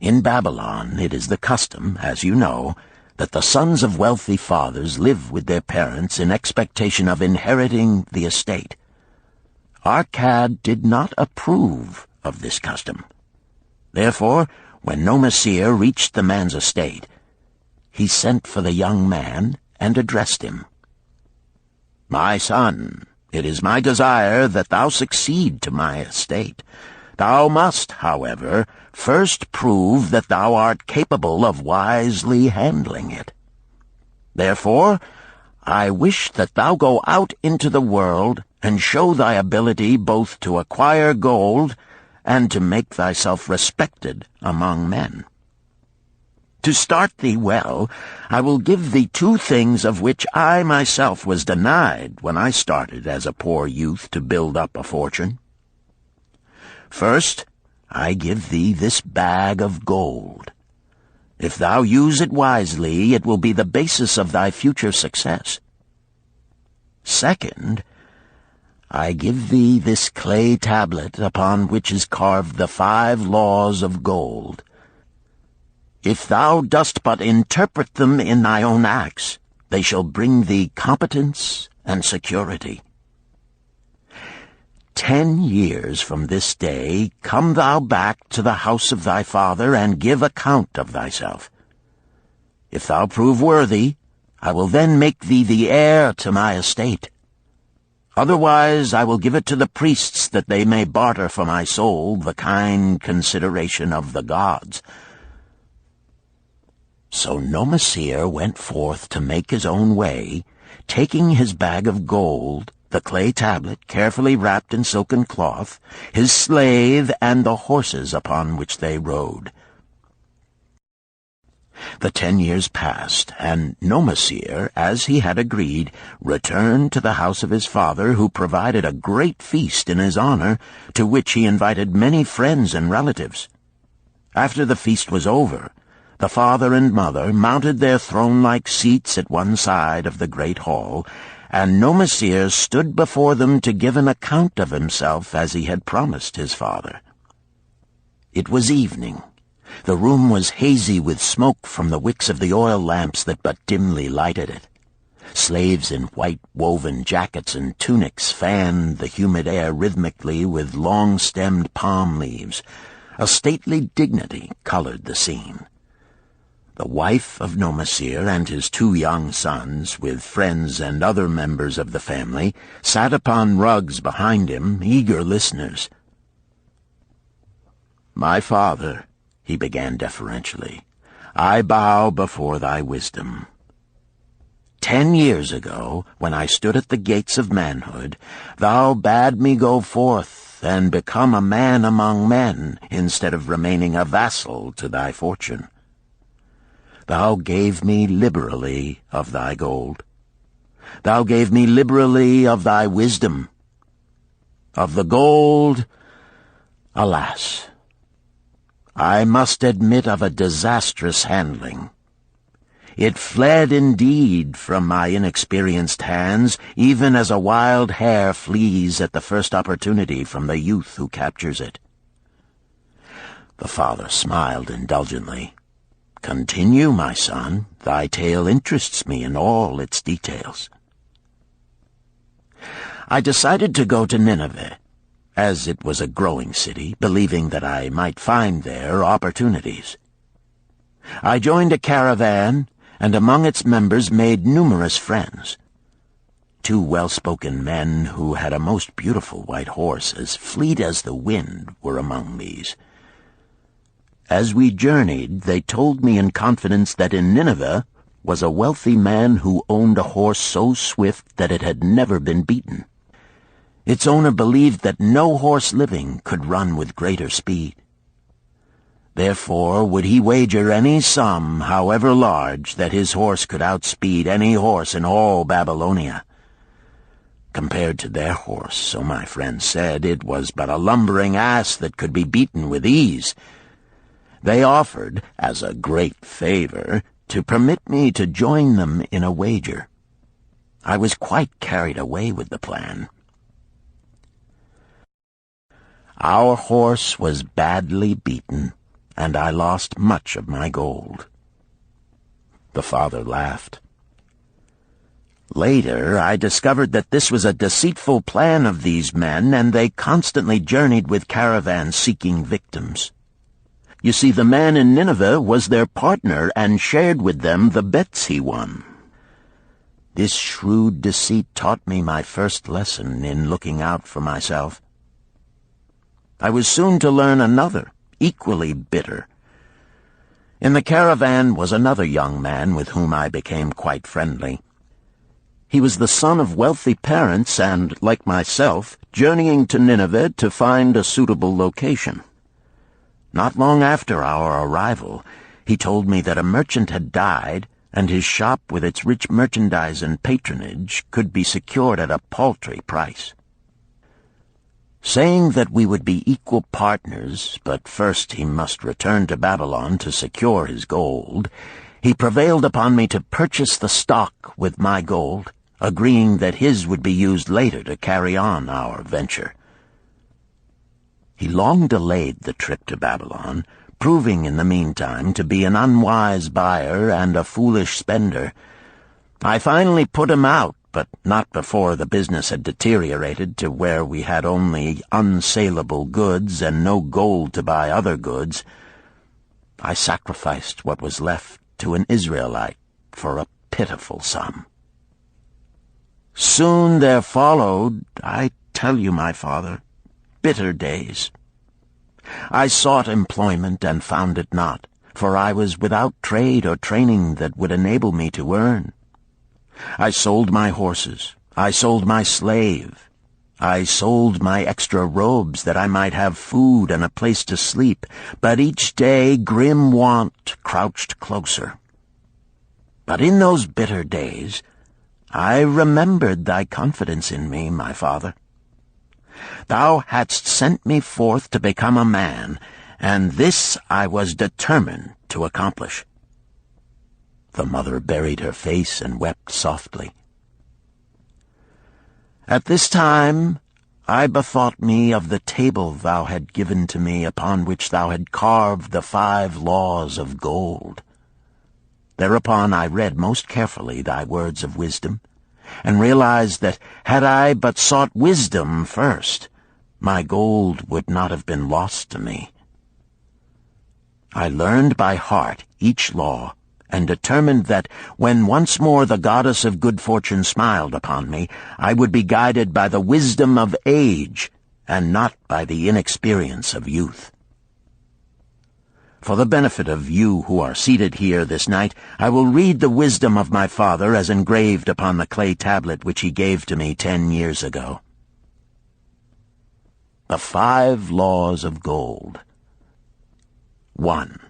In Babylon it is the custom, as you know, that the sons of wealthy fathers live with their parents in expectation of inheriting the estate. Arkad did not approve of this custom. Therefore, when Nomasir reached the man's estate, he sent for the young man and addressed him. "My son, it is my desire that thou succeed to my estate. Thou must, however, first prove that thou art capable of wisely handling it. Therefore, I wish that thou go out into the world and show thy ability both to acquire gold and to make thyself respected among men. To start thee well, I will give thee 2 things of which I myself was denied when I started as a poor youth to build up a fortune. First, I give thee this bag of gold. If thou use it wisely, it will be the basis of thy future success. Second, I give thee this clay tablet upon which is carved the 5 laws of gold. If thou dost but interpret them in thy own acts, they shall bring thee competence and security. 10 years from this day come thou back to the house of thy father and give account of thyself. If thou prove worthy, I will then make thee the heir to my estate. Otherwise I will give it to the priests that they may barter for my soul the kind consideration of the gods." So Nomasir went forth to make his own way, taking his bag of gold the clay tablet carefully wrapped in silken cloth, his slave, and the horses upon which they rode. The 10 years passed, and Nomasir, as he had agreed, returned to the house of his father, who provided a great feast in his honor, to which he invited many friends and relatives. After the feast was over, the father and mother mounted their throne-like seats at one side of the great hall, and Nomasir stood before them to give an account of himself as he had promised his father. It was evening. The room was hazy with smoke from the wicks of the oil lamps that but dimly lighted it. Slaves in white woven jackets and tunics fanned the humid air rhythmically with long-stemmed palm leaves. A stately dignity colored the scene. The wife of Nomasir and his 2 young sons, with friends and other members of the family, sat upon rugs behind him, eager listeners. "My father," he began deferentially, "I bow before thy wisdom. 10 years ago, when I stood at the gates of manhood, thou bade me go forth and become a man among men, instead of remaining a vassal to thy fortune. Thou gave me liberally of thy gold. Thou gave me liberally of thy wisdom. Of the gold, alas, I must admit of a disastrous handling. It fled indeed from my inexperienced hands, even as a wild hare flees at the first opportunity from the youth who captures it." The father smiled indulgently. "Continue, my son. Thy tale interests me in all its details." I decided to go to Nineveh, as it was a growing city, believing that I might find there opportunities. I joined a caravan, and among its members made numerous friends. 2 well-spoken men who had a most beautiful white horse, as fleet as the wind, were among these. As we journeyed, they told me in confidence that in Nineveh was a wealthy man who owned a horse so swift that it had never been beaten. Its owner believed that no horse living could run with greater speed. Therefore would he wager any sum, however large, that his horse could outspeed any horse in all Babylonia. Compared to their horse, so my friend said, it was but a lumbering ass that could be beaten with ease. They offered, as a great favor, to permit me to join them in a wager. I was quite carried away with the plan. Our horse was badly beaten, and I lost much of my gold. The father laughed. Later, I discovered that this was a deceitful plan of these men, and they constantly journeyed with caravans seeking victims. You see, the man in Nineveh was their partner and shared with them the bets he won. This shrewd deceit taught me my first lesson in looking out for myself. I was soon to learn another, equally bitter. In the caravan was another young man with whom I became quite friendly. He was the son of wealthy parents and, like myself, journeying to Nineveh to find a suitable location. Not long after our arrival, he told me that a merchant had died, and his shop with its rich merchandise and patronage could be secured at a paltry price. Saying that we would be equal partners, but first he must return to Babylon to secure his gold, he prevailed upon me to purchase the stock with my gold, agreeing that his would be used later to carry on our venture. He long delayed the trip to Babylon, proving in the meantime to be an unwise buyer and a foolish spender. I finally put him out, but not before the business had deteriorated to where we had only unsaleable goods and no gold to buy other goods. I sacrificed what was left to an Israelite for a pitiful sum. Soon there followed, I tell you, my father, bitter days. I sought employment and found it not, for I was without trade or training that would enable me to earn. I sold my horses, I sold my slave. I sold my extra robes that I might have food and a place to sleep, but each day grim want crouched closer. But in those bitter days, I remembered thy confidence in me, my father. Thou hadst sent me forth to become a man, and this I was determined to accomplish. The mother buried her face and wept softly. At this time I bethought me of the table thou had given to me, upon which thou had carved the 5 laws of gold. Thereupon I read most carefully thy words of wisdom, and realized that had I but sought wisdom first, my gold would not have been lost to me. I learned by heart each law, and determined that when once more the goddess of good fortune smiled upon me, I would be guided by the wisdom of age, and not by the inexperience of youth. For the benefit of you who are seated here this night, I will read the wisdom of my father as engraved upon the clay tablet which he gave to me 10 years ago. The 5 laws of gold. 1.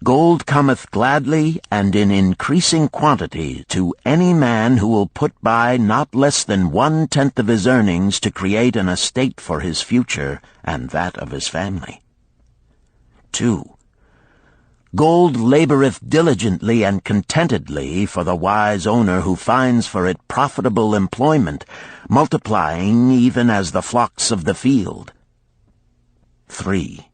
Gold cometh gladly and in increasing quantity to any man who will put by not less than 1/10 of his earnings to create an estate for his future and that of his family. 2. Gold laboreth diligently and contentedly for the wise owner who finds for it profitable employment, multiplying even as the flocks of the field. 3.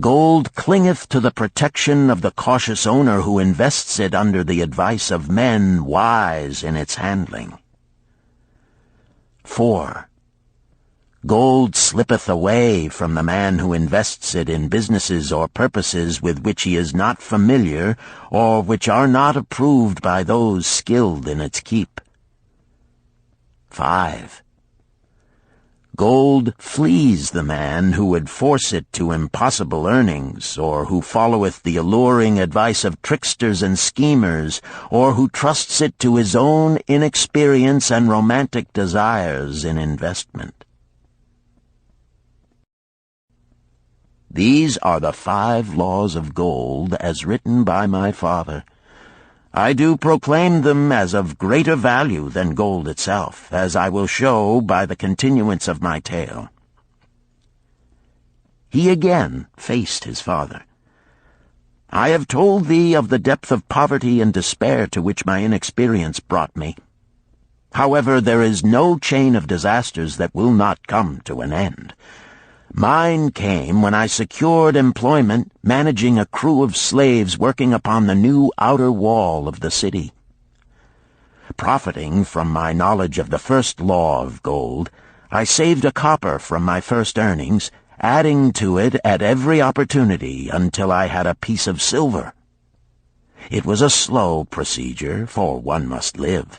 Gold clingeth to the protection of the cautious owner who invests it under the advice of men wise in its handling. 4. Gold slippeth away from the man who invests it in businesses or purposes with which he is not familiar or which are not approved by those skilled in its keep. 5. Gold flees the man who would force it to impossible earnings, or who followeth the alluring advice of tricksters and schemers, or who trusts it to his own inexperience and romantic desires in investment. These are the 5 laws of gold as written by my father. I do proclaim them as of greater value than gold itself, as I will show by the continuance of my tale. He again faced his father. I have told thee of the depth of poverty and despair to which my inexperience brought me. However, there is no chain of disasters that will not come to an end. Mine came when I secured employment managing a crew of slaves working upon the new outer wall of the city. Profiting from my knowledge of the first law of gold, I saved a copper from my first earnings, adding to it at every opportunity until I had a piece of silver. It was a slow procedure, for one must live.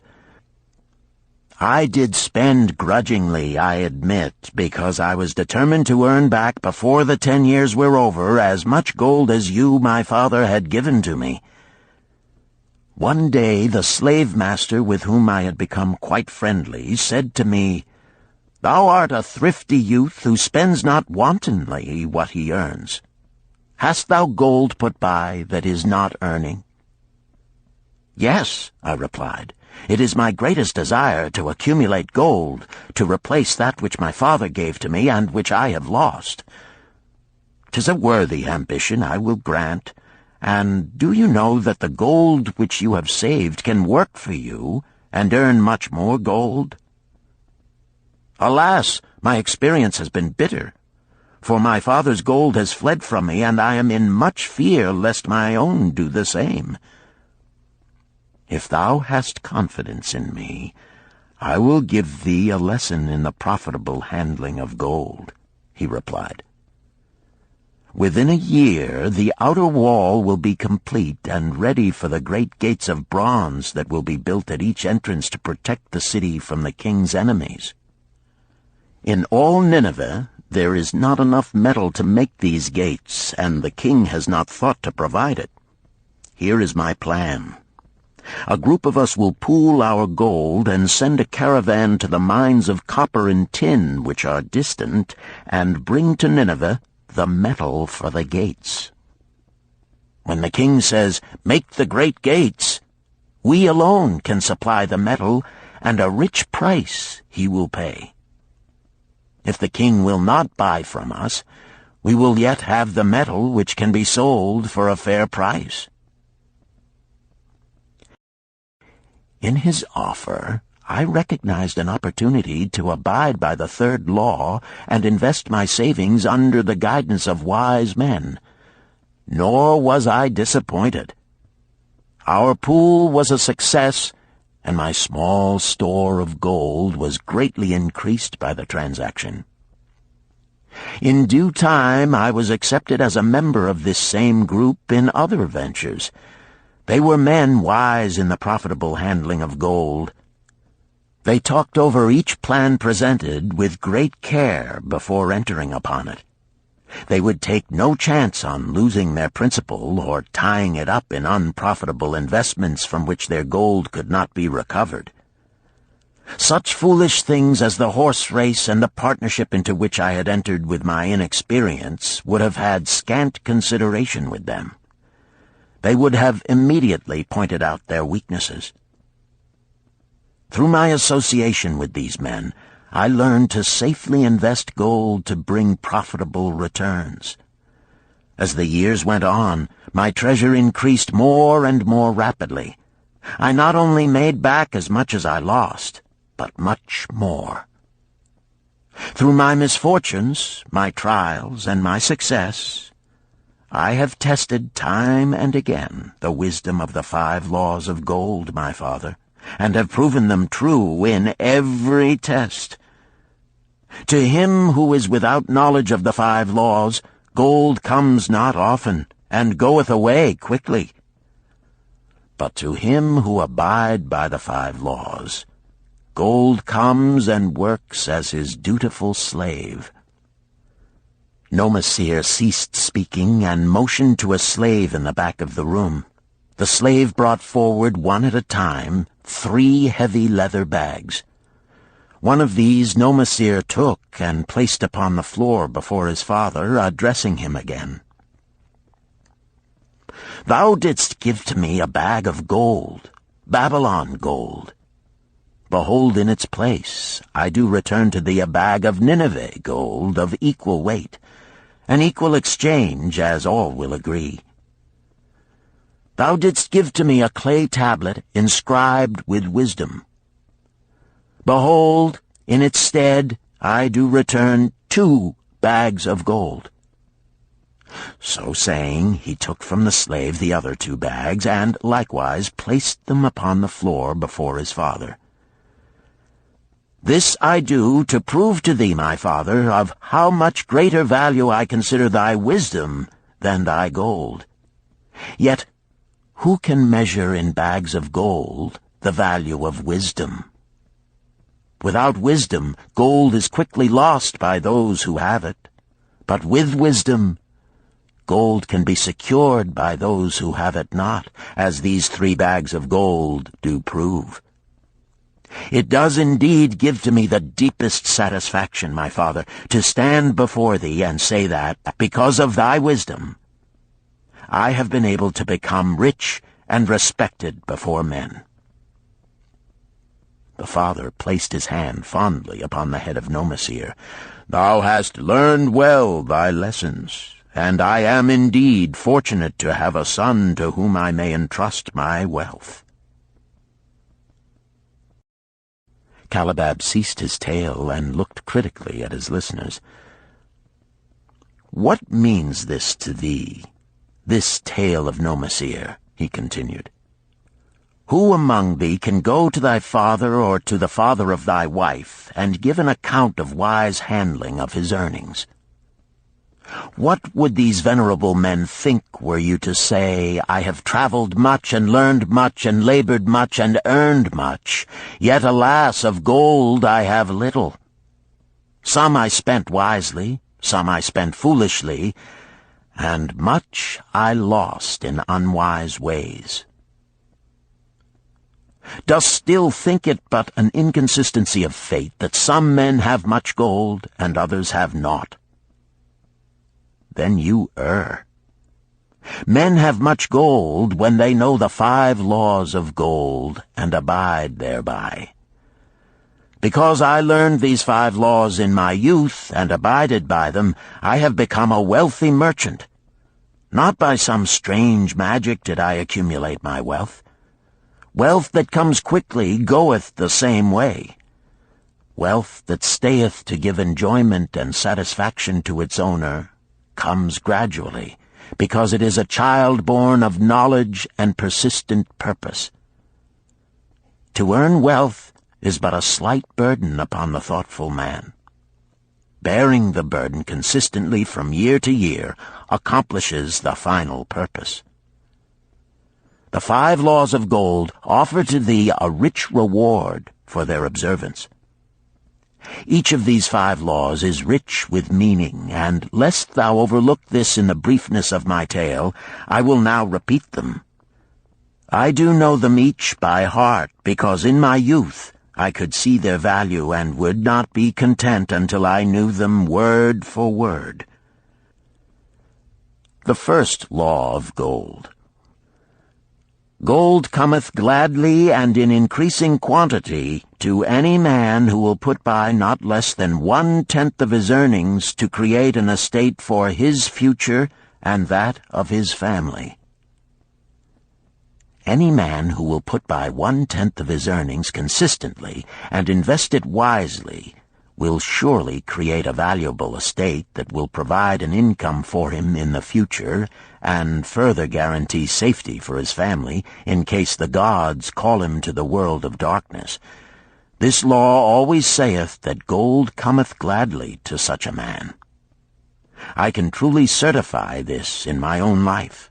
I did spend grudgingly, I admit, because I was determined to earn back before the 10 years were over as much gold as you, my father, had given to me. One day the slave-master with whom I had become quite friendly said to me, "Thou art a thrifty youth who spends not wantonly what he earns. Hast thou gold put by that is not earning?" "Yes," I replied. "It is my greatest desire to accumulate gold, to replace that which my father gave to me and which I have lost. 'Tis a worthy ambition, I will grant. And do you know that the gold which you have saved can work for you and earn much more gold?" "Alas, my experience has been bitter, for my father's gold has fled from me, and I am in much fear lest my own do the same." "If thou hast confidence in me, I will give thee a lesson in the profitable handling of gold," he replied. "Within a year the outer wall will be complete and ready for the great gates of bronze that will be built at each entrance to protect the city from the king's enemies. In all Nineveh there is not enough metal to make these gates, and the king has not thought to provide it. Here is my plan. A group of us will pool our gold and send a caravan to the mines of copper and tin which are distant, and bring to Nineveh the metal for the gates. When the king says, 'Make the great gates,' we alone can supply the metal, and a rich price he will pay. If the king will not buy from us, we will yet have the metal which can be sold for a fair price." In his offer, I recognized an opportunity to abide by the third law and invest my savings under the guidance of wise men. Nor was I disappointed. Our pool was a success, and my small store of gold was greatly increased by the transaction. In due time I was accepted as a member of this same group in other ventures. They were men wise in the profitable handling of gold. They talked over each plan presented with great care before entering upon it. They would take no chance on losing their principal or tying it up in unprofitable investments from which their gold could not be recovered. Such foolish things as the horse race and the partnership into which I had entered with my inexperience would have had scant consideration with them. They would have immediately pointed out their weaknesses. Through my association with these men, I learned to safely invest gold to bring profitable returns. As the years went on, my treasure increased more and more rapidly. I not only made back as much as I lost, but much more. Through my misfortunes, my trials, and my success, I have tested time and again the wisdom of the 5 laws of gold, my father, and have proven them true in every test. To him who is without knowledge of the 5 laws, gold comes not often, and goeth away quickly. But to him who abide by the 5 laws, gold comes and works as his dutiful slave. Nomasir ceased speaking and motioned to a slave in the back of the room. The slave brought forward one at a time 3 heavy leather bags. One of these Nomasir took and placed upon the floor before his father, addressing him again. "Thou didst give to me a bag of gold, Babylon gold. Behold, in its place I do return to thee a bag of Nineveh gold of equal weight, an equal exchange, as all will agree. Thou didst give to me a clay tablet inscribed with wisdom. Behold, in its stead I do return 2 bags of gold." So saying, he took from the slave the other 2 bags, and likewise placed them upon the floor before his father. "This I do to prove to thee, my father, of how much greater value I consider thy wisdom than thy gold. Yet who can measure in bags of gold the value of wisdom? Without wisdom, gold is quickly lost by those who have it. But with wisdom, gold can be secured by those who have it not, as these 3 bags of gold do prove. It does indeed give to me the deepest satisfaction, my father, to stand before thee and say that, because of thy wisdom, I have been able to become rich and respected before men." The father placed his hand fondly upon the head of Nomasir. "Thou hast learned well thy lessons, and I am indeed fortunate to have a son to whom I may entrust my wealth." Calibab ceased his tale and looked critically at his listeners. "What means this to thee, this tale of Nomasir?" he continued. "Who among thee can go to thy father or to the father of thy wife and give an account of wise handling of his earnings? What would these venerable men think were you to say, 'I have traveled much and learned much and labored much and earned much, yet alas, of gold I have little. Some I spent wisely, some I spent foolishly, and much I lost in unwise ways.' Dost still think it but an inconsistency of fate that some men have much gold and others have naught? Then you err. Men have much gold when they know the 5 laws of gold and abide thereby. Because I learned these 5 laws in my youth and abided by them, I have become a wealthy merchant. Not by some strange magic did I accumulate my wealth. Wealth that comes quickly goeth the same way. Wealth that stayeth to give enjoyment and satisfaction to its owner comes gradually, because it is a child born of knowledge and persistent purpose. To earn wealth is but a slight burden upon the thoughtful man. Bearing the burden consistently from year to year accomplishes the final purpose. The 5 laws of gold offer to thee a rich reward for their observance. Each of these 5 laws is rich with meaning, and lest thou overlook this in the briefness of my tale, I will now repeat them. I do know them each by heart, because in my youth I could see their value and would not be content until I knew them word for word. The first law of gold. Gold cometh gladly and in increasing quantity to any man who will put by not less than 1/10 of his earnings to create an estate for his future and that of his family. Any man who will put by 1/10 of his earnings consistently and invest it wisely will surely create a valuable estate that will provide an income for him in the future and further guarantee safety for his family in case the gods call him to the world of darkness. This law always saith that gold cometh gladly to such a man. I can truly certify this in my own life.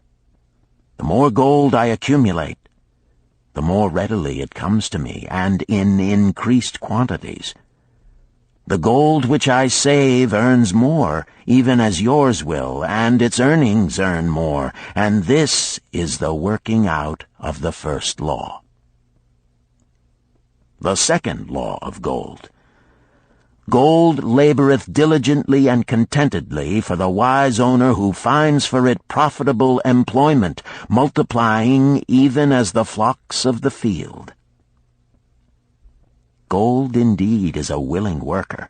The more gold I accumulate, the more readily it comes to me, and in increased quantities. The gold which I save earns more, even as yours will, and its earnings earn more, and this is the working out of the first law. The second law of gold. Gold laboreth diligently and contentedly for the wise owner who finds for it profitable employment, multiplying even as the flocks of the field. Gold indeed is a willing worker.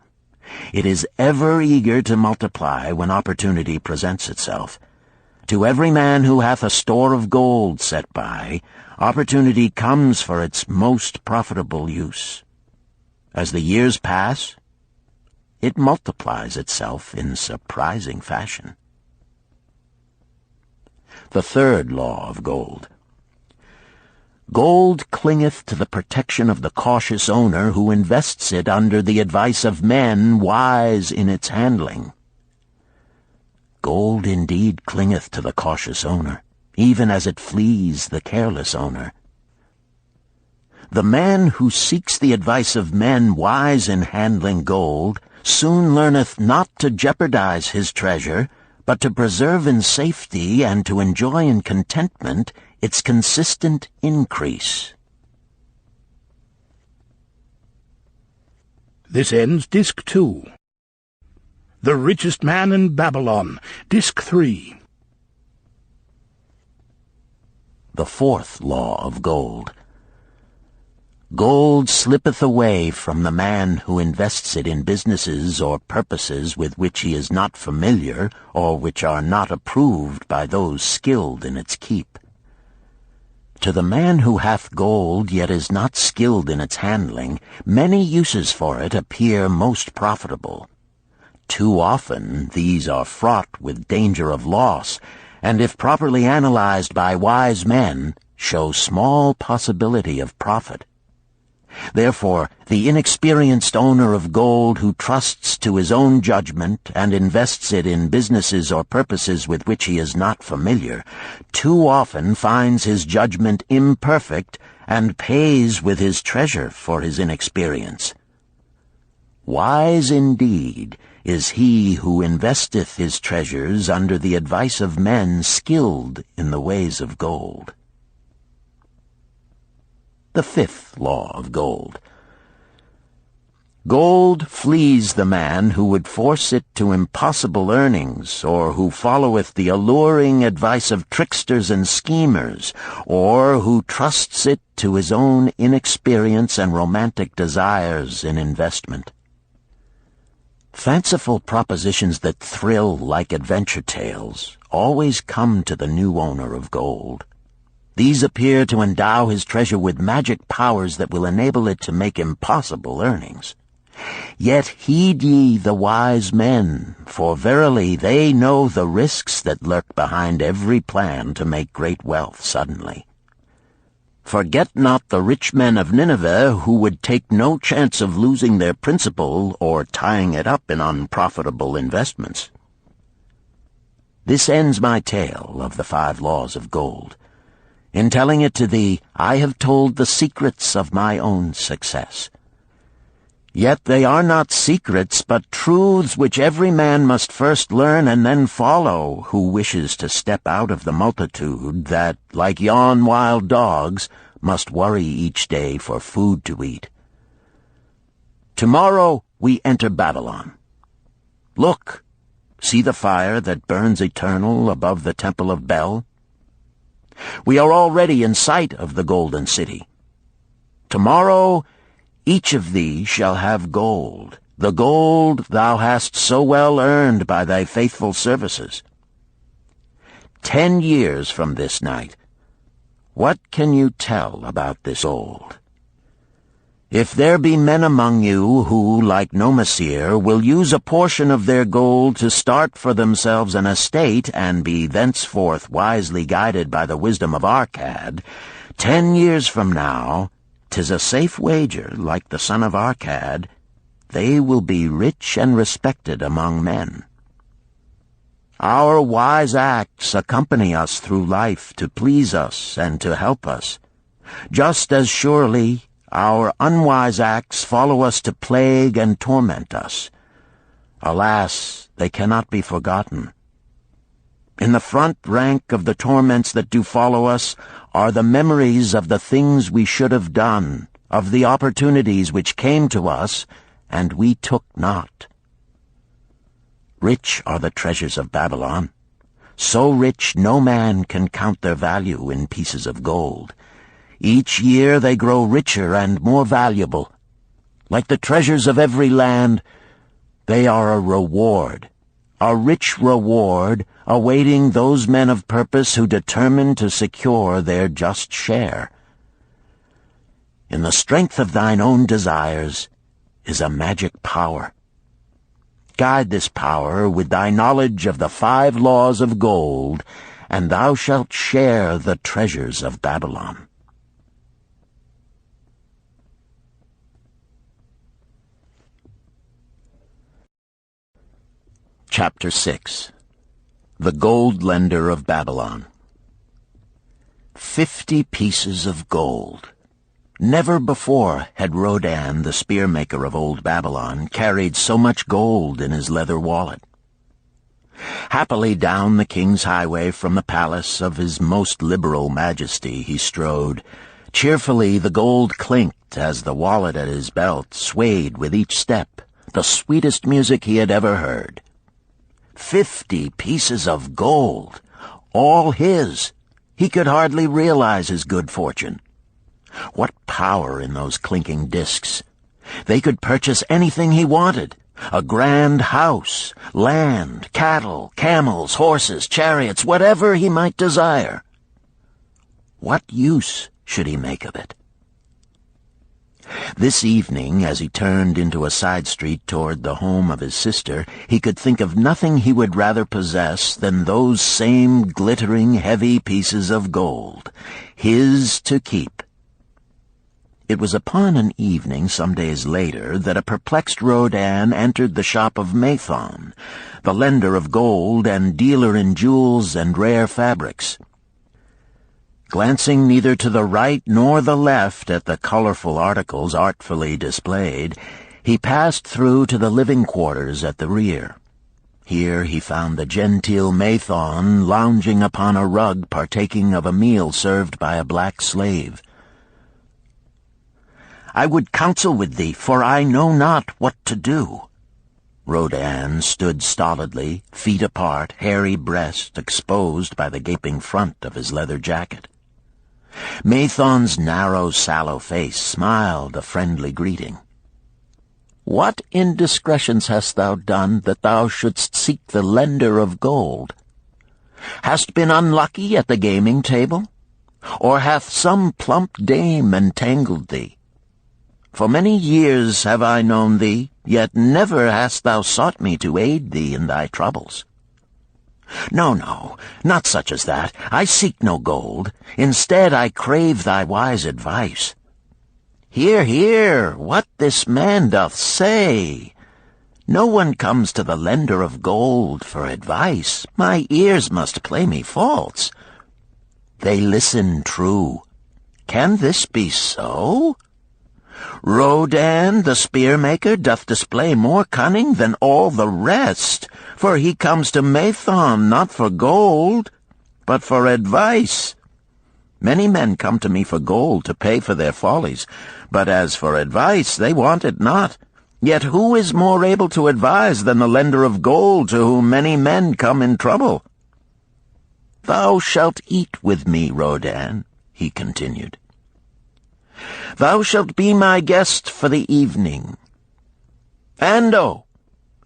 It is ever eager to multiply when opportunity presents itself. To every man who hath a store of gold set by, opportunity comes for its most profitable use. As the years pass, it multiplies itself in surprising fashion. The third law of gold. Gold clingeth to the protection of the cautious owner who invests it under the advice of men wise in its handling. Gold indeed clingeth to the cautious owner, even as it flees the careless owner. The man who seeks the advice of men wise in handling gold soon learneth not to jeopardize his treasure, but to preserve in safety and to enjoy in contentment its consistent increase. This ends Disc 2. The Richest Man in Babylon, Disc 3. The fourth law of gold. Gold slippeth away from the man who invests it in businesses or purposes with which he is not familiar or which are not approved by those skilled in its keep. To the man who hath gold yet is not skilled in its handling, many uses for it appear most profitable. Too often these are fraught with danger of loss, and if properly analyzed by wise men, show small possibility of profit. Therefore, the inexperienced owner of gold who trusts to his own judgment and invests it in businesses or purposes with which he is not familiar, too often finds his judgment imperfect and pays with his treasure for his inexperience. Wise indeed is he who investeth his treasures under the advice of men skilled in the ways of gold. the 5th law of gold. Gold flees the man who would force it to impossible earnings, or who followeth the alluring advice of tricksters and schemers, or who trusts it to his own inexperience and romantic desires in investment. Fanciful propositions that thrill like adventure tales always come to the new owner of gold. These appear to endow his treasure with magic powers that will enable it to make impossible earnings. Yet heed ye the wise men, for verily they know the risks that lurk behind every plan to make great wealth suddenly. Forget not the rich men of Nineveh, who would take no chance of losing their principal or tying it up in unprofitable investments. This ends my tale of the 5 laws of gold. In telling it to thee, I have told the secrets of my own success. Yet they are not secrets, but truths which every man must first learn and then follow, who wishes to step out of the multitude that, like yon wild dogs, must worry each day for food to eat. Tomorrow we enter Babylon. Look, see the fire that burns eternal above the temple of Bel? We are already in sight of the golden city. Tomorrow each of thee shall have gold, the gold thou hast so well earned by thy faithful services. 10 years from this night, what can you tell about this gold? If there be men among you who, like Nomasir, will use a portion of their gold to start for themselves an estate and be thenceforth wisely guided by the wisdom of Arkad, 10 years from now, 'tis a safe wager, like the son of Arkad, they will be rich and respected among men. Our wise acts accompany us through life to please us and to help us. Just as surely our unwise acts follow us to plague and torment us. Alas, they cannot be forgotten. In the front rank of the torments that do follow us are the memories of the things we should have done, of the opportunities which came to us, and we took not. Rich are the treasures of Babylon. So rich no man can count their value in pieces of gold. Each year they grow richer and more valuable. Like the treasures of every land, they are a reward, a rich reward awaiting those men of purpose who determine to secure their just share. In the strength of thine own desires is a magic power. Guide this power with thy knowledge of the 5 laws of gold, and thou shalt share the treasures of Babylon. Chapter 6. The Gold Lender of Babylon. 50 pieces of gold. Never before had Rodan, the spearmaker of old Babylon, carried so much gold in his leather wallet. Happily down the king's highway from the palace of his most liberal majesty he strode. Cheerfully the gold clinked as the wallet at his belt swayed with each step, the sweetest music he had ever heard. 50 pieces of gold, all his. He could hardly realize his good fortune. What power in those clinking discs! They could purchase anything he wanted. A grand house, land, cattle, camels, horses, chariots, whatever he might desire. What use should he make of it? This evening, as he turned into a side street toward the home of his sister, he could think of nothing he would rather possess than those same glittering, heavy pieces of gold, his to keep. It was upon an evening some days later that a perplexed Rodan entered the shop of Mathon, the lender of gold and dealer in jewels and rare fabrics. Glancing neither to the right nor the left at the colorful articles artfully displayed, he passed through to the living quarters at the rear. Here he found the genteel Mathon lounging upon a rug partaking of a meal served by a black slave. I would counsel with thee, for I know not what to do." Rodan stood stolidly, feet apart, hairy breast exposed by the gaping front of his leather jacket. Mathon's narrow, sallow face smiled a friendly greeting. "What indiscretions hast thou done that thou shouldst seek the lender of gold? Hast been unlucky at the gaming table? Or hath some plump dame entangled thee? For many years have I known thee, yet never hast thou sought me to aid thee in thy troubles. No, no, not such as that. I seek no gold. Instead I crave thy wise advice. Hear, hear, what this man doth say. No one comes to the lender of gold for advice. My ears must play me false. They listen true. Can this be so? Rodan, the spear-maker, doth display more cunning than all the rest, for he comes to Mathon not for gold, but for advice. Many men come to me for gold to pay for their follies, but as for advice, they want it not. Yet who is more able to advise than the lender of gold to whom many men come in trouble? Thou shalt eat with me, Rodan," he continued. "Thou shalt be my guest for the evening. Ando,"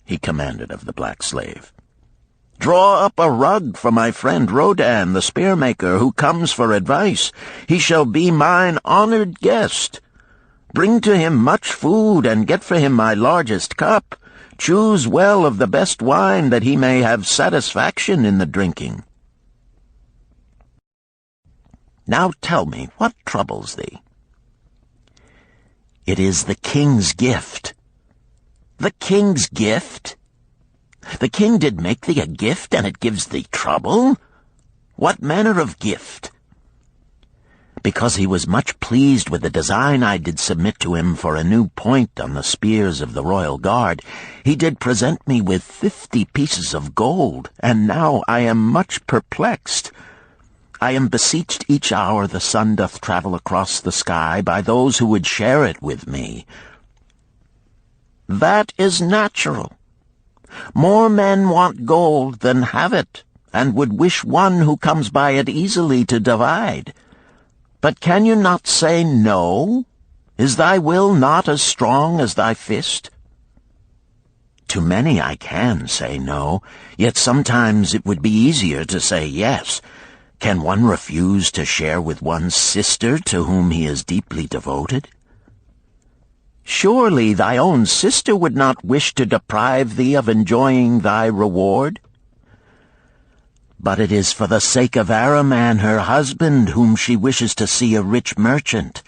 he commanded of the black slave, "draw up a rug for my friend Rodan, the spear-maker, who comes for advice. He shall be mine honored guest. Bring to him much food, and get for him my largest cup. Choose well of the best wine, that he may have satisfaction in the drinking. Now tell me, what troubles thee?" "It is the king's gift." "The king's gift? The king did make thee a gift, and it gives thee trouble? What manner of gift?" "Because he was much pleased with the design I did submit to him for a new point on the spears of the royal guard, he did present me with 50 pieces of gold, and now I am much perplexed. I am beseeched each hour the sun doth travel across the sky by those who would share it with me." "That is natural. More men want gold than have it, and would wish one who comes by it easily to divide. But can you not say no? Is thy will not as strong as thy fist?" "To many I can say no, yet sometimes it would be easier to say yes. Can one refuse to share with one's sister to whom he is deeply devoted?" "Surely thy own sister would not wish to deprive thee of enjoying thy reward?" "But it is for the sake of Araman, her husband, whom she wishes to see a rich merchant.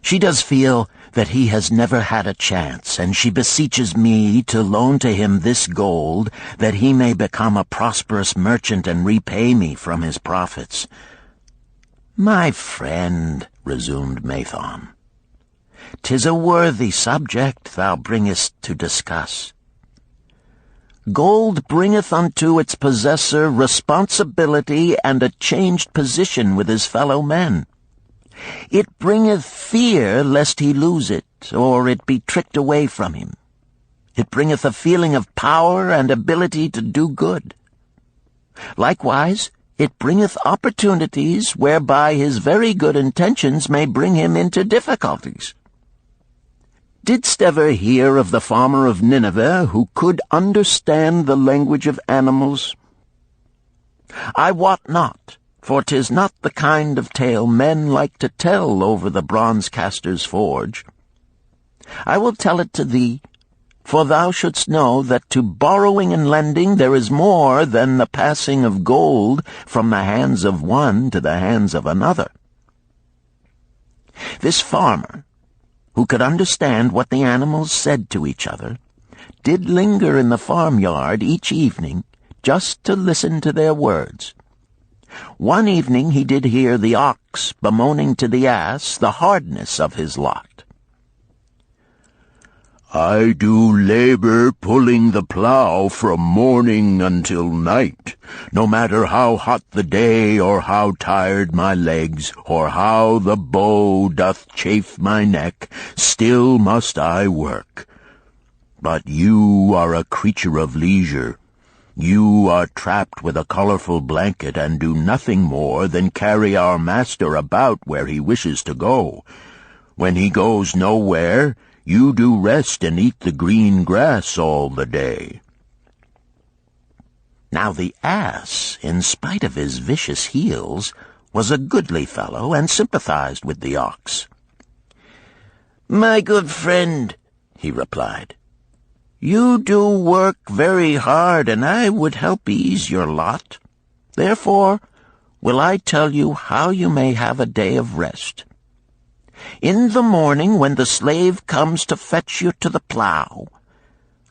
She does feel that he has never had a chance, and she beseeches me to loan to him this gold, that he may become a prosperous merchant and repay me from his profits." "My friend," resumed Mathon, "'tis a worthy subject thou bringest to discuss. Gold bringeth unto its possessor responsibility and a changed position with his fellow men. It bringeth fear lest he lose it, or it be tricked away from him. It bringeth a feeling of power and ability to do good. Likewise, it bringeth opportunities whereby his very good intentions may bring him into difficulties. Didst ever hear of the farmer of Nineveh who could understand the language of animals? I wot not, for 'tis not the kind of tale men like to tell over the bronze-caster's forge. I will tell it to thee, for thou shouldst know that to borrowing and lending there is more than the passing of gold from the hands of one to the hands of another. This farmer, who could understand what the animals said to each other, did linger in the farmyard each evening just to listen to their words. One evening he did hear the ox bemoaning to the ass the hardness of his lot. I do labor pulling the plough from morning until night, no matter how hot the day, or how tired my legs, or how the bow doth chafe my neck, still must I work. But you are a creature of leisure. You are trapped with a colorful blanket and do nothing more than carry our master about where he wishes to go. When he goes nowhere, you do rest and eat the green grass all the day." Now the ass, in spite of his vicious heels, was a goodly fellow and sympathized with the ox. "My good friend," he replied, "you do work very hard, and I would help ease your lot. Therefore will I tell you how you may have a day of rest. In the morning, when the slave comes to fetch you to the plough,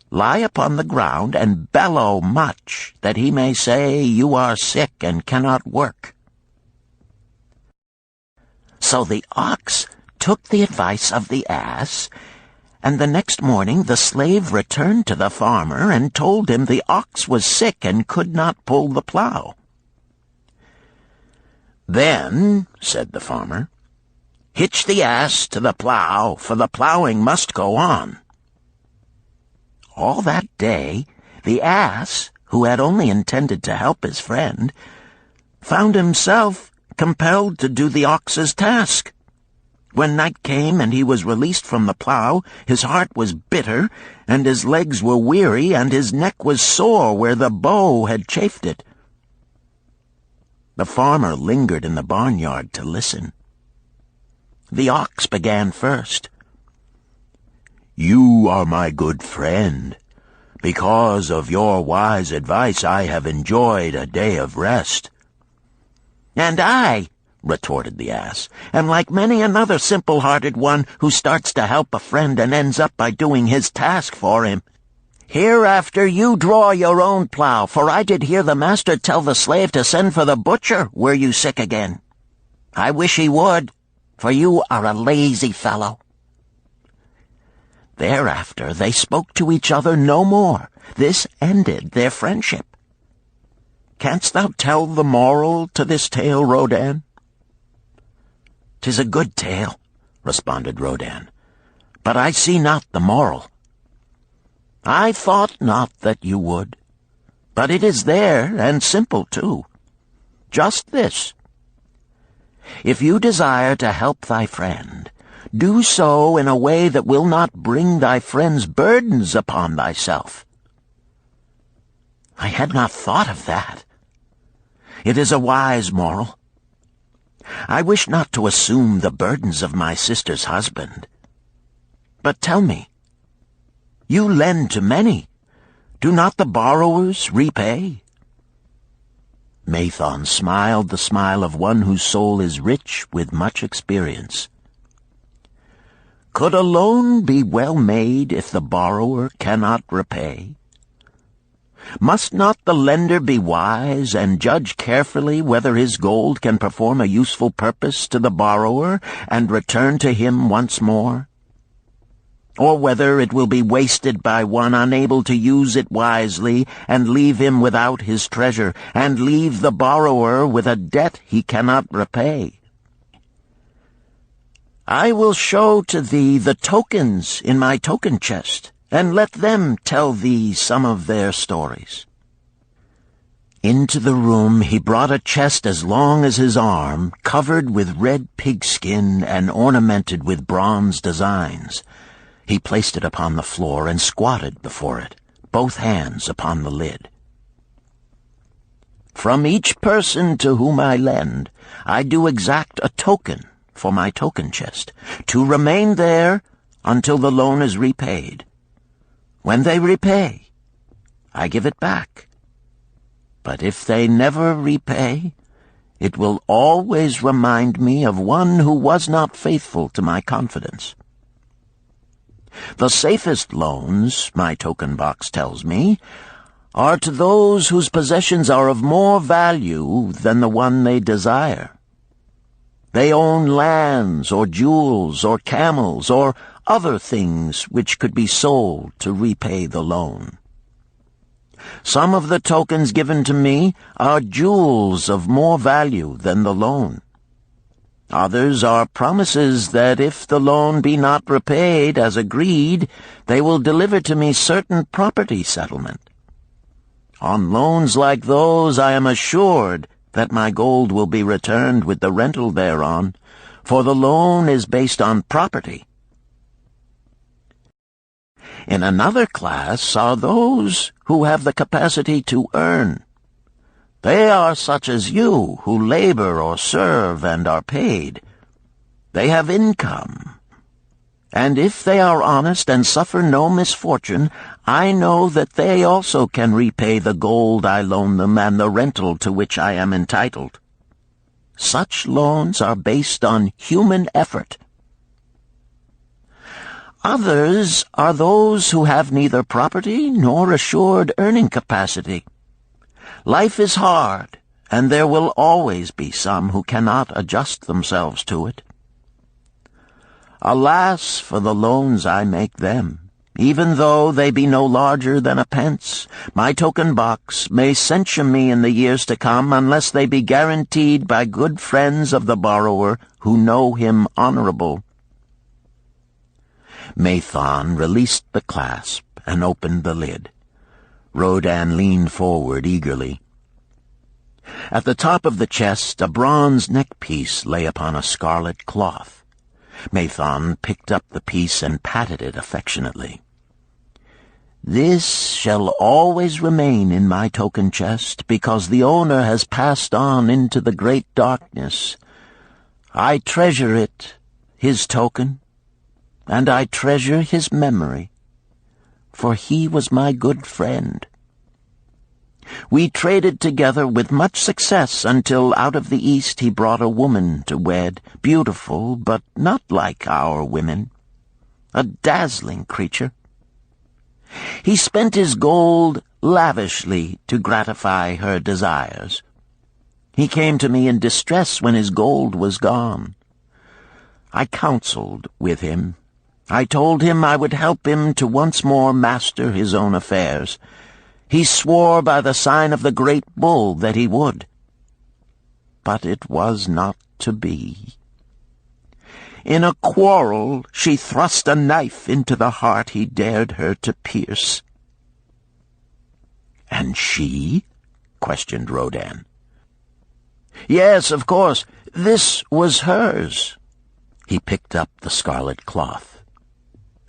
lie upon the ground and bellow much, that he may say you are sick and cannot work." So the ox took the advice of the ass, and the next morning the slave returned to the farmer and told him the ox was sick and could not pull the plough. "Then," said the farmer, "hitch the ass to the plough, for the ploughing must go on." All that day, the ass, who had only intended to help his friend, found himself compelled to do the ox's task. When night came and he was released from the plough, his heart was bitter, and his legs were weary, and his neck was sore where the bow had chafed it. The farmer lingered in the barnyard to listen. The ox began first. "You are my good friend. Because of your wise advice, I have enjoyed a day of rest." "And I," retorted the ass, "am like many another simple-hearted one who starts to help a friend and ends up by doing his task for him. Hereafter you draw your own plough, for I did hear the master tell the slave to send for the butcher were you sick again. I wish he would, for you are a lazy fellow." Thereafter they spoke to each other no more. This ended their friendship. "Canst thou tell the moral to this tale, Rodan?" "'Tis a good tale," responded Rodan, "but I see not the moral." "I thought not that you would, but it is there, and simple too. Just this: if you desire to help thy friend, do so in a way that will not bring thy friend's burdens upon thyself." "I had not thought of that. It is a wise moral. I wish not to assume the burdens of my sister's husband. But tell me, you lend to many. Do not the borrowers repay?" Mathon smiled the smile of one whose soul is rich with much experience. "Could a loan be well made if the borrower cannot repay? Must not the lender be wise and judge carefully whether his gold can perform a useful purpose to the borrower and return to him once more? Or whether it will be wasted by one unable to use it wisely and leave him without his treasure, and leave the borrower with a debt he cannot repay? I will show to thee the tokens in my token chest, and let them tell thee some of their stories." Into the room he brought a chest as long as his arm, covered with red pigskin and ornamented with bronze designs. He placed it upon the floor and squatted before it, both hands upon the lid. "From each person to whom I lend, I do exact a token for my token chest, to remain there until the loan is repaid. When they repay, I give it back. But if they never repay, it will always remind me of one who was not faithful to my confidence. The safest loans, my token box tells me, are to those whose possessions are of more value than the one they desire. They own lands or jewels or camels or other things which could be sold to repay the loan. Some of the tokens given to me are jewels of more value than the loan. Others are promises that if the loan be not repaid as agreed, they will deliver to me certain property settlement. On loans like those I am assured that my gold will be returned with the rental thereon, for the loan is based on property. In another class are those who have the capacity to earn. They are such as you, who labor or serve and are paid. They have income. And if they are honest and suffer no misfortune, I know that they also can repay the gold I loan them and the rental to which I am entitled. Such loans are based on human effort. Others are those who have neither property nor assured earning capacity. Life is hard, and there will always be some who cannot adjust themselves to it. Alas for the loans I make them! Even though they be no larger than a pence, my token box may censure me in the years to come unless they be guaranteed by good friends of the borrower who know him honorable. Mathon released the clasp and opened the lid. Rodan leaned forward eagerly. At the top of the chest, a bronze neckpiece lay upon a scarlet cloth. Mathon picked up the piece and patted it affectionately. "This shall always remain in my token chest, because the owner has passed on into the great darkness. I treasure it, his token, and I treasure his memory, for he was my good friend. We traded together with much success until out of the East he brought a woman to wed, beautiful, but not like our women, a dazzling creature. He spent his gold lavishly to gratify her desires. He came to me in distress when his gold was gone. I counseled with him. I told him I would help him to once more master his own affairs. He swore by the sign of the great bull that he would. But it was not to be. In a quarrel, she thrust a knife into the heart he dared her to pierce." "And she?" questioned Rodan. "Yes, of course. This was hers." He picked up the scarlet cloth.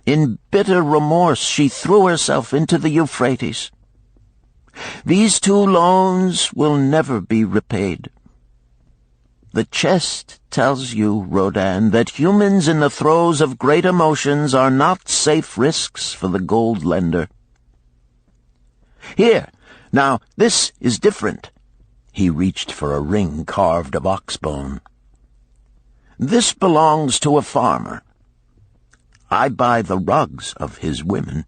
"In bitter remorse, she threw herself into the Euphrates. These 2 loans will never be repaid. The chest tells you, Rodan, that humans in the throes of great emotions are not safe risks for the gold lender. Here, now, this is different." He reached for a ring carved of ox bone. "This belongs to a farmer. I buy the rugs of his women.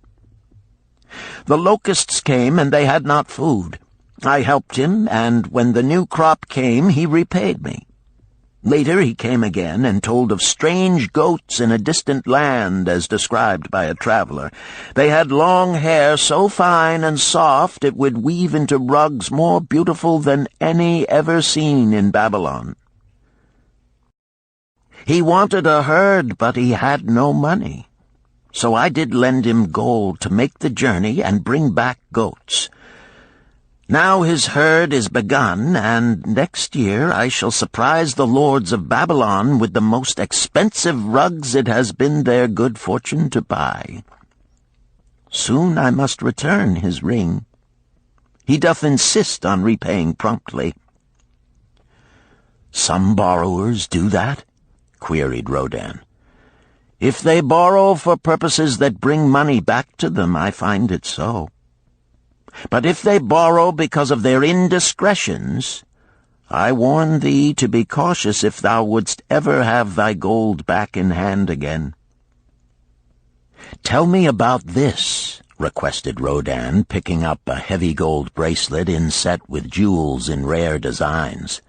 The locusts came, and they had not food. I helped him, and when the new crop came, he repaid me. Later he came again and told of strange goats in a distant land, as described by a traveler. They had long hair so fine and soft it would weave into rugs more beautiful than any ever seen in Babylon. He wanted a herd, but he had no money. So I did lend him gold to make the journey and bring back goats. Now his herd is begun, and next year I shall surprise the lords of Babylon with the most expensive rugs it has been their good fortune to buy. Soon I must return his ring. He doth insist on repaying promptly." "Some borrowers do that?" queried Rodan. "If they borrow for purposes that bring money back to them, I find it so. But if they borrow because of their indiscretions, I warn thee to be cautious if thou wouldst ever have thy gold back in hand again." "Tell me about this," requested Rodan, picking up a heavy gold bracelet inset with jewels in rare designs.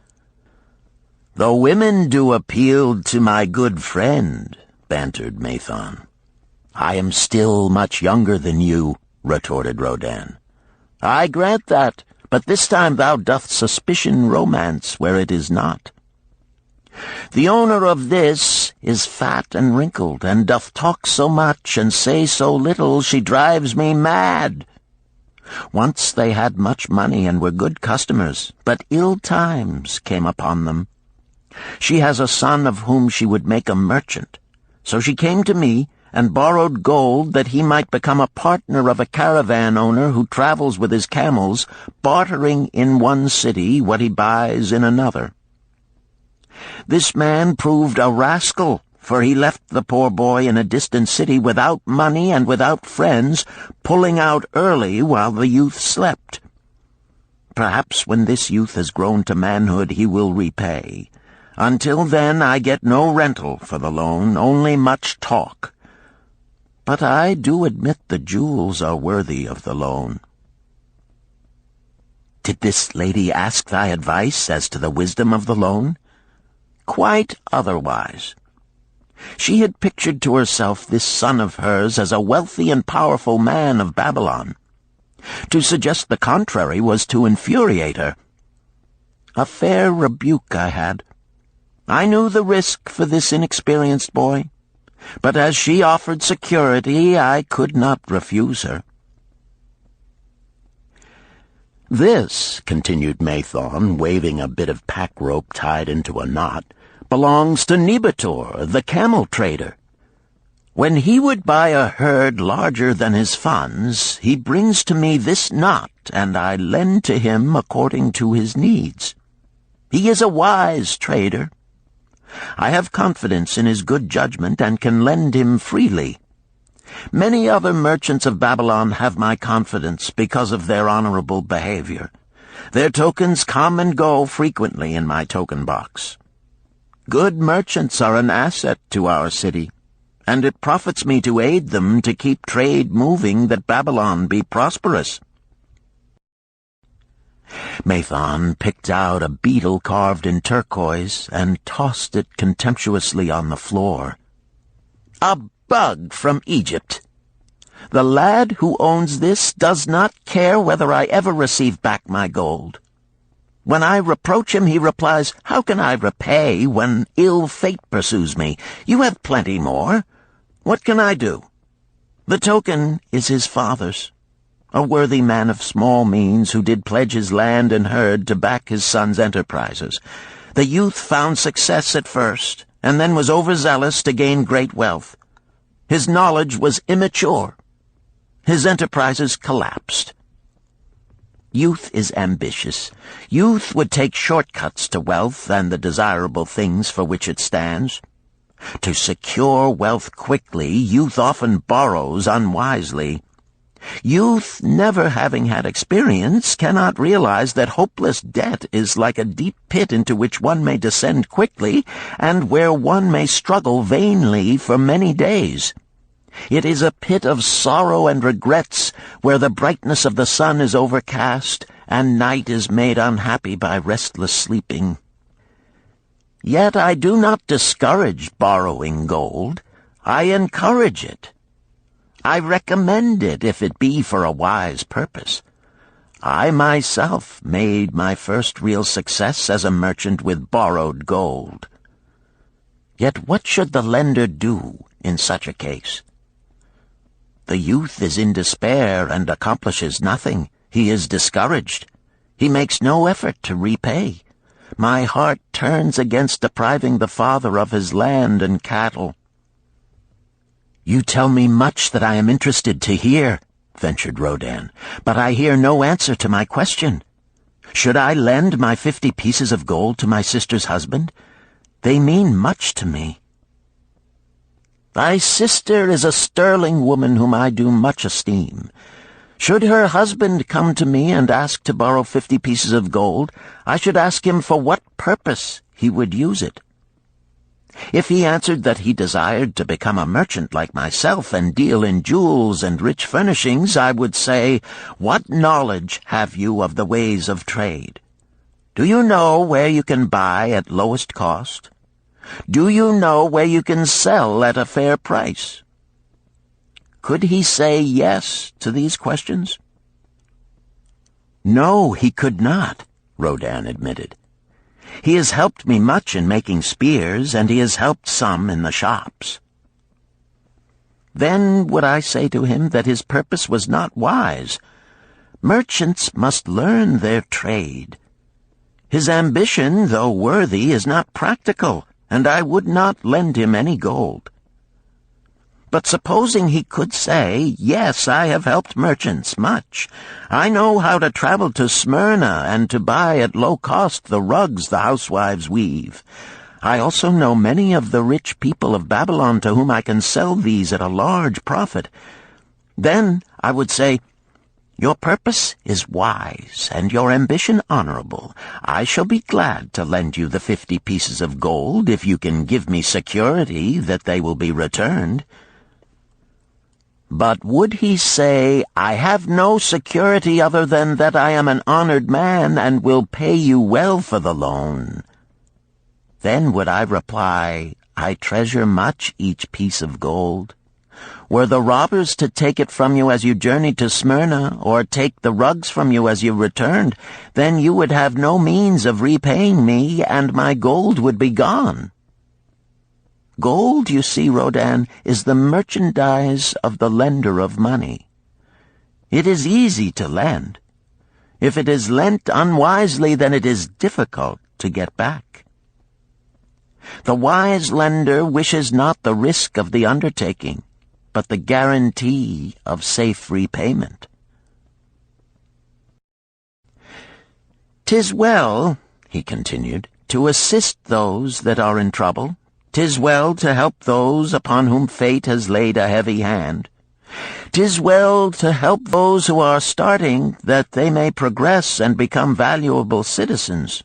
"The women do appeal to my good friend," bantered Mathon. "I am still much younger than you," retorted Rodan. "I grant that, but this time thou doth suspicion romance where it is not. The owner of this is fat and wrinkled, and doth talk so much and say so little, she drives me mad. Once they had much money and were good customers, but ill times came upon them. She has a son of whom she would make a merchant, so she came to me and borrowed gold that he might become a partner of a caravan owner who travels with his camels, bartering in one city what he buys in another. This man proved a rascal, for he left the poor boy in a distant city without money and without friends, pulling out early while the youth slept. Perhaps when this youth has grown to manhood he will repay. Until then I get no rental for the loan, only much talk. But I do admit the jewels are worthy of the loan." "Did this lady ask thy advice as to the wisdom of the loan?" "Quite otherwise. She had pictured to herself this son of hers as a wealthy and powerful man of Babylon. To suggest the contrary was to infuriate her. A fair rebuke I had. I knew the risk for this inexperienced boy, but as she offered security, I could not refuse her." "This," continued Mathon, waving a bit of pack rope tied into a knot, "belongs to Nebator, the camel trader. When he would buy a herd larger than his funds, he brings to me this knot, and I lend to him according to his needs. He is a wise trader. I have confidence in his good judgment and can lend him freely. Many other merchants of Babylon have my confidence because of their honorable behavior. Their tokens come and go frequently in my token box. Good merchants are an asset to our city, and it profits me to aid them to keep trade moving that Babylon be prosperous." Mathon picked out a beetle carved in turquoise and tossed it contemptuously on the floor. "A bug from Egypt. The lad who owns this does not care whether I ever receive back my gold. When I reproach him, he replies, 'How can I repay when ill fate pursues me? You have plenty more. What can I do?' The token is his father's, a worthy man of small means who did pledge his land and herd to back his son's enterprises. The youth found success at first, and then was overzealous to gain great wealth. His knowledge was immature. His enterprises collapsed. Youth is ambitious. Youth would take shortcuts to wealth and the desirable things for which it stands. To secure wealth quickly, youth often borrows unwisely. Youth, never having had experience, cannot realize that hopeless debt is like a deep pit into which one may descend quickly, and where one may struggle vainly for many days. It is a pit of sorrow and regrets, where the brightness of the sun is overcast, and night is made unhappy by restless sleeping. Yet I do not discourage borrowing gold. I encourage it. I recommend it if it be for a wise purpose. I myself made my first real success as a merchant with borrowed gold. Yet what should the lender do in such a case? The youth is in despair and accomplishes nothing. He is discouraged. He makes no effort to repay. My heart turns against depriving the father of his land and cattle. "You tell me much that I am interested to hear," ventured Rodan, "but I hear no answer to my question. Should I lend my 50 pieces of gold to my sister's husband? They mean much to me." "Thy sister is a sterling woman whom I do much esteem. Should her husband come to me and ask to borrow 50 pieces of gold, I should ask him for what purpose he would use it. If he answered that he desired to become a merchant like myself and deal in jewels and rich furnishings, I would say, 'What knowledge have you of the ways of trade? Do you know where you can buy at lowest cost? Do you know where you can sell at a fair price? Could he say yes to these questions? No, he could not, Rodin admitted. He has helped me much in making spears, and he has helped some in the shops. Then would I say to him that his purpose was not wise. Merchants must learn their trade. His ambition, though worthy, is not practical, and I would not lend him any gold. But supposing he could say, yes, I have helped merchants much. I know how to travel to Smyrna and to buy at low cost the rugs the housewives weave. I also know many of the rich people of Babylon to whom I can sell these at a large profit. Then I would say, your purpose is wise and your ambition honorable. I shall be glad to lend you the 50 pieces of gold if you can give me security that they will be returned. But would he say, I have no security other than that I am an honored man and will pay you well for the loan? Then would I reply, I treasure much each piece of gold. Were the robbers to take it from you as you journeyed to Smyrna, or take the rugs from you as you returned, then you would have no means of repaying me, and my gold would be gone. Gold, you see, Rodin, is the merchandise of the lender of money. It is easy to lend. If it is lent unwisely, then it is difficult to get back. The wise lender wishes not the risk of the undertaking, but the guarantee of safe repayment. "'Tis well," he continued, "to assist those that are in trouble. 'Tis well to help those upon whom fate has laid a heavy hand. 'Tis well to help those who are starting, that they may progress and become valuable citizens.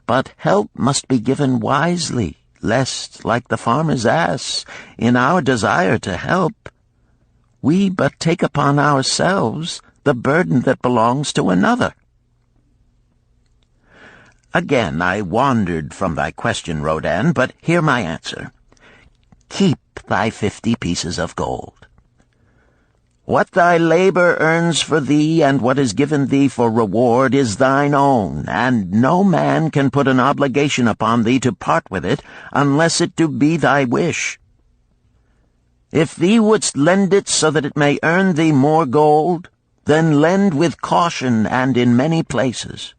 But help must be given wisely, lest, like the farmer's ass, in our desire to help, we but take upon ourselves the burden that belongs to another." Again I wandered from thy question, Rodin, but hear my answer. Keep thy 50 pieces of gold. What thy labor earns for thee and what is given thee for reward is thine own, and no man can put an obligation upon thee to part with it unless it do be thy wish. If thee wouldst lend it so that it may earn thee more gold, then lend with caution and in many places.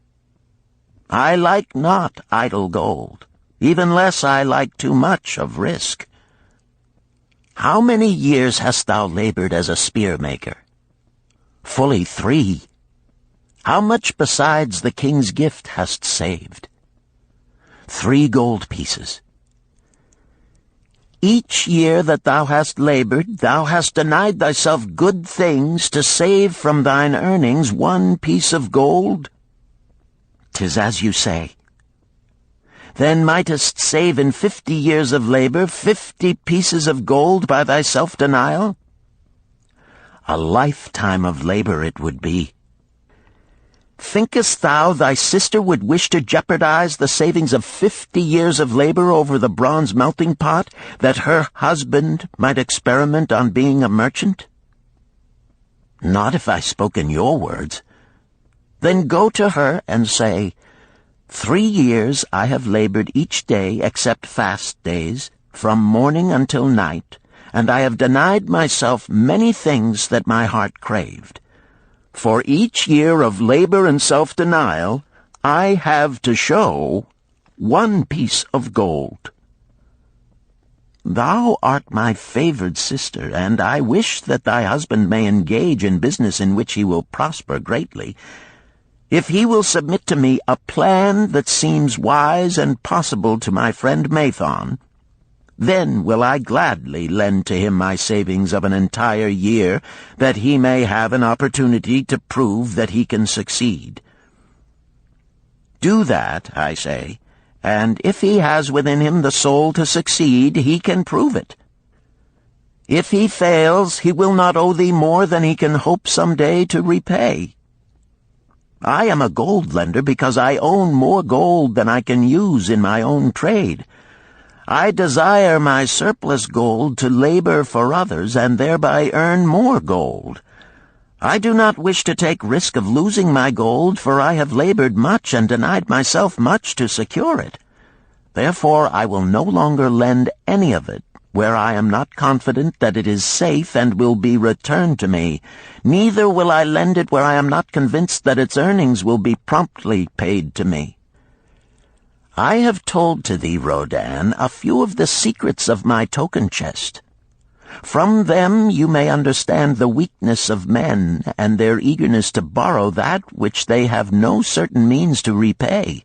I like not idle gold, even less I like too much of risk. How many years hast thou labored as a spear-maker? Fully 3. How much besides the king's gift hast saved? 3 gold pieces. Each year that thou hast labored, thou hast denied thyself good things to save from thine earnings 1 piece of gold? 'Tis as you say. Then mightest save in 50 years of labor 50 pieces of gold by thy self-denial? A lifetime of labor it would be. Thinkest thou thy sister would wish to jeopardize the savings of 50 years of labor over the bronze melting pot, that her husband might experiment on being a merchant? Not if I spoke in your words. Then go to her and say, 3 years I have labored each day except fast days, from morning until night, and I have denied myself many things that my heart craved. For each year of labor and self-denial, I have to show 1 piece of gold. Thou art my favored sister, and I wish that thy husband may engage in business in which he will prosper greatly. If he will submit to me a plan that seems wise and possible to my friend Mathon, then will I gladly lend to him my savings of an entire year, that he may have an opportunity to prove that he can succeed. Do that, I say, and if he has within him the soul to succeed, he can prove it. If he fails, he will not owe thee more than he can hope some day to repay. I am a gold lender because I own more gold than I can use in my own trade. I desire my surplus gold to labor for others and thereby earn more gold. I do not wish to take risk of losing my gold, for I have labored much and denied myself much to secure it. Therefore I will no longer lend any of it where I am not confident that it is safe and will be returned to me. Neither will I lend it where I am not convinced that its earnings will be promptly paid to me. I have told to thee, Rodan, a few of the secrets of my token chest. From them you may understand the weakness of men and their eagerness to borrow that which they have no certain means to repay.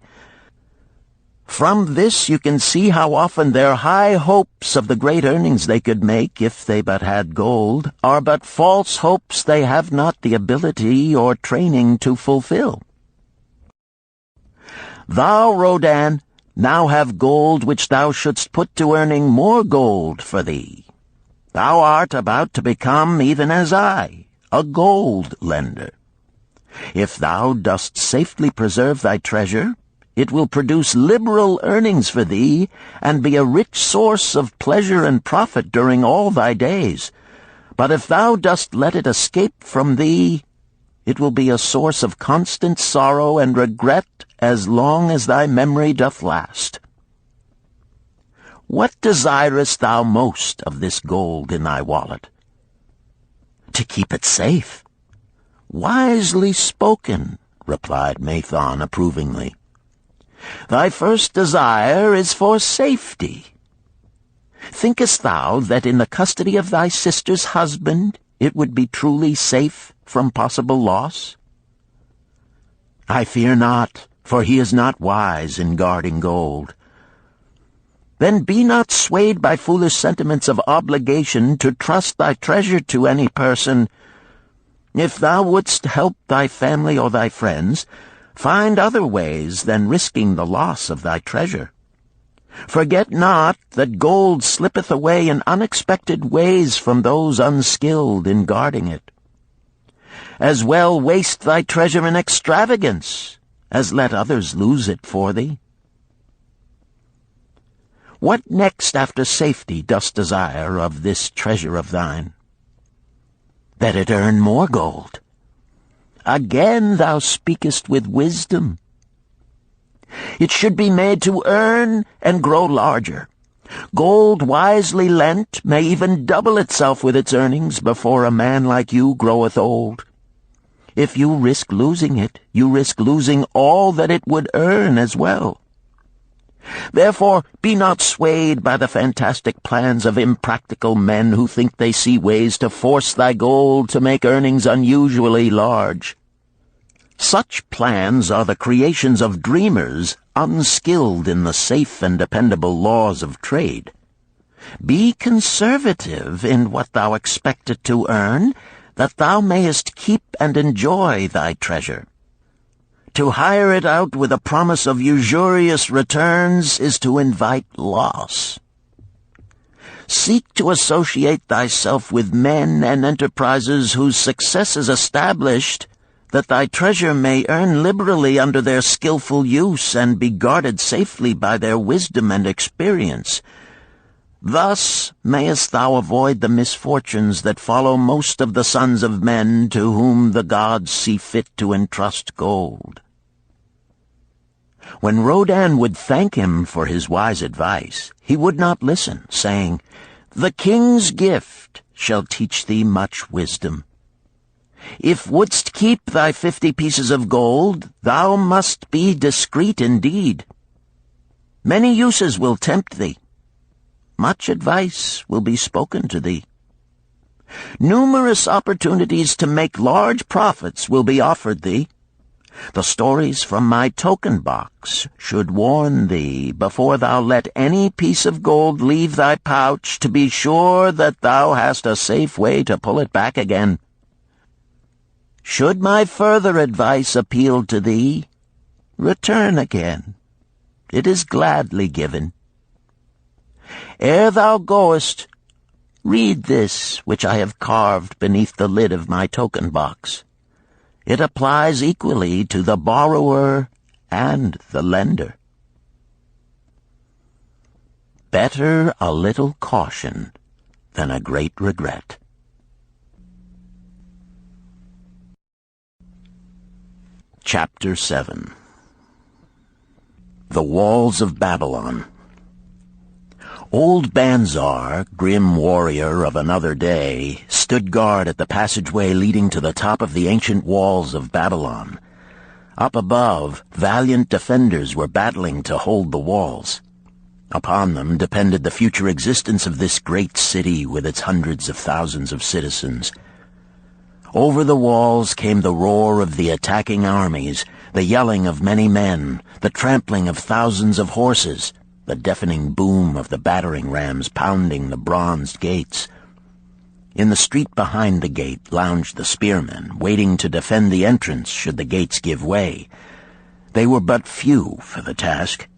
From this you can see how often their high hopes of the great earnings they could make if they but had gold are but false hopes they have not the ability or training to fulfill. Thou, Rodan, now have gold which thou shouldst put to earning more gold for thee. Thou art about to become, even as I, a gold lender. If thou dost safely preserve thy treasure, it will produce liberal earnings for thee, and be a rich source of pleasure and profit during all thy days. But if thou dost let it escape from thee, it will be a source of constant sorrow and regret as long as thy memory doth last. What desirest thou most of this gold in thy wallet? To keep it safe. Wisely spoken, replied Mathon approvingly. Thy first desire is for safety. Thinkest thou that in the custody of thy sister's husband it would be truly safe from possible loss? I fear not, for he is not wise in guarding gold. Then be not swayed by foolish sentiments of obligation to trust thy treasure to any person. If thou wouldst help thy family or thy friends, find other ways than risking the loss of thy treasure. Forget not that gold slippeth away in unexpected ways from those unskilled in guarding it. As well waste thy treasure in extravagance as let others lose it for thee. What next after safety dost desire of this treasure of thine? That it earn more gold. Again thou speakest with wisdom. It should be made to earn and grow larger. Gold wisely lent may even double itself with its earnings before a man like you groweth old. If you risk losing it, you risk losing all that it would earn as well. Therefore, be not swayed by the fantastic plans of impractical men who think they see ways to force thy gold to make earnings unusually large. Such plans are the creations of dreamers unskilled in the safe and dependable laws of trade. Be conservative in what thou expectest to earn, that thou mayest keep and enjoy thy treasure. To hire it out with a promise of usurious returns is to invite loss. Seek to associate thyself with men and enterprises whose success is established, that thy treasure may earn liberally under their skillful use and be guarded safely by their wisdom and experience. Thus mayest thou avoid the misfortunes that follow most of the sons of men to whom the gods see fit to entrust gold. When Rodan would thank him for his wise advice, he would not listen, saying, "The king's gift shall teach thee much wisdom. If wouldst keep thy 50 pieces of gold, thou must be discreet indeed. Many uses will tempt thee. Much advice will be spoken to thee. Numerous opportunities to make large profits will be offered thee. The stories from my token box should warn thee, before thou let any piece of gold leave thy pouch, to be sure that thou hast a safe way to pull it back again. Should my further advice appeal to thee, return again. It is gladly given. Ere thou goest, read this which I have carved beneath the lid of my token box. It applies equally to the borrower and the lender. Better a little caution than a great regret. Chapter 7. The Walls of Babylon. Old Banzar, grim warrior of another day, stood guard at the passageway leading to the top of the ancient walls of Babylon. Up above, valiant defenders were battling to hold the walls. Upon them depended the future existence of this great city with its hundreds of thousands of citizens. Over the walls came the roar of the attacking armies, the yelling of many men, the trampling of thousands of horses, the deafening boom of the battering rams pounding the bronzed gates. In the street behind the gate lounged the spearmen, waiting to defend the entrance should the gates give way. They were but few for the task.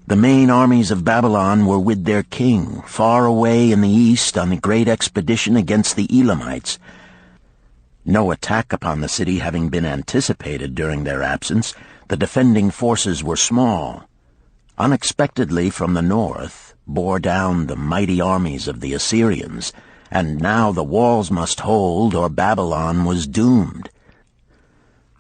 The main armies of Babylon were with their king, far away in the east on a great expedition against the Elamites. No attack upon the city having been anticipated during their absence, the defending forces were small. Unexpectedly from the north bore down the mighty armies of the Assyrians, and now the walls must hold or Babylon was doomed.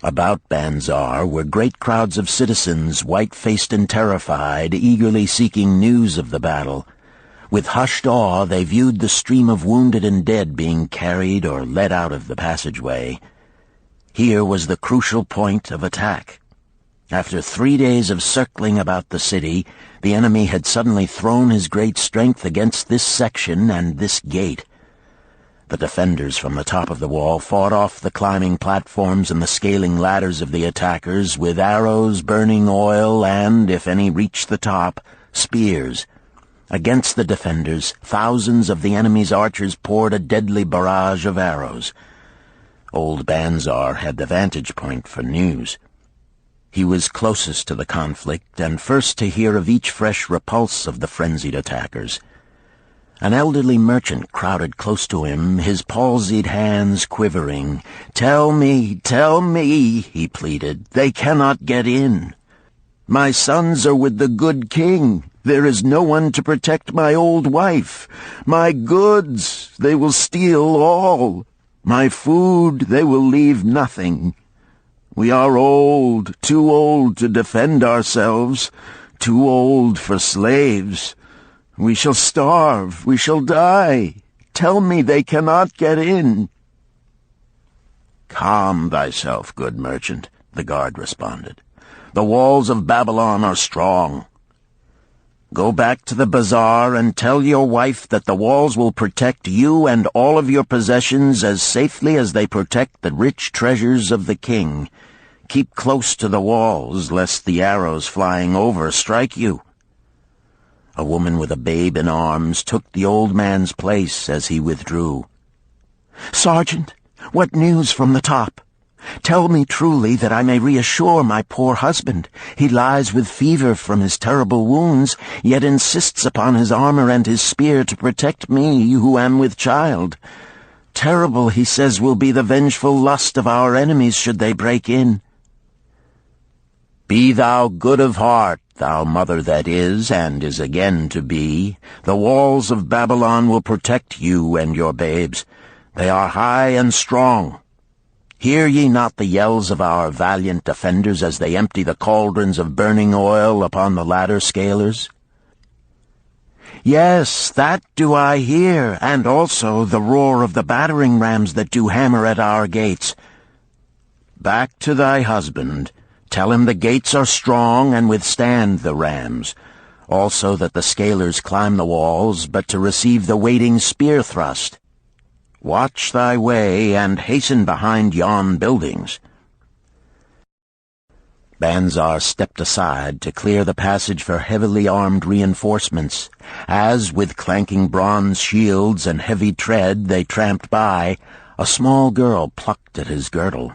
About Banzar were great crowds of citizens, white-faced and terrified, eagerly seeking news of the battle. With hushed awe they viewed the stream of wounded and dead being carried or led out of the passageway. Here was the crucial point of attack. After 3 days of circling about the city, the enemy had suddenly thrown his great strength against this section and this gate. The defenders from the top of the wall fought off the climbing platforms and the scaling ladders of the attackers with arrows, burning oil, and, if any reached the top, spears. Against the defenders, thousands of the enemy's archers poured a deadly barrage of arrows. Old Banzar had the vantage point for news. He was closest to the conflict and first to hear of each fresh repulse of the frenzied attackers. An elderly merchant crowded close to him, his palsied hands quivering. tell me," he pleaded. "They cannot get in. My sons are with the good king. There is no one to protect my old wife. My goods, they will steal all. My food, they will leave nothing. We are old, too old to defend ourselves, too old for slaves. We shall starve, we shall die. Tell me they cannot get in." "Calm thyself, good merchant," the guard responded. "The walls of Babylon are strong. Go back to the bazaar and tell your wife that the walls will protect you and all of your possessions as safely as they protect the rich treasures of the king. Keep close to the walls, lest the arrows flying over strike you." A woman with a babe in arms took the old man's place as he withdrew. "Sergeant, what news from the top? Tell me truly that I may reassure my poor husband. He lies with fever from his terrible wounds, yet insists upon his armor and his spear to protect me who am with child. Terrible, he says, will be the vengeful lust of our enemies should they break in." "Be thou good of heart, thou mother that is and is again to be. The walls of Babylon will protect you and your babes. They are high and strong. Hear ye not the yells of our valiant defenders as they empty the cauldrons of burning oil upon the ladder scalers?" "Yes, that do I hear, and also the roar of the battering rams that do hammer at our gates." "Back to thy husband. Tell him the gates are strong and withstand the rams. Also that the scalers climb the walls, but to receive the waiting spear thrust. Watch thy way, and hasten behind yon buildings." Banzar stepped aside to clear the passage for heavily armed reinforcements. As, with clanking bronze shields and heavy tread, they tramped by, a small girl plucked at his girdle.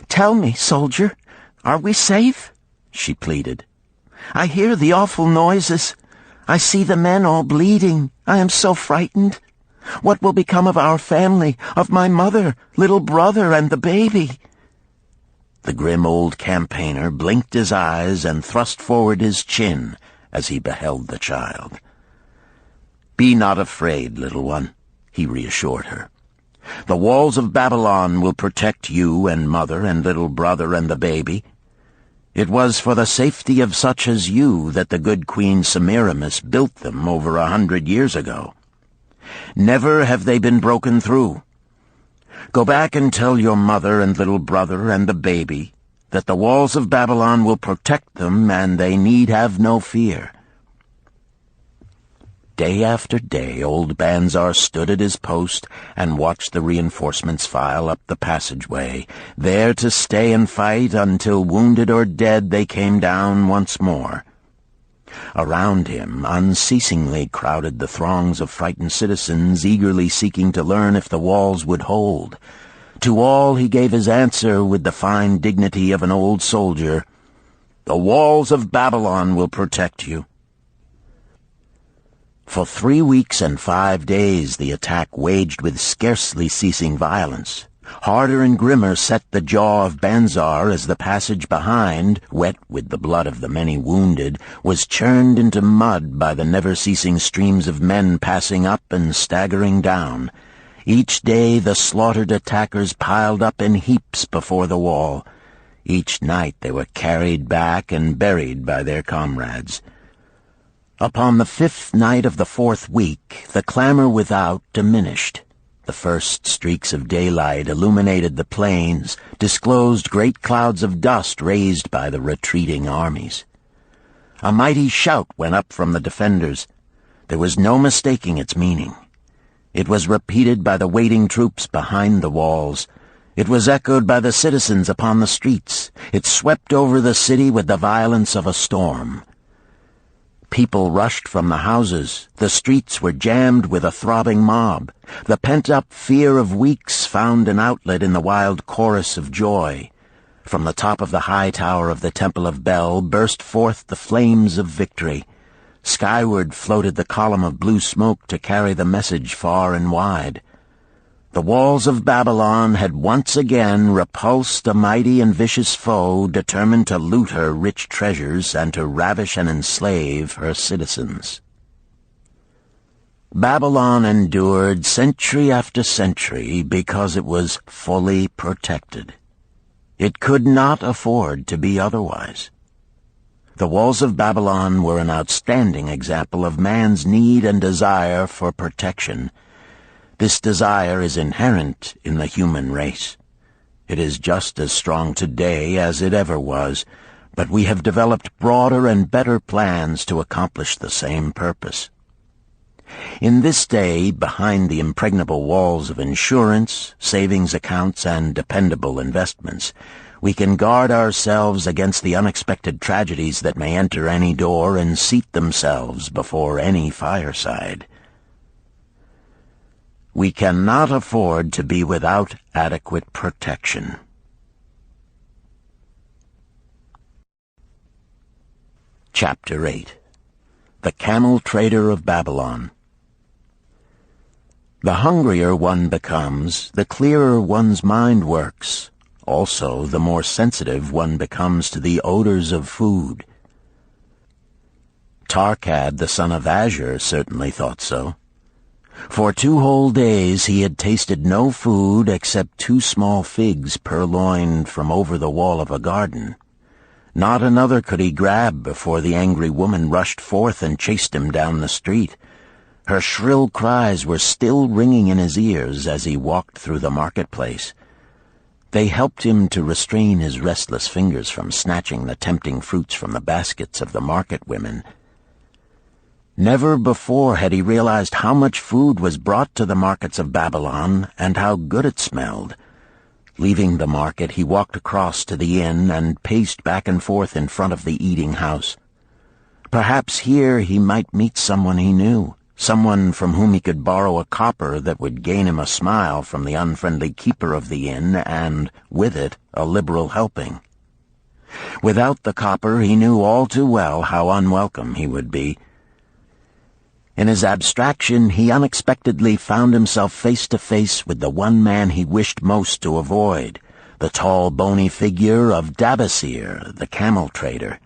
"Tell me, soldier, are we safe?" she pleaded. "I hear the awful noises. I see the men all bleeding. I am so frightened. What will become of our family, of my mother, little brother, and the baby? The grim old campaigner blinked his eyes and thrust forward his chin as he beheld the child. "Be not afraid, little one," he reassured her. "The walls of Babylon will protect you and mother and little brother and the baby. It was for the safety of such as you that the good Queen Semiramis built them over 100 years ago. Never have they been broken through. Go back and tell your mother and little brother and the baby that the walls of Babylon will protect them and they need have no fear." Day after day, old Banzar stood at his post and watched the reinforcements file up the passageway, there to stay and fight until, wounded or dead, they came down once more. Around him unceasingly crowded the throngs of frightened citizens, eagerly seeking to learn if the walls would hold. To all he gave his answer with the fine dignity of an old soldier: "The walls of Babylon will protect you." For 3 weeks and 5 days the attack waged with scarcely ceasing violence. Harder and grimmer set the jaw of Banzar as the passage behind, wet with the blood of the many wounded, was churned into mud by the never-ceasing streams of men passing up and staggering down. Each day the slaughtered attackers piled up in heaps before the wall. Each night they were carried back and buried by their comrades. Upon the 5th night of the 4th week, the clamor without diminished. The first streaks of daylight illuminated the plains, disclosed great clouds of dust raised by the retreating armies. A mighty shout went up from the defenders. There was no mistaking its meaning. It was repeated by the waiting troops behind the walls. It was echoed by the citizens upon the streets. It swept over the city with the violence of a storm. People rushed from the houses. The streets were jammed with a throbbing mob. The pent-up fear of weeks found an outlet in the wild chorus of joy. From the top of the high tower of the Temple of Bel burst forth the flames of victory. Skyward floated the column of blue smoke to carry the message far and wide. The walls of Babylon had once again repulsed a mighty and vicious foe determined to loot her rich treasures and to ravish and enslave her citizens. Babylon endured century after century because it was fully protected. It could not afford to be otherwise. The walls of Babylon were an outstanding example of man's need and desire for protection. This desire is inherent in the human race. It is just as strong today as it ever was, but we have developed broader and better plans to accomplish the same purpose. In this day, behind the impregnable walls of insurance, savings accounts, and dependable investments, we can guard ourselves against the unexpected tragedies that may enter any door and seat themselves before any fireside. We cannot afford to be without adequate protection. Chapter 8. The Camel Trader of Babylon. The hungrier one becomes, the clearer one's mind works. Also, the more sensitive one becomes to the odors of food. Tarkad, the son of Azure, certainly thought so. For 2 whole days he had tasted no food except 2 small figs purloined from over the wall of a garden. Not another could he grab before the angry woman rushed forth and chased him down the street. Her shrill cries were still ringing in his ears as he walked through the marketplace. They helped him to restrain his restless fingers from snatching the tempting fruits from the baskets of the market women. Never before had he realized how much food was brought to the markets of Babylon and how good it smelled. Leaving the market, he walked across to the inn and paced back and forth in front of the eating house. Perhaps here he might meet someone he knew, someone from whom he could borrow a copper that would gain him a smile from the unfriendly keeper of the inn and, with it, a liberal helping. Without the copper, he knew all too well how unwelcome he would be. In his abstraction, he unexpectedly found himself face to face with the one man he wished most to avoid, the tall, bony figure of Dabasir, the camel trader.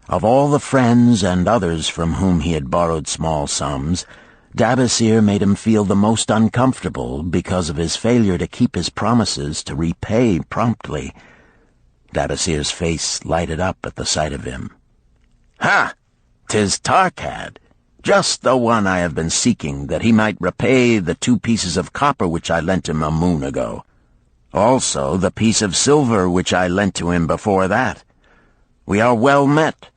Of all the friends and others from whom he had borrowed small sums, Dabasir made him feel the most uncomfortable because of his failure to keep his promises to repay promptly. Dabasir's face lighted up at the sight of him. "Ha! 'Tis Tarkad, just the one I have been seeking, that he might repay the 2 pieces of copper which I lent him a moon ago. Also the piece of silver which I lent to him before that. We are well met.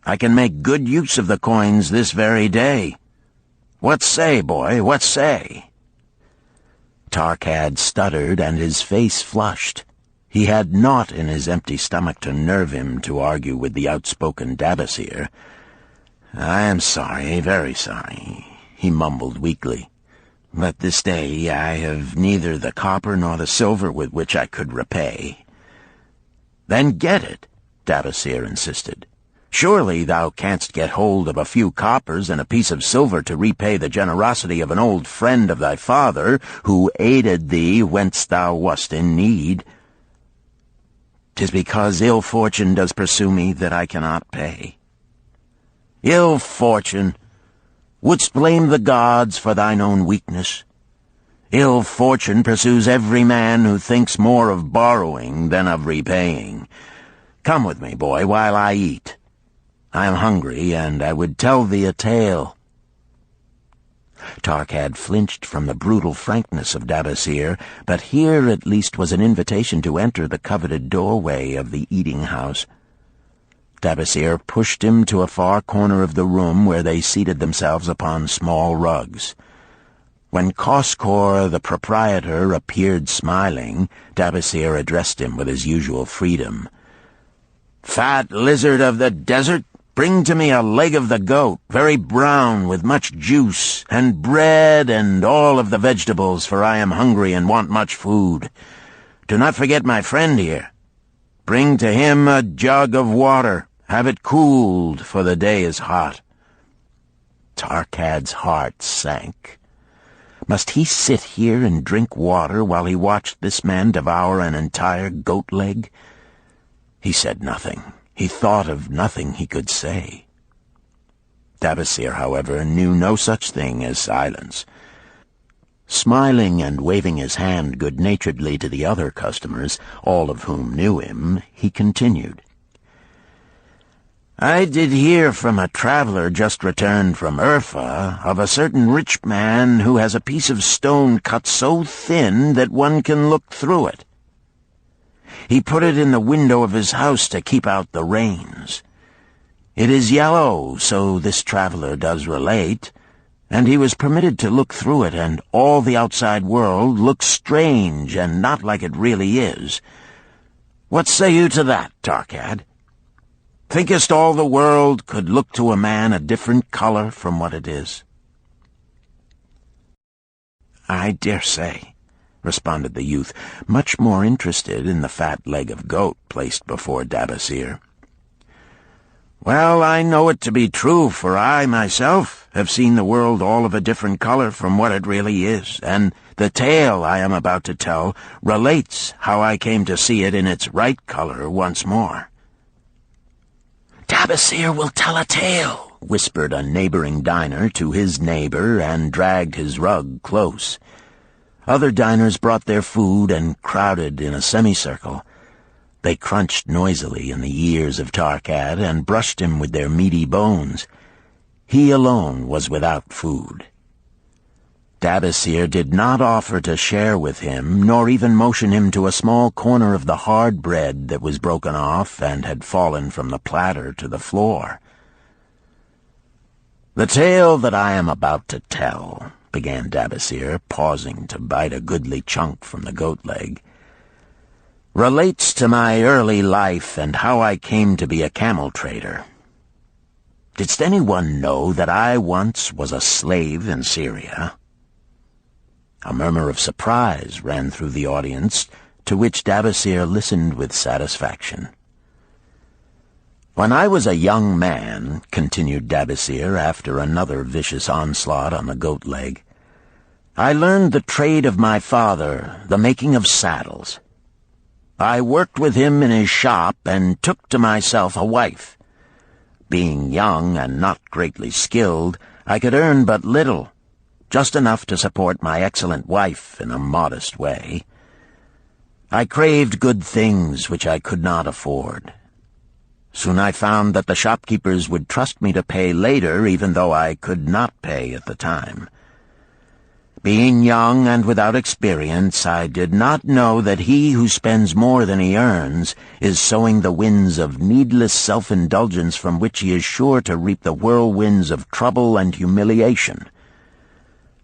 I can make good use of the coins this very day. What say, boy, what say?" Tarkad stuttered, and his face flushed. He had naught in his empty stomach to nerve him to argue with the outspoken Dabasir. "I am sorry, very sorry," he mumbled weakly. "But this day I have neither the copper nor the silver with which I could repay." "Then get it," Dabasir insisted. "Surely thou canst get hold of a few coppers and a piece of silver to repay the generosity of an old friend of thy father, who aided thee whence thou wast in need." "'Tis because ill fortune does pursue me that I cannot pay." "Ill fortune? Wouldst blame the gods for thine own weakness? Ill fortune pursues every man who thinks more of borrowing than of repaying. Come with me, boy, while I eat. I am hungry, and I would tell thee a tale." Tarkad flinched from the brutal frankness of Dabasir, but here at least was an invitation to enter the coveted doorway of the eating-house. Dabasir pushed him to a far corner of the room where they seated themselves upon small rugs. When Koskor, the proprietor, appeared smiling, Dabasir addressed him with his usual freedom. "Fat lizard of the desert, bring to me a leg of the goat, very brown, with much juice, and bread and all of the vegetables, for I am hungry and want much food. Do not forget my friend here. Bring to him a jug of water. Have it cooled, for the day is hot." Tarkad's heart sank. Must he sit here and drink water while he watched this man devour an entire goat leg? He said nothing. He thought of nothing he could say. Dabasir, however, knew no such thing as silence. Smiling and waving his hand good-naturedly to the other customers, all of whom knew him, he continued. "I did hear from a traveler just returned from Urfa of a certain rich man who has a piece of stone cut so thin that one can look through it. He put it in the window of his house to keep out the rains. It is yellow, so this traveler does relate, and he was permitted to look through it, and all the outside world looks strange and not like it really is. What say you to that, Tarkad? Thinkest all the world could look to a man a different color from what it is?" "I dare say," responded the youth, much more interested in the fat leg of goat placed before Dabasir. "Well, I know it to be true, for I, myself, have seen the world all of a different color from what it really is, and the tale I am about to tell relates how I came to see it in its right color once more." "Dabasir will tell a tale," whispered a neighboring diner to his neighbor, and dragged his rug close. Other diners brought their food and crowded in a semicircle. They crunched noisily in the ears of Tarkad and brushed him with their meaty bones. He alone was without food. Dabasir did not offer to share with him, nor even motion him to a small corner of the hard bread that was broken off and had fallen from the platter to the floor. "The tale that I am about to tell," began Dabasir, pausing to bite a goodly chunk from the goat leg, "relates to my early life and how I came to be a camel trader. Didst anyone know that I once was a slave in Syria?" A murmur of surprise ran through the audience, to which Dabasir listened with satisfaction. "When I was a young man," continued Dabasir after another vicious onslaught on the goat leg, "I learned the trade of my father, the making of saddles. I worked with him in his shop and took to myself a wife. Being young and not greatly skilled, I could earn but little, just enough to support my excellent wife in a modest way. I craved good things which I could not afford. Soon I found that the shopkeepers would trust me to pay later, even though I could not pay at the time. Being young and without experience, I did not know that he who spends more than he earns is sowing the winds of needless self-indulgence from which he is sure to reap the whirlwinds of trouble and humiliation.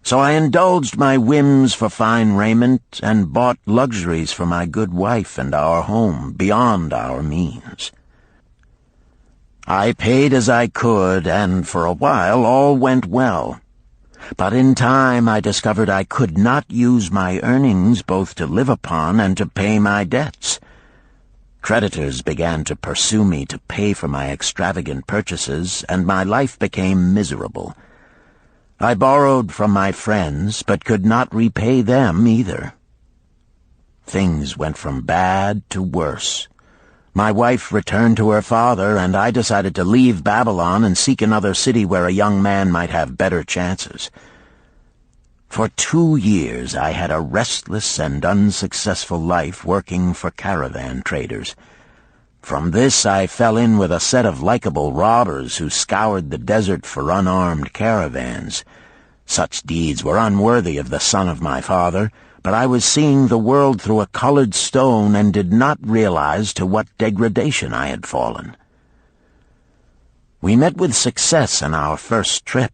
So I indulged my whims for fine raiment and bought luxuries for my good wife and our home beyond our means. I paid as I could, and for a while all went well. But in time I discovered I could not use my earnings both to live upon and to pay my debts. Creditors began to pursue me to pay for my extravagant purchases, and my life became miserable. I borrowed from my friends, but could not repay them either. Things went from bad to worse. My wife returned to her father, and I decided to leave Babylon and seek another city where a young man might have better chances. For 2 years I had a restless and unsuccessful life working for caravan traders. From this I fell in with a set of likable robbers who scoured the desert for unarmed caravans. Such deeds were unworthy of the son of my father, but I was seeing the world through a colored stone and did not realize to what degradation I had fallen. We met with success on our first trip,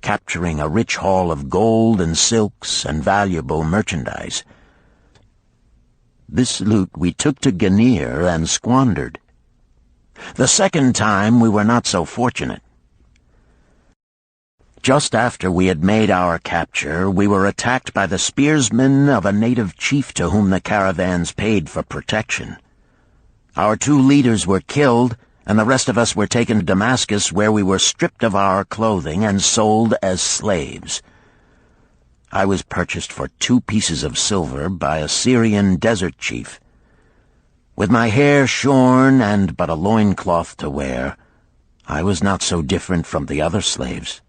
capturing a rich haul of gold and silks and valuable merchandise. This loot we took to Ganir and squandered. The second time we were not so fortunate. Just after we had made our capture, we were attacked by the spearsmen of a native chief to whom the caravans paid for protection. Our 2 leaders were killed, and the rest of us were taken to Damascus, where we were stripped of our clothing and sold as slaves. I was purchased for 2 pieces of silver by a Syrian desert chief. With my hair shorn and but a loincloth to wear, I was not so different from the other slaves.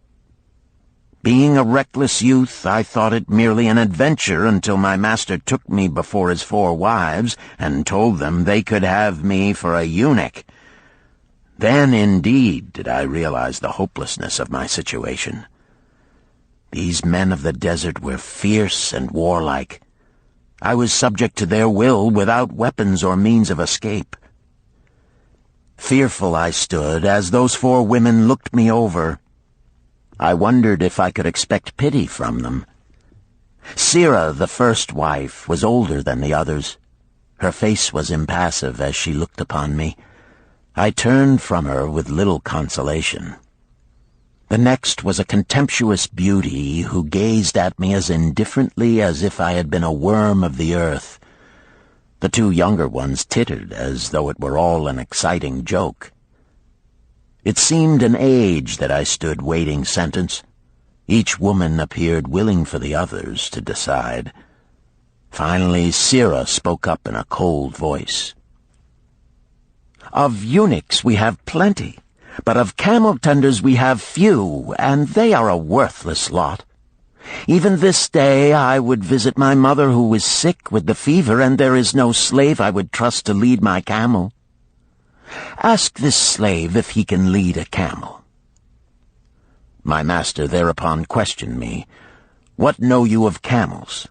Being a reckless youth, I thought it merely an adventure until my master took me before his 4 wives and told them they could have me for a eunuch. Then, indeed, did I realize the hopelessness of my situation. These men of the desert were fierce and warlike. I was subject to their will without weapons or means of escape. Fearful I stood as those 4 women looked me over. I wondered if I could expect pity from them. Sirah, the first wife, was older than the others. Her face was impassive as she looked upon me. I turned from her with little consolation. The next was a contemptuous beauty who gazed at me as indifferently as if I had been a worm of the earth. The 2 younger ones tittered as though it were all an exciting joke. It seemed an age that I stood waiting sentence. Each woman appeared willing for the others to decide. Finally, Sirah spoke up in a cold voice. "Of eunuchs we have plenty, but of camel-tenders we have few, and they are a worthless lot. Even this day I would visit my mother who is sick with the fever, and there is no slave I would trust to lead my camel. Ask this slave if he can lead a camel." My master thereupon questioned me, "What know you of camels?"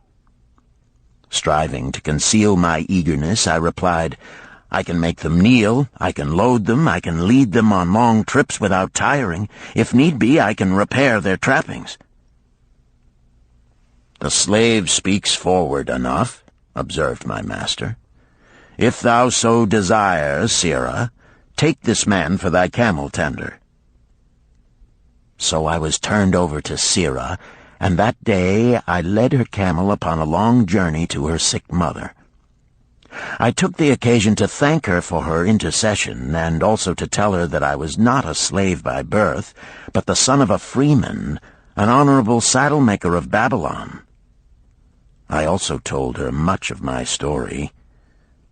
Striving to conceal my eagerness, I replied, "I can make them kneel, I can load them, I can lead them on long trips without tiring. If need be, I can repair their trappings." "The slave speaks forward enough," observed my master. "If thou so desire, Sirah, take this man for thy camel-tender." So I was turned over to Sirah, and that day I led her camel upon a long journey to her sick mother. I took the occasion to thank her for her intercession, and also to tell her that I was not a slave by birth, but the son of a freeman, an honorable saddle-maker of Babylon. I also told her much of my story.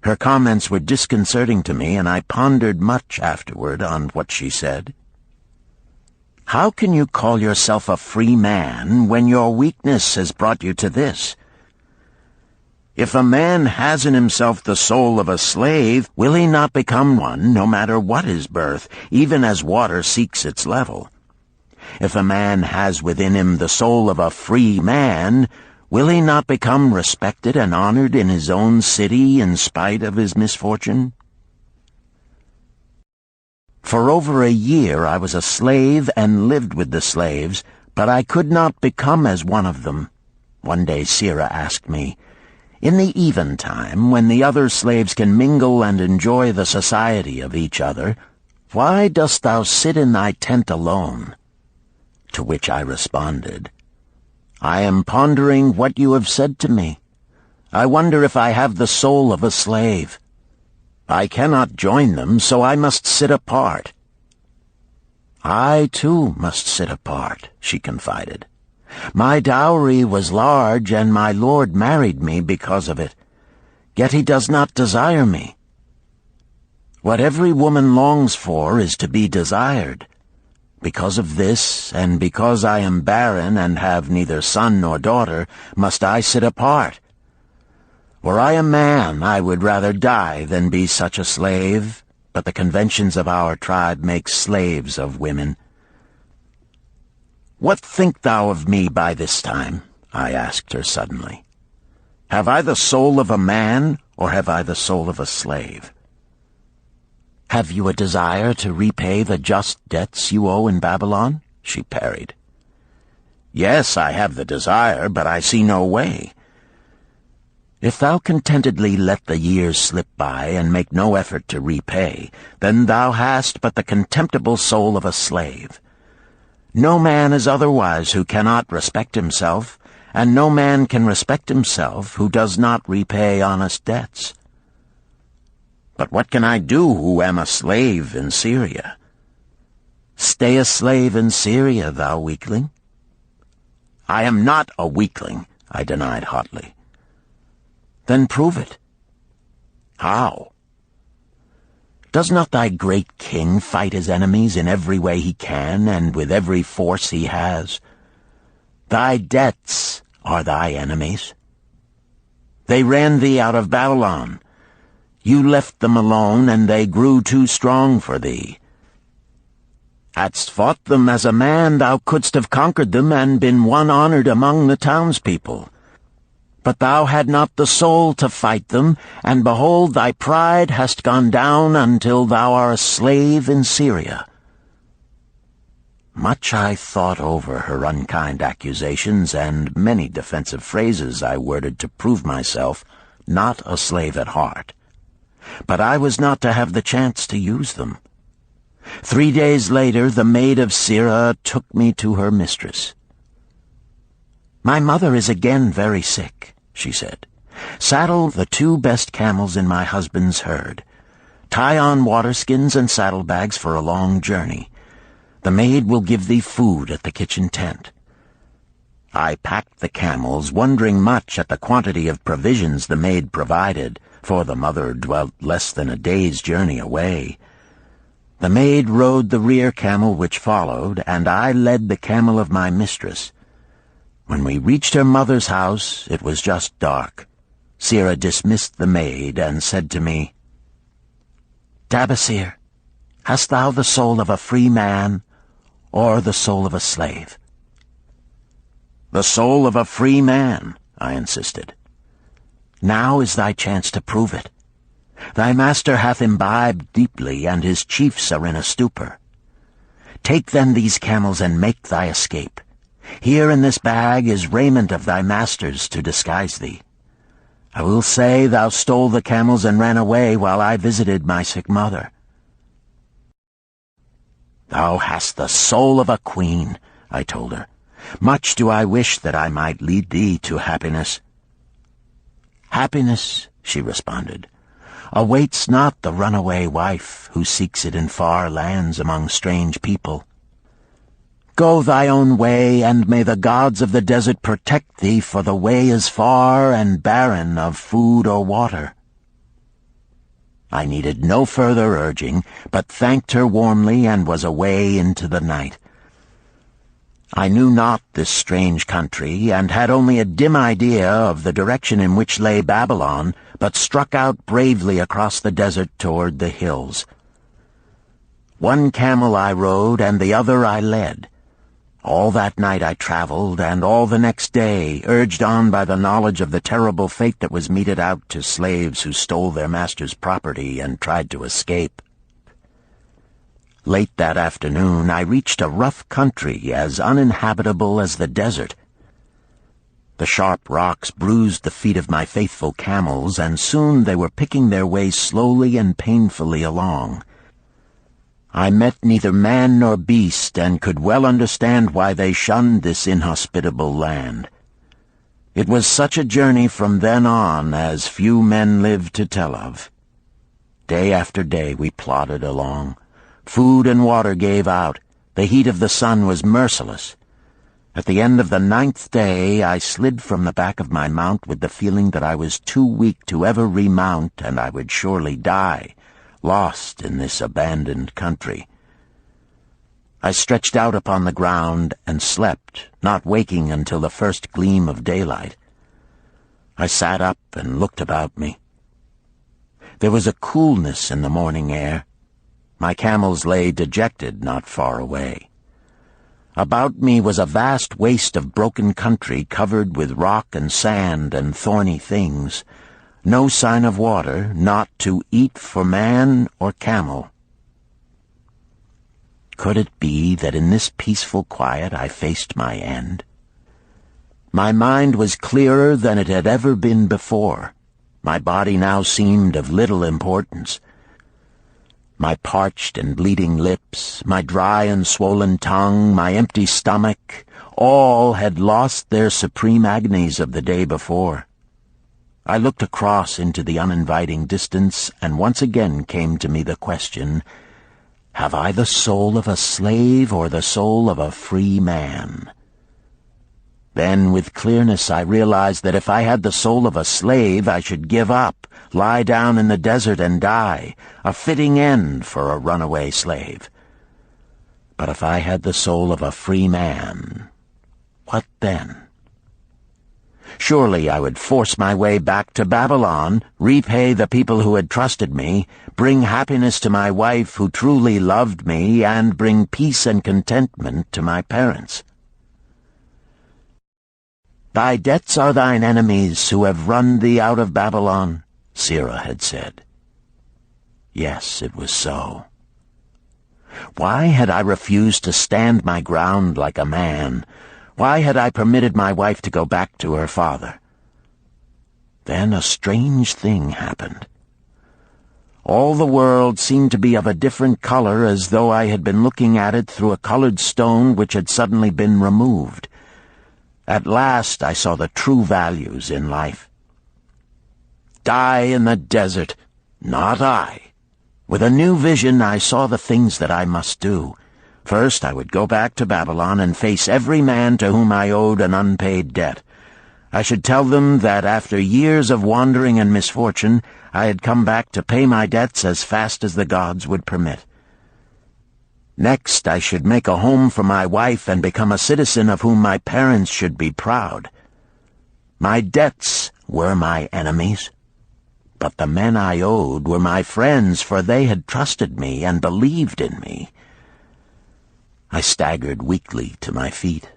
Her comments were disconcerting to me, and I pondered much afterward on what she said. How can you call yourself a free man when your weakness has brought you to this? If a man has in himself the soul of a slave, will he not become one, no matter what his birth, even as water seeks its level? If a man has within him the soul of a free man, will he not become respected and honored in his own city in spite of his misfortune? For over a year I was a slave and lived with the slaves, but I could not become as one of them. One day Sira asked me, "In the eventime, when the other slaves can mingle and enjoy the society of each other, why dost thou sit in thy tent alone?" To which I responded, "I am pondering what you have said to me. I wonder if I have the soul of a slave. I cannot join them, so I must sit apart." "I, too, must sit apart," she confided. "My dowry was large, and my lord married me because of it. Yet he does not desire me. What every woman longs for is to be desired. Because of this, and because I am barren and have neither son nor daughter, must I sit apart. Were I a man, I would rather die than be such a slave, but the conventions of our tribe make slaves of women." "What think thou of me by this time?" I asked her suddenly. "Have I the soul of a man, or have I the soul of a slave?" "Have you a desire to repay the just debts you owe in Babylon?" she parried. "Yes, I have the desire, but I see no way." "If thou contentedly let the years slip by and make no effort to repay, then thou hast but the contemptible soul of a slave. No man is otherwise who cannot respect himself, and no man can respect himself who does not repay honest debts." "But what can I do who am a slave in Syria?" "Stay a slave in Syria, thou weakling." "I am not a weakling," I denied hotly. "Then prove it." "How?" "Does not thy great king fight his enemies in every way he can and with every force he has? Thy debts are thy enemies. They ran thee out of Babylon. You left them alone, and they grew too strong for thee. Hadst fought them as a man, thou couldst have conquered them and been one honored among the townspeople. But thou had not the soul to fight them, and behold, thy pride hast gone down until thou art a slave in Syria." Much I thought over her unkind accusations, and many defensive phrases I worded to prove myself not a slave at heart. But I was not to have the chance to use them. 3 days later, the maid of Sira took me to her mistress. "My mother is again very sick," she said. "Saddle the 2 best camels in my husband's herd. Tie on waterskins and saddlebags for a long journey. The maid will give thee food at the kitchen tent." I packed the camels, wondering much at the quantity of provisions the maid provided, for the mother dwelt less than a day's journey away. The maid rode the rear camel which followed, and I led the camel of my mistress. When we reached her mother's house, it was just dark. Sira dismissed the maid and said to me, "Dabasir, hast thou the soul of a free man, or the soul of a slave?" "The soul of a free man," I insisted. "Now is thy chance to prove it. Thy master hath imbibed deeply, and his chiefs are in a stupor. Take then these camels and make thy escape. Here in this bag is raiment of thy master's to disguise thee. I will say thou stole the camels and ran away while I visited my sick mother." "Thou hast the soul of a queen," I told her. "Much do I wish that I might lead thee to happiness." "Happiness," she responded, "awaits not the runaway wife who seeks it in far lands among strange people. Go thy own way, and may the gods of the desert protect thee, for the way is far and barren of food or water." I needed no further urging, but thanked her warmly and was away into the night. I knew not this strange country, and had only a dim idea of the direction in which lay Babylon, but struck out bravely across the desert toward the hills. One camel I rode, and the other I led. All that night I traveled, and all the next day, urged on by the knowledge of the terrible fate that was meted out to slaves who stole their master's property and tried to escape. Late that afternoon I reached a rough country as uninhabitable as the desert. The sharp rocks bruised the feet of my faithful camels, and soon they were picking their way slowly and painfully along. I met neither man nor beast, and could well understand why they shunned this inhospitable land. It was such a journey from then on as few men live to tell of. Day after day we plodded along. Food and water gave out. The heat of the sun was merciless. At the end of the 9th day I slid from the back of my mount with the feeling that I was too weak to ever remount, and I would surely die, lost in this abandoned country. I stretched out upon the ground and slept, not waking until the first gleam of daylight. I sat up and looked about me. There was a coolness in the morning air. My camels lay dejected not far away. About me was a vast waste of broken country covered with rock and sand and thorny things. No sign of water, not to eat for man or camel. Could it be that in this peaceful quiet I faced my end? My mind was clearer than it had ever been before. My body now seemed of little importance. My parched and bleeding lips, my dry and swollen tongue, my empty stomach, all had lost their supreme agonies of the day before. I looked across into the uninviting distance, and once again came to me the question, have I the soul of a slave or the soul of a free man? Then, with clearness, I realized that if I had the soul of a slave, I should give up, lie down in the desert and die, a fitting end for a runaway slave. But if I had the soul of a free man, what then? Surely I would force my way back to Babylon, repay the people who had trusted me, bring happiness to my wife who truly loved me, and bring peace and contentment to my parents. Thy debts are thine enemies who have run thee out of Babylon, Sirrah had said. Yes, it was so. Why had I refused to stand my ground like a man? Why had I permitted my wife to go back to her father? Then a strange thing happened. All the world seemed to be of a different color, as though I had been looking at it through a colored stone which had suddenly been removed. At last I saw the true values in life. Die in the desert, not I. With a new vision I saw the things that I must do. First, I would go back to Babylon and face every man to whom I owed an unpaid debt. I should tell them that after years of wandering and misfortune, I had come back to pay my debts as fast as the gods would permit. Next, I should make a home for my wife and become a citizen of whom my parents should be proud. My debts were my enemies, but the men I owed were my friends, for they had trusted me and believed in me. I staggered weakly to my feet.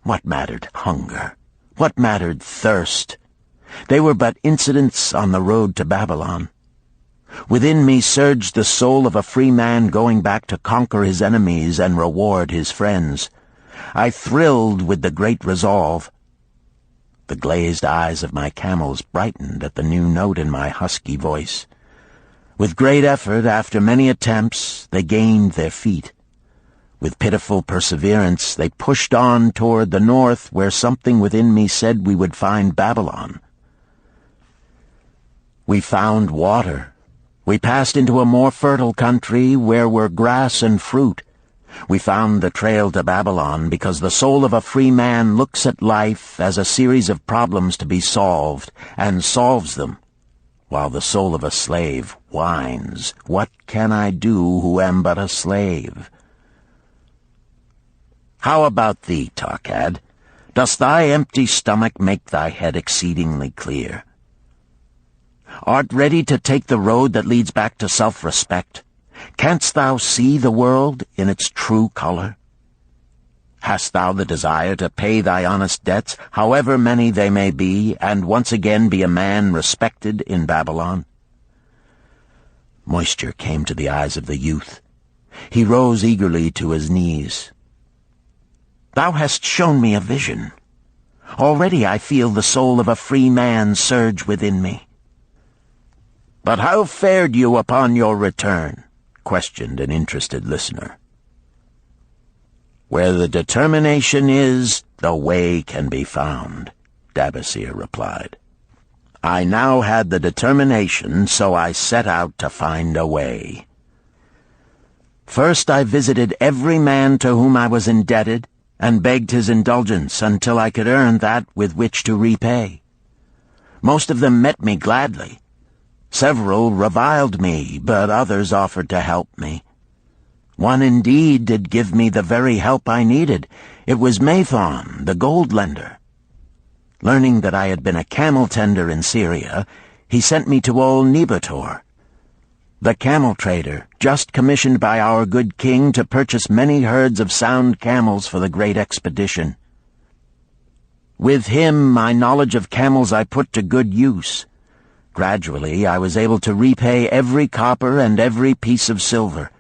What mattered hunger? What mattered thirst? They were but incidents on the road to Babylon. Within me surged the soul of a free man going back to conquer his enemies and reward his friends. I thrilled with the great resolve. The glazed eyes of my camels brightened at the new note in my husky voice. With great effort, after many attempts, they gained their feet. With pitiful perseverance, they pushed on toward the north, where something within me said we would find Babylon. We found water. We passed into a more fertile country where were grass and fruit. We found the trail to Babylon because the soul of a free man looks at life as a series of problems to be solved, and solves them. while the soul of a slave whines, "What can I do who am but a slave?" How about thee, Tarkad? Does thy empty stomach make thy head exceedingly clear? Art ready to take the road that leads back to self-respect? Canst thou see the world in its true color? Hast thou the desire to pay thy honest debts, however many they may be, and once again be a man respected in Babylon? Moisture came to the eyes of the youth. He rose eagerly to his knees. Thou hast shown me a vision. Already I feel the soul of a free man surge within me. But how fared you upon your return? Questioned an interested listener. Where the determination is, the way can be found, Dabasir replied. I now had the determination, so I set out to find a way. First I visited every man to whom I was indebted, and begged his indulgence until I could earn that with which to repay. Most of them met me gladly. Several reviled me, but others offered to help me. One indeed did give me the very help I needed. It was Mathon, the gold lender. Learning that I had been a camel tender in Syria, he sent me to old Nebator, the camel trader, just commissioned by our good king to purchase many herds of sound camels for the great expedition. With him, my knowledge of camels I put to good use. Gradually, I was able to repay every copper and every piece of silver.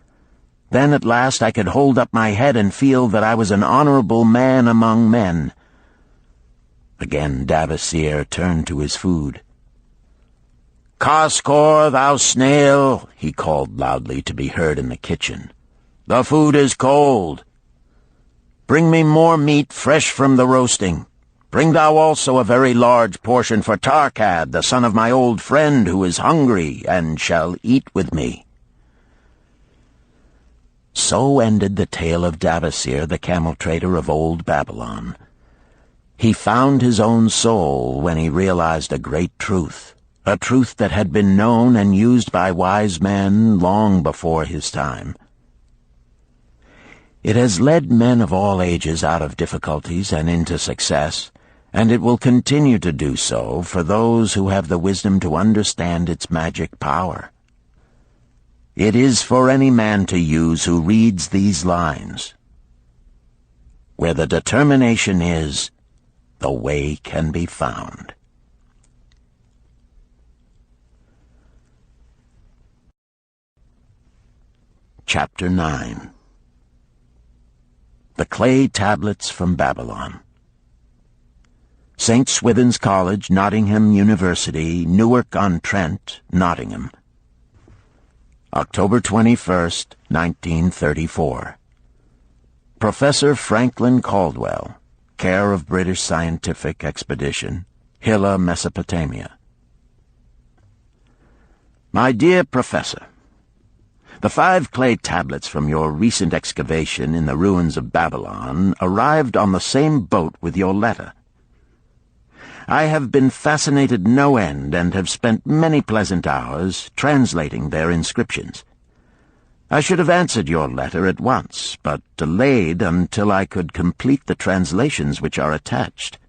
Then at last I could hold up my head and feel that I was an honorable man among men. Again Dabasir turned to his food. "Kaskor, thou snail," he called loudly to be heard in the kitchen. "The food is cold. Bring me more meat fresh from the roasting. Bring thou also a very large portion for Tarkad, the son of my old friend, who is hungry and shall eat with me." So ended the tale of Dabasir, the camel trader of old Babylon. He found his own soul when he realized a great truth, a truth that had been known and used by wise men long before his time. It has led men of all ages out of difficulties and into success, and it will continue to do so for those who have the wisdom to understand its magic power. It is for any man to use who reads these lines. Where the determination is, the way can be found. Chapter 9. The Clay Tablets from Babylon. St. Swithin's College, Nottingham University, Newark-on-Trent, Nottingham. October 21st, 1934. Professor Franklin Caldwell, care of British Scientific Expedition, Hilla, Mesopotamia. My dear Professor, the 5 clay tablets from your recent excavation in the ruins of Babylon arrived on the same boat with your letter. I have been fascinated no end and have spent many pleasant hours translating their inscriptions. I should have answered your letter at once, but delayed until I could complete the translations which are attached.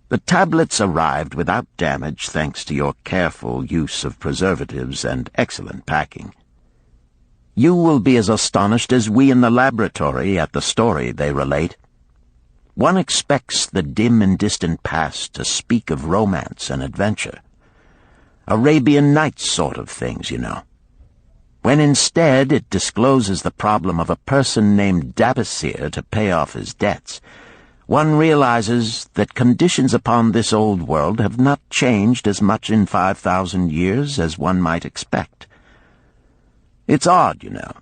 The tablets arrived without damage thanks to your careful use of preservatives and excellent packing. You will be as astonished as we in the laboratory at the story they relate. One expects the dim and distant past to speak of romance and adventure. Arabian Nights sort of things, you know. When instead it discloses the problem of a person named Dabasir to pay off his debts, one realizes that conditions upon this old world have not changed as much in 5,000 years as one might expect. It's odd, you know,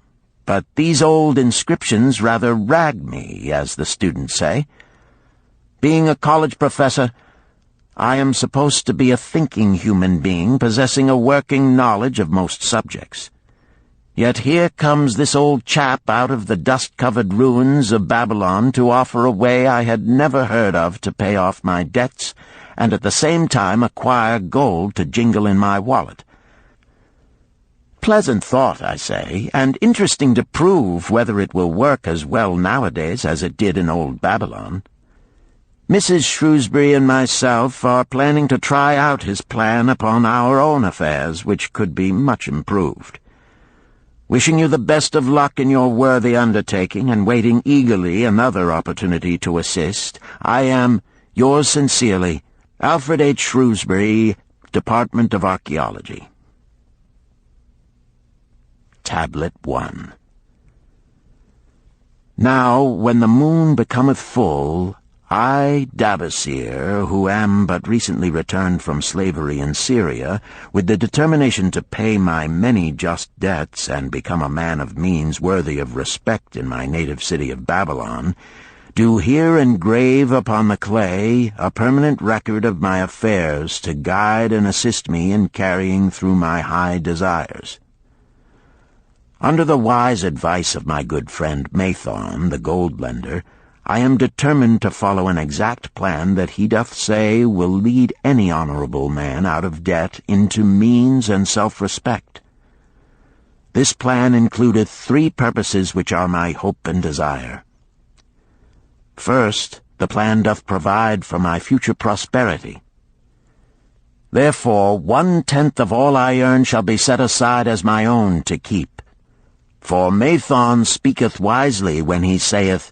but these old inscriptions rather rag me, as the students say. Being a college professor, I am supposed to be a thinking human being possessing a working knowledge of most subjects. Yet here comes this old chap out of the dust-covered ruins of Babylon to offer a way I had never heard of to pay off my debts and at the same time acquire gold to jingle in my wallet. Pleasant thought, I say, and interesting to prove whether it will work as well nowadays as it did in old Babylon. Mrs. Shrewsbury and myself are planning to try out his plan upon our own affairs, which could be much improved. Wishing you the best of luck in your worthy undertaking, and waiting eagerly another opportunity to assist, I am, yours sincerely, Alfred H. Shrewsbury, Department of Archaeology. Tablet 1. Now, when the moon becometh full, I, Dabasir, who am but recently returned from slavery in Syria, with the determination to pay my many just debts and become a man of means worthy of respect in my native city of Babylon, do here engrave upon the clay a permanent record of my affairs to guide and assist me in carrying through my high desires. Under the wise advice of my good friend Mathon, the gold lender, I am determined to follow an exact plan that he doth say will lead any honorable man out of debt into means and self-respect. This plan includeth 3 purposes which are my hope and desire. First, the plan doth provide for my future prosperity. Therefore, 1/10 of all I earn shall be set aside as my own to keep. For Mathon speaketh wisely when he saith,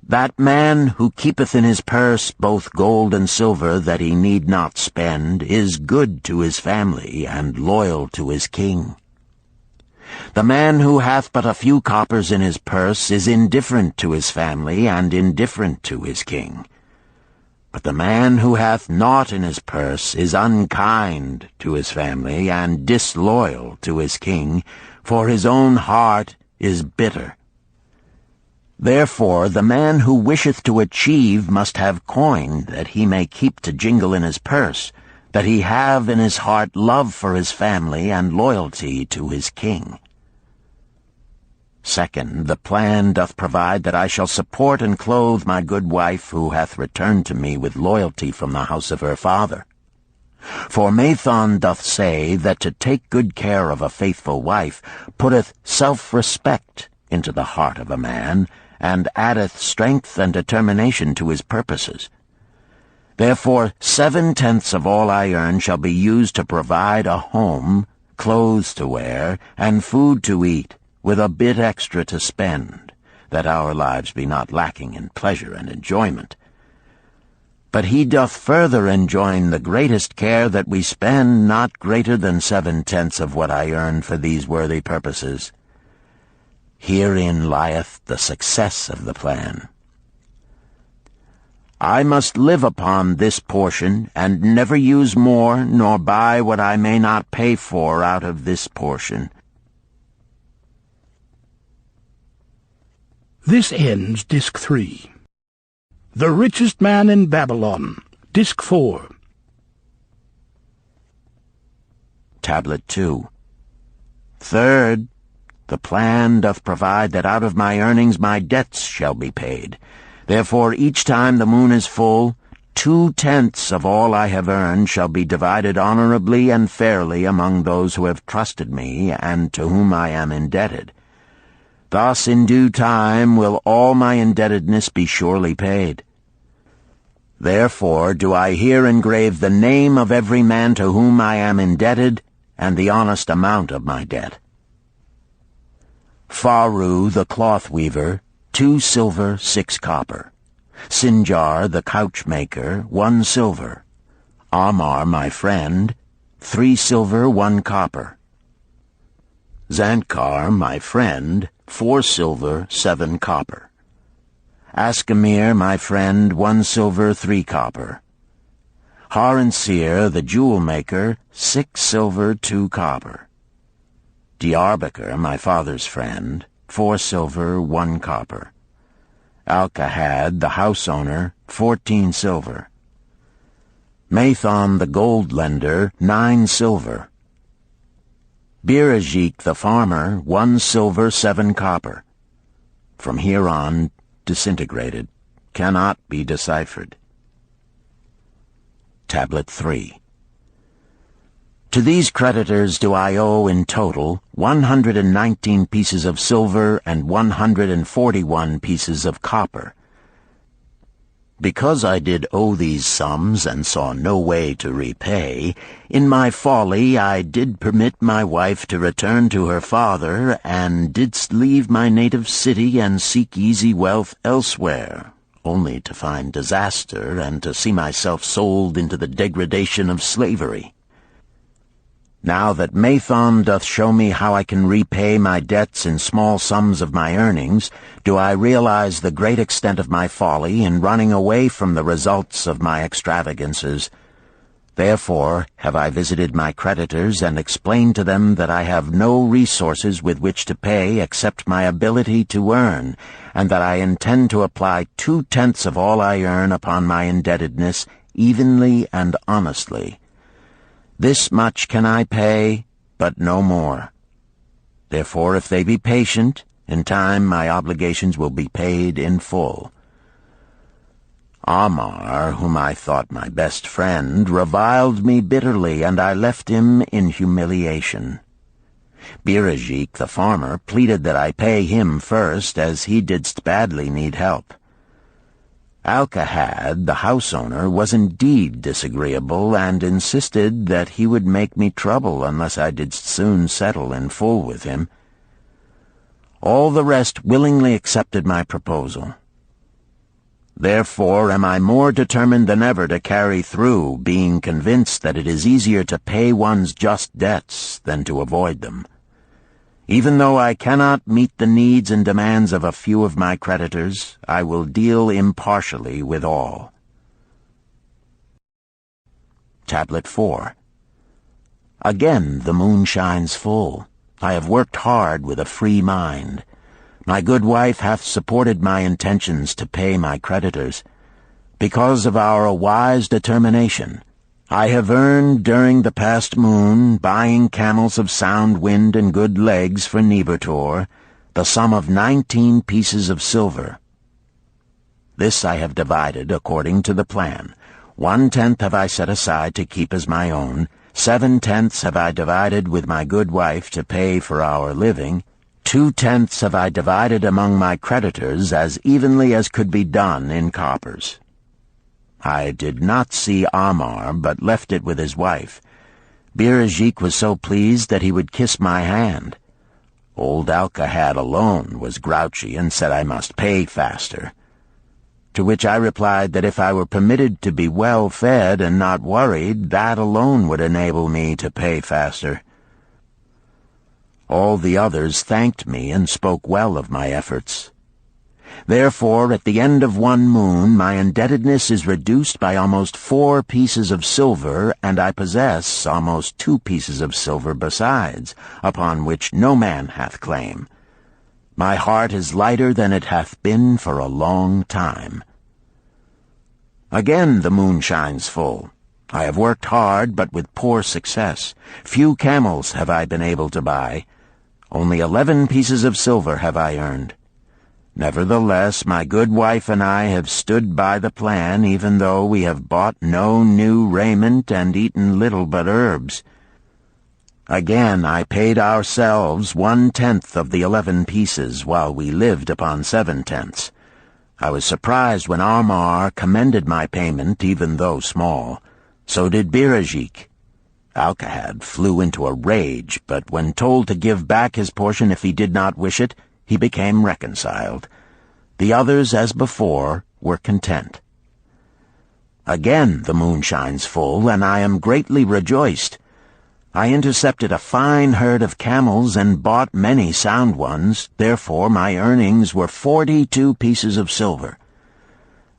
That man who keepeth in his purse both gold and silver that he need not spend is good to his family and loyal to his king. The man who hath but a few coppers in his purse is indifferent to his family and indifferent to his king. But the man who hath naught in his purse is unkind to his family and disloyal to his king, for his own heart is bitter. Therefore the man who wisheth to achieve must have coin that he may keep to jingle in his purse, that he have in his heart love for his family and loyalty to his king. Second, the plan doth provide that I shall support and clothe my good wife who hath returned to me with loyalty from the house of her father. For Mathon doth say that to take good care of a faithful wife putteth self-respect into the heart of a man, and addeth strength and determination to his purposes. Therefore 7/10 of all I earn shall be used to provide a home, clothes to wear, and food to eat, with a bit extra to spend, that our lives be not lacking in pleasure and enjoyment. But he doth further enjoin the greatest care that we spend not greater than 7/10 of what I earn for these worthy purposes. Herein lieth the success of the plan. I must live upon this portion, and never use more, nor buy what I may not pay for out of this portion. This ends Disc 3. The Richest Man in Babylon, Disc 4. Tablet 2. Third, the plan doth provide that out of my earnings my debts shall be paid. Therefore each time the moon is full, 2/10 of all I have earned shall be divided honorably and fairly among those who have trusted me and to whom I am indebted. Thus in due time will all my indebtedness be surely paid. Therefore do I here engrave the name of every man to whom I am indebted, and the honest amount of my debt. Faru the cloth weaver, 2 silver, 6 copper. Sinjar the couch maker, 1 silver. Amar my friend, 3 silver, 1 copper. Zankar my friend, 4 silver, 7 copper. Askamir my friend, 1 silver, 3 copper. Haransir the jewel maker, 6 silver, 2 copper. Diarbakir, my father's friend, 4 silver, 1 copper. Alkahad, the house owner, 14 silver. Mathon, the gold lender, 9 silver. Birajik, the farmer, 1 silver, 7 copper. From here on, disintegrated, cannot be deciphered. Tablet 3. To these creditors do I owe in total 119 pieces of silver and 141 pieces of copper. Because I did owe these sums and saw no way to repay, in my folly I did permit my wife to return to her father, and didst leave my native city and seek easy wealth elsewhere, only to find disaster and to see myself sold into the degradation of slavery. Now that Mathon doth show me how I can repay my debts in small sums of my earnings, do I realize the great extent of my folly in running away from the results of my extravagances. Therefore have I visited my creditors and explained to them that I have no resources with which to pay except my ability to earn, and that I intend to apply 2/10 of all I earn upon my indebtedness evenly and honestly. This much can I pay, but no more. Therefore, if they be patient, in time my obligations will be paid in full. Amar, whom I thought my best friend, reviled me bitterly, and I left him in humiliation. Birajik, the farmer, pleaded that I pay him first, as he didst badly need help. Alcahad, the house owner, was indeed disagreeable, and insisted that he would make me trouble unless I did soon settle in full with him. All the rest willingly accepted my proposal. Therefore am I more determined than ever to carry through, being convinced that it is easier to pay one's just debts than to avoid them. Even though I cannot meet the needs and demands of a few of my creditors, I will deal impartially with all. Tablet 4. Again the moon shines full. I have worked hard with a free mind. My good wife hath supported my intentions to pay my creditors. Because of our wise determination, I have earned during the past moon, buying camels of sound wind and good legs for Nebertor, the sum of 19 pieces of silver. This I have divided according to the plan. 1/10 have I set aside to keep as my own, 7/10 have I divided with my good wife to pay for our living, 2/10 have I divided among my creditors as evenly as could be done in coppers. I did not see Amar, but left it with his wife. Birajik was so pleased that he would kiss my hand. Old Alcahad alone was grouchy and said I must pay faster. To which I replied that if I were permitted to be well fed and not worried, that alone would enable me to pay faster. All the others thanked me and spoke well of my efforts. Therefore, at the end of one moon, my indebtedness is reduced by almost 4 pieces of silver, and I possess almost 2 pieces of silver besides, upon which no man hath claim. My heart is lighter than it hath been for a long time. Again the moon shines full. I have worked hard, but with poor success. Few camels have I been able to buy. Only 11 pieces of silver have I earned. Nevertheless, my good wife and I have stood by the plan, even though we have bought no new raiment and eaten little but herbs. Again I paid ourselves 1/10 of the 11 pieces, while we lived upon 7/10. I was surprised when Amar commended my payment, even though small. So did Birajik. Alcahad flew into a rage, but when told to give back his portion if he did not wish it, he became reconciled. The others, as before, were content. Again the moon shines full, and I am greatly rejoiced. I intercepted a fine herd of camels and bought many sound ones, therefore my earnings were 42 pieces of silver.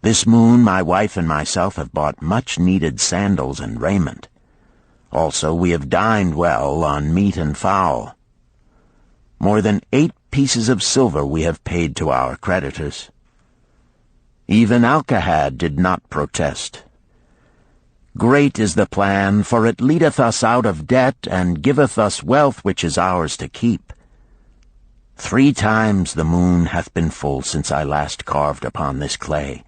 This moon my wife and myself have bought much-needed sandals and raiment. Also we have dined well on meat and fowl. More than 8 pieces of silver we have paid to our creditors. Even Alcahad did not protest. Great is the plan, for it leadeth us out of debt, and giveth us wealth which is ours to keep. 3 times the moon hath been full since I last carved upon this clay.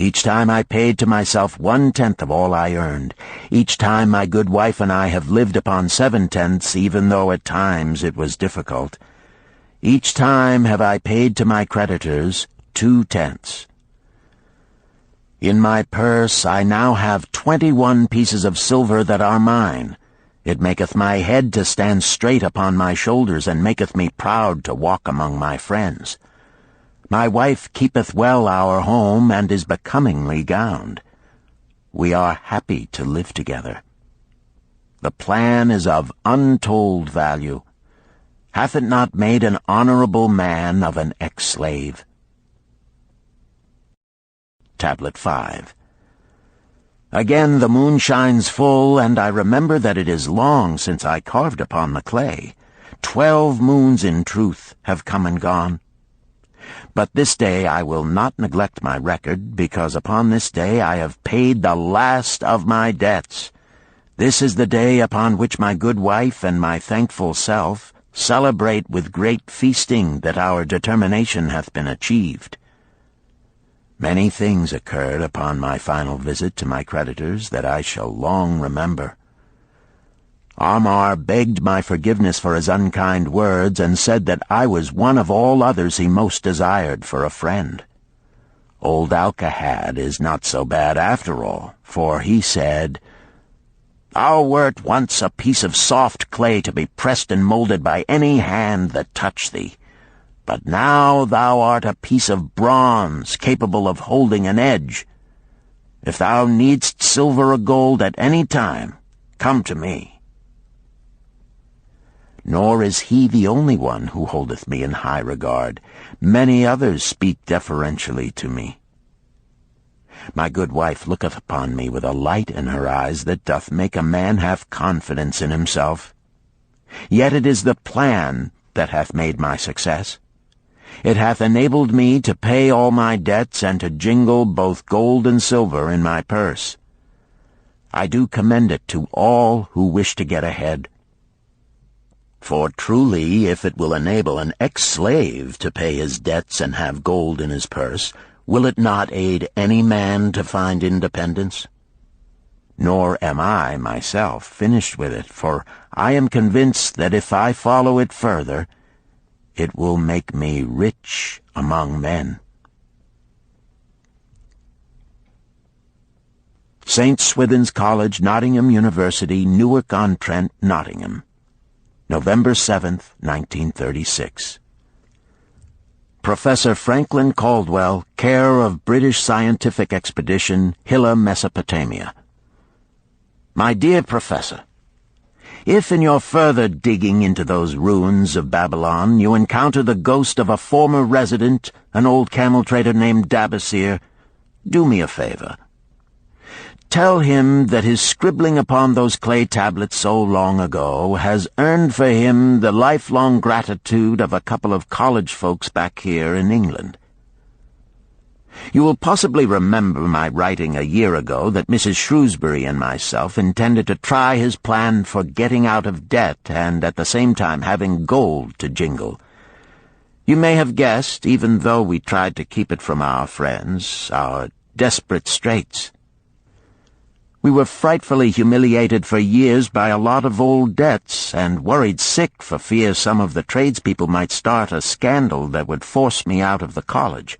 Each time I paid to myself 1/10 of all I earned. Each time my good wife and I have lived upon 7/10, even though at times it was difficult. Each time have I paid to my creditors 2/10. In my purse I now have 21 pieces of silver that are mine. It maketh my head to stand straight upon my shoulders, and maketh me proud to walk among my friends. My wife keepeth well our home, and is becomingly gowned. We are happy to live together. The plan is of untold value. Hath it not made an honorable man of an ex-slave? Tablet 5. Again the moon shines full, and I remember that it is long since I carved upon the clay. 12 moons in truth have come and gone. But this day I will not neglect my record, because upon this day I have paid the last of my debts. This is the day upon which my good wife and my thankful self celebrate with great feasting that our determination hath been achieved. Many things occurred upon my final visit to my creditors that I shall long remember. Amar begged my forgiveness for his unkind words, and said that I was one of all others he most desired for a friend. Old Alcahad is not so bad after all, for he said, "Thou wert once a piece of soft clay to be pressed and molded by any hand that touched thee. But now thou art a piece of bronze capable of holding an edge. If thou needst silver or gold at any time, come to me." Nor is he the only one who holdeth me in high regard. Many others speak deferentially to me. My good wife looketh upon me with a light in her eyes that doth make a man have confidence in himself. Yet it is the plan that hath made my success. It hath enabled me to pay all my debts, and to jingle both gold and silver in my purse. I do commend it to all who wish to get ahead. For truly, if it will enable an ex-slave to pay his debts and have gold in his purse, will it not aid any man to find independence? Nor am I, myself, finished with it, for I am convinced that if I follow it further, it will make me rich among men. St. Swithin's College, Nottingham University, Newark-on-Trent, Nottingham, November 7th, 1936. Professor Franklin Caldwell, care of British Scientific Expedition, Hilla, Mesopotamia. My dear Professor, if in your further digging into those ruins of Babylon you encounter the ghost of a former resident, an old camel-trader named Dabasir, do me a favor. Tell him that his scribbling upon those clay tablets so long ago has earned for him the lifelong gratitude of a couple of college folks back here in England. You will possibly remember my writing a year ago that Mrs. Shrewsbury and myself intended to try his plan for getting out of debt and at the same time having gold to jingle. You may have guessed, even though we tried to keep it from our friends, our desperate straits. We were frightfully humiliated for years by a lot of old debts, and worried sick for fear some of the tradespeople might start a scandal that would force me out of the college.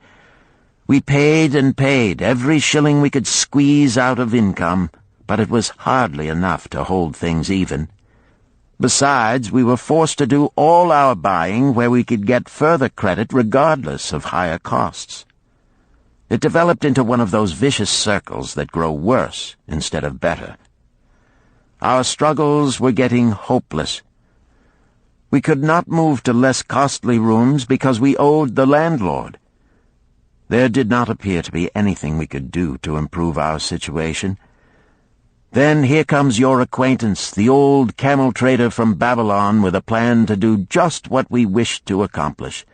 We paid and paid, every shilling we could squeeze out of income, but it was hardly enough to hold things even. Besides, we were forced to do all our buying where we could get further credit regardless of higher costs. It developed into one of those vicious circles that grow worse instead of better. Our struggles were getting hopeless. We could not move to less costly rooms because we owed the landlord. There did not appear to be anything we could do to improve our situation. Then here comes your acquaintance, the old camel-trader from Babylon, with a plan to do just what we wished to accomplish.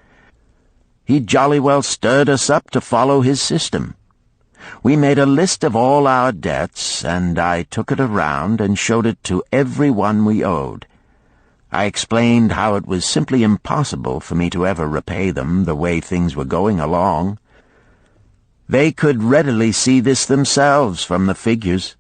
He jolly well stirred us up to follow his system. We made a list of all our debts, and I took it around and showed it to every one we owed. I explained how it was simply impossible for me to ever repay them the way things were going along. They could readily see this themselves from the figures.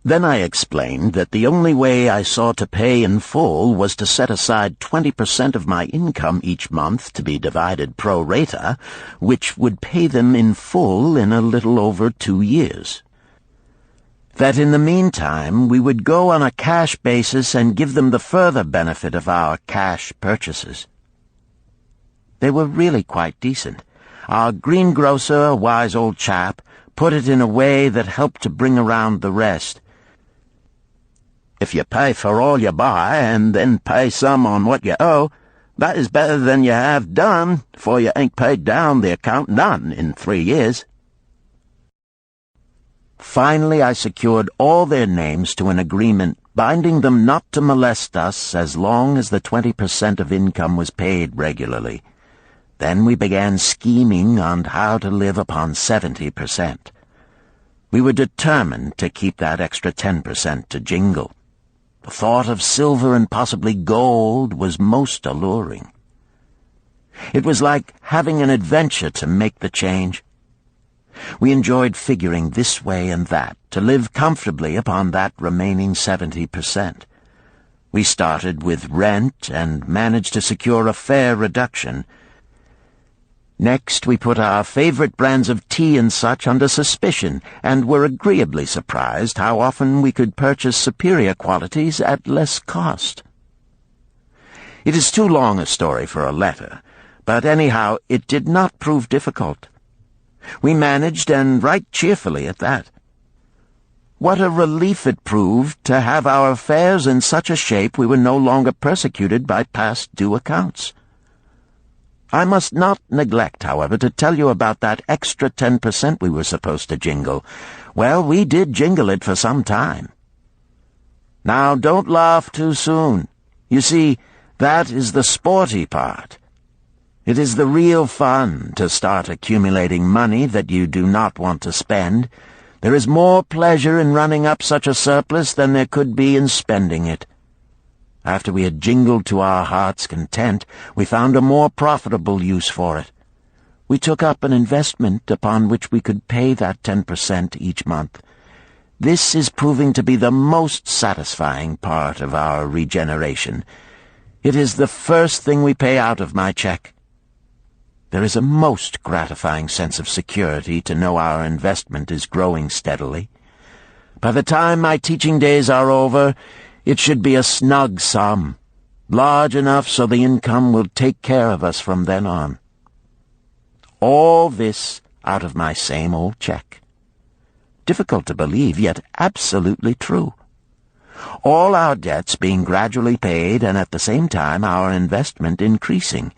Then I explained that the only way I saw to pay in full was to set aside 20% of my income each month to be divided pro rata, which would pay them in full in a little over 2 years. That in the meantime we would go on a cash basis and give them the further benefit of our cash purchases. They were really quite decent. Our greengrocer, a wise old chap, put it in a way that helped to bring around the rest. If you pay for all you buy, and then pay some on what you owe, that is better than you have done, for you ain't paid down the account none in 3 years. Finally I secured all their names to an agreement binding them not to molest us as long as the 20% of income was paid regularly. Then we began scheming on how to live upon 70%. We were determined to keep that extra 10% to jingle. The thought of silver and possibly gold was most alluring. It was like having an adventure to make the change. We enjoyed figuring this way and that to live comfortably upon that remaining 70%. We started with rent and managed to secure a fair reduction. Next, we put our favorite brands of tea and such under suspicion, and were agreeably surprised how often we could purchase superior qualities at less cost. It is too long a story for a letter, but anyhow it did not prove difficult. We managed, and right cheerfully at that. What a relief it proved to have our affairs in such a shape we were no longer persecuted by past due accounts. I must not neglect, however, to tell you about that extra 10% we were supposed to jingle. Well, we did jingle it for some time. Now, don't laugh too soon. You see, that is the sporty part. It is the real fun to start accumulating money that you do not want to spend. There is more pleasure in running up such a surplus than there could be in spending it. After we had jingled to our heart's content, we found a more profitable use for it. We took up an investment upon which we could pay that 10% each month. This is proving to be the most satisfying part of our regeneration. It is the first thing we pay out of my check. There is a most gratifying sense of security to know our investment is growing steadily. By the time my teaching days are over, it should be a snug sum, large enough so the income will take care of us from then on. All this out of my same old check. Difficult to believe, yet absolutely true. All our debts being gradually paid, and at the same time our investment increasing.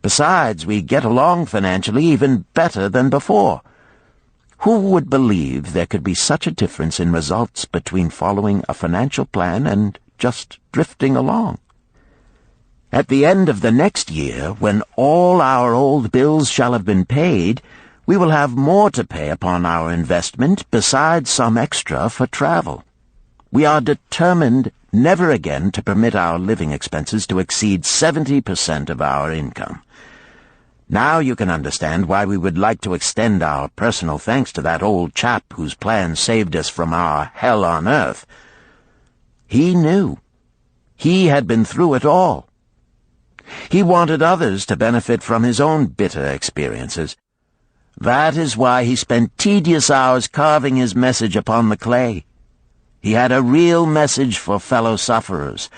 Besides, we get along financially even better than before. Who would believe there could be such a difference in results between following a financial plan and just drifting along? At the end of the next year, when all our old bills shall have been paid, we will have more to pay upon our investment besides some extra for travel. We are determined never again to permit our living expenses to exceed 70% of our income. Now you can understand why we would like to extend our personal thanks to that old chap whose plan saved us from our hell on earth. He knew. He had been through it all. He wanted others to benefit from his own bitter experiences. That is why he spent tedious hours carving his message upon the clay. He had a real message for fellow sufferers,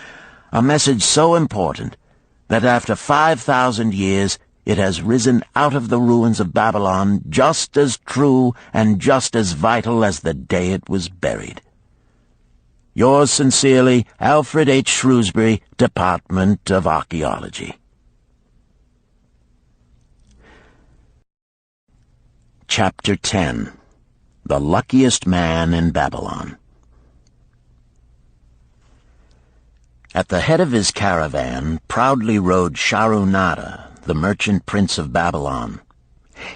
a message so important that after 5,000 years it has risen out of the ruins of Babylon just as true and just as vital as the day it was buried. Yours sincerely, Alfred H. Shrewsbury, Department of Archaeology. Chapter 10. The Luckiest Man in Babylon. At the head of his caravan proudly rode Sharu-Nada, the merchant prince of Babylon.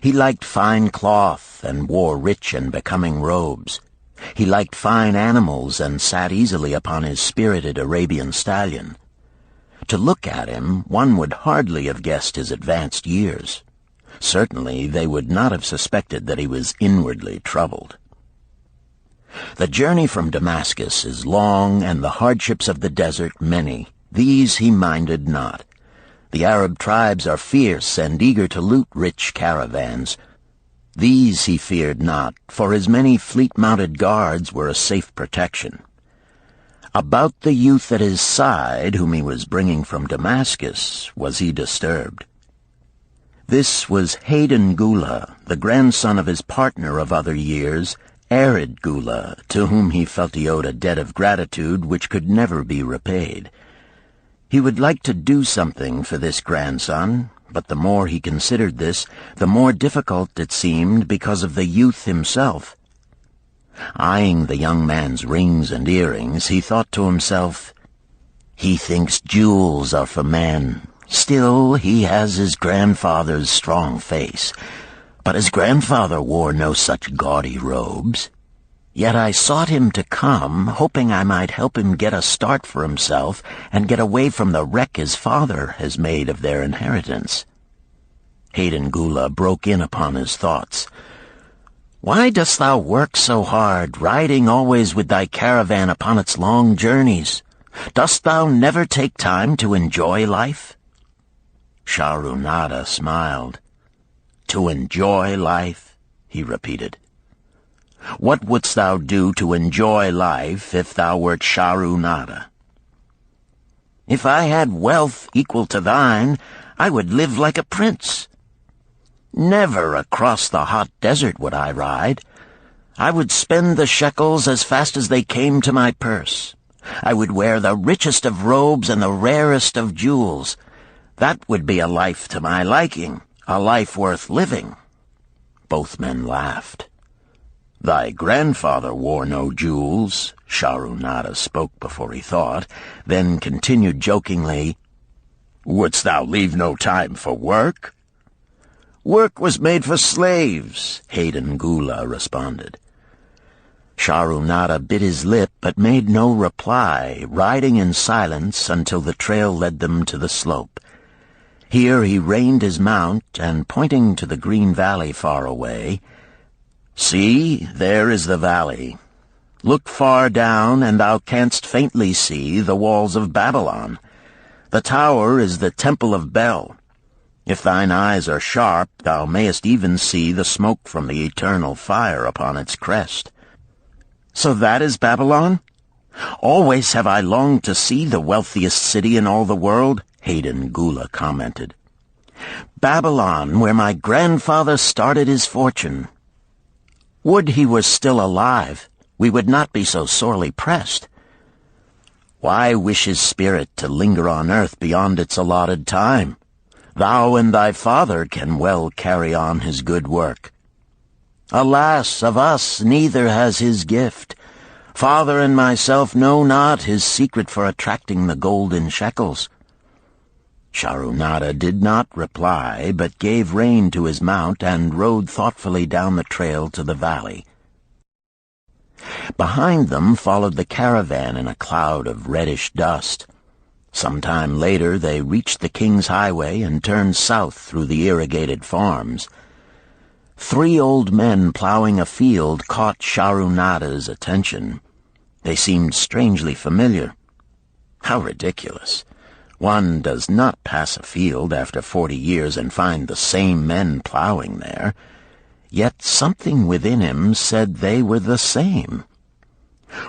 He liked fine cloth and wore rich and becoming robes. He liked fine animals and sat easily upon his spirited Arabian stallion. To look at him, one would hardly have guessed his advanced years. Certainly they would not have suspected that he was inwardly troubled. The journey from Damascus is long, and the hardships of the desert many. These he minded not. The Arab tribes are fierce and eager to loot rich caravans. These he feared not, for his many fleet-mounted guards were a safe protection. About the youth at his side, whom he was bringing from Damascus, was he disturbed. This was Hayden Gula, the grandson of his partner of other years, Arid Gula, to whom he felt he owed a debt of gratitude which could never be repaid. He would like to do something for this grandson, but the more he considered this, the more difficult it seemed because of the youth himself. Eyeing the young man's rings and earrings, he thought to himself, "He thinks jewels are for men. Still, he has his grandfather's strong face. But his grandfather wore no such gaudy robes. Yet I sought him to come, hoping I might help him get a start for himself and get away from the wreck his father has made of their inheritance." Hayden Gula broke in upon his thoughts. "Why dost thou work so hard, riding always with thy caravan upon its long journeys? Dost thou never take time to enjoy life?" Shahrunada smiled. "To enjoy life?" he repeated. "What wouldst thou do to enjoy life if thou wert Shahrunada?" "If I had wealth equal to thine, I would live like a prince. Never across the hot desert would I ride. I would spend the shekels as fast as they came to my purse. I would wear the richest of robes and the rarest of jewels. That would be a life to my liking, a life worth living." Both men laughed. "Thy grandfather wore no jewels," Shahrunada spoke before he thought, then continued jokingly, "Wouldst thou leave no time for work?" "Work was made for slaves," Hayden Gula responded. Shahrunada bit his lip but made no reply, riding in silence until the trail led them to the slope. Here he reined his mount, and pointing to the green valley far away, "See, there is the valley. Look far down, and thou canst faintly see the walls of Babylon. The tower is the temple of Bel. If thine eyes are sharp, thou mayest even see the smoke from the eternal fire upon its crest." "So that is Babylon? Always have I longed to see the wealthiest city in all the world," Hayden Gula commented. "Babylon, where my grandfather started his fortune. Would he were still alive, we would not be so sorely pressed. Why wish his spirit to linger on earth beyond its allotted time? Thou and thy father can well carry on his good work. Alas, of us neither has his gift. Father and myself know not his secret for attracting the golden shekels." Shahrunada did not reply, but gave rein to his mount and rode thoughtfully down the trail to the valley. Behind them followed the caravan in a cloud of reddish dust. Some time later they reached the King's Highway and turned south through the irrigated farms. 3 old men plowing a field caught Shahrunada's attention. They seemed strangely familiar. How ridiculous! One does not pass a field after 40 years and find the same men plowing there. Yet something within him said they were the same.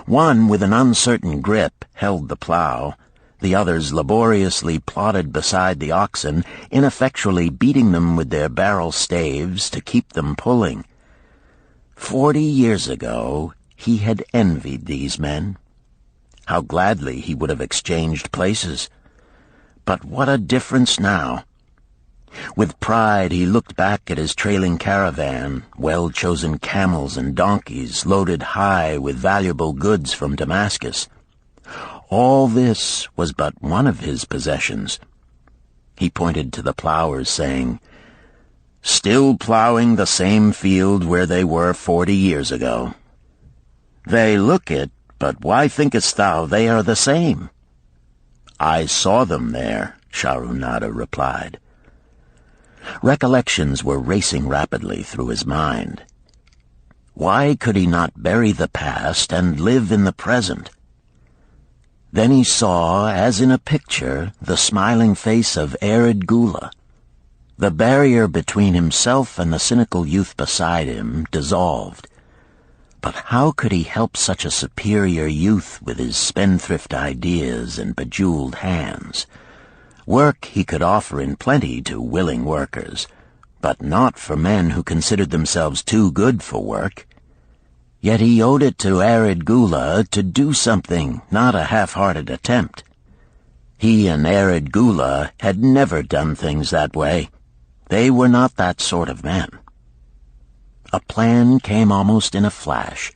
One, with an uncertain grip, held the plow. The others laboriously plodded beside the oxen, ineffectually beating them with their barrel staves to keep them pulling. 40 years ago, he had envied these men. How gladly he would have exchanged places. But what a difference now! With pride he looked back at his trailing caravan, well-chosen camels and donkeys loaded high with valuable goods from Damascus. All this was but one of his possessions. He pointed to the plowers, saying, "Still plowing the same field where they were 40 years ago. They look it, but why thinkest thou they are the same?" "I saw them there," Shahrunada replied. Recollections were racing rapidly through his mind. Why could he not bury the past and live in the present? Then he saw, as in a picture, the smiling face of Arid Gula. The barrier between himself and the cynical youth beside him dissolved. But how could he help such a superior youth with his spendthrift ideas and bejeweled hands? Work he could offer in plenty to willing workers, but not for men who considered themselves too good for work. Yet he owed it to Arid Gula to do something, not a half-hearted attempt. He and Arid Gula had never done things that way. They were not that sort of men. A plan came almost in a flash.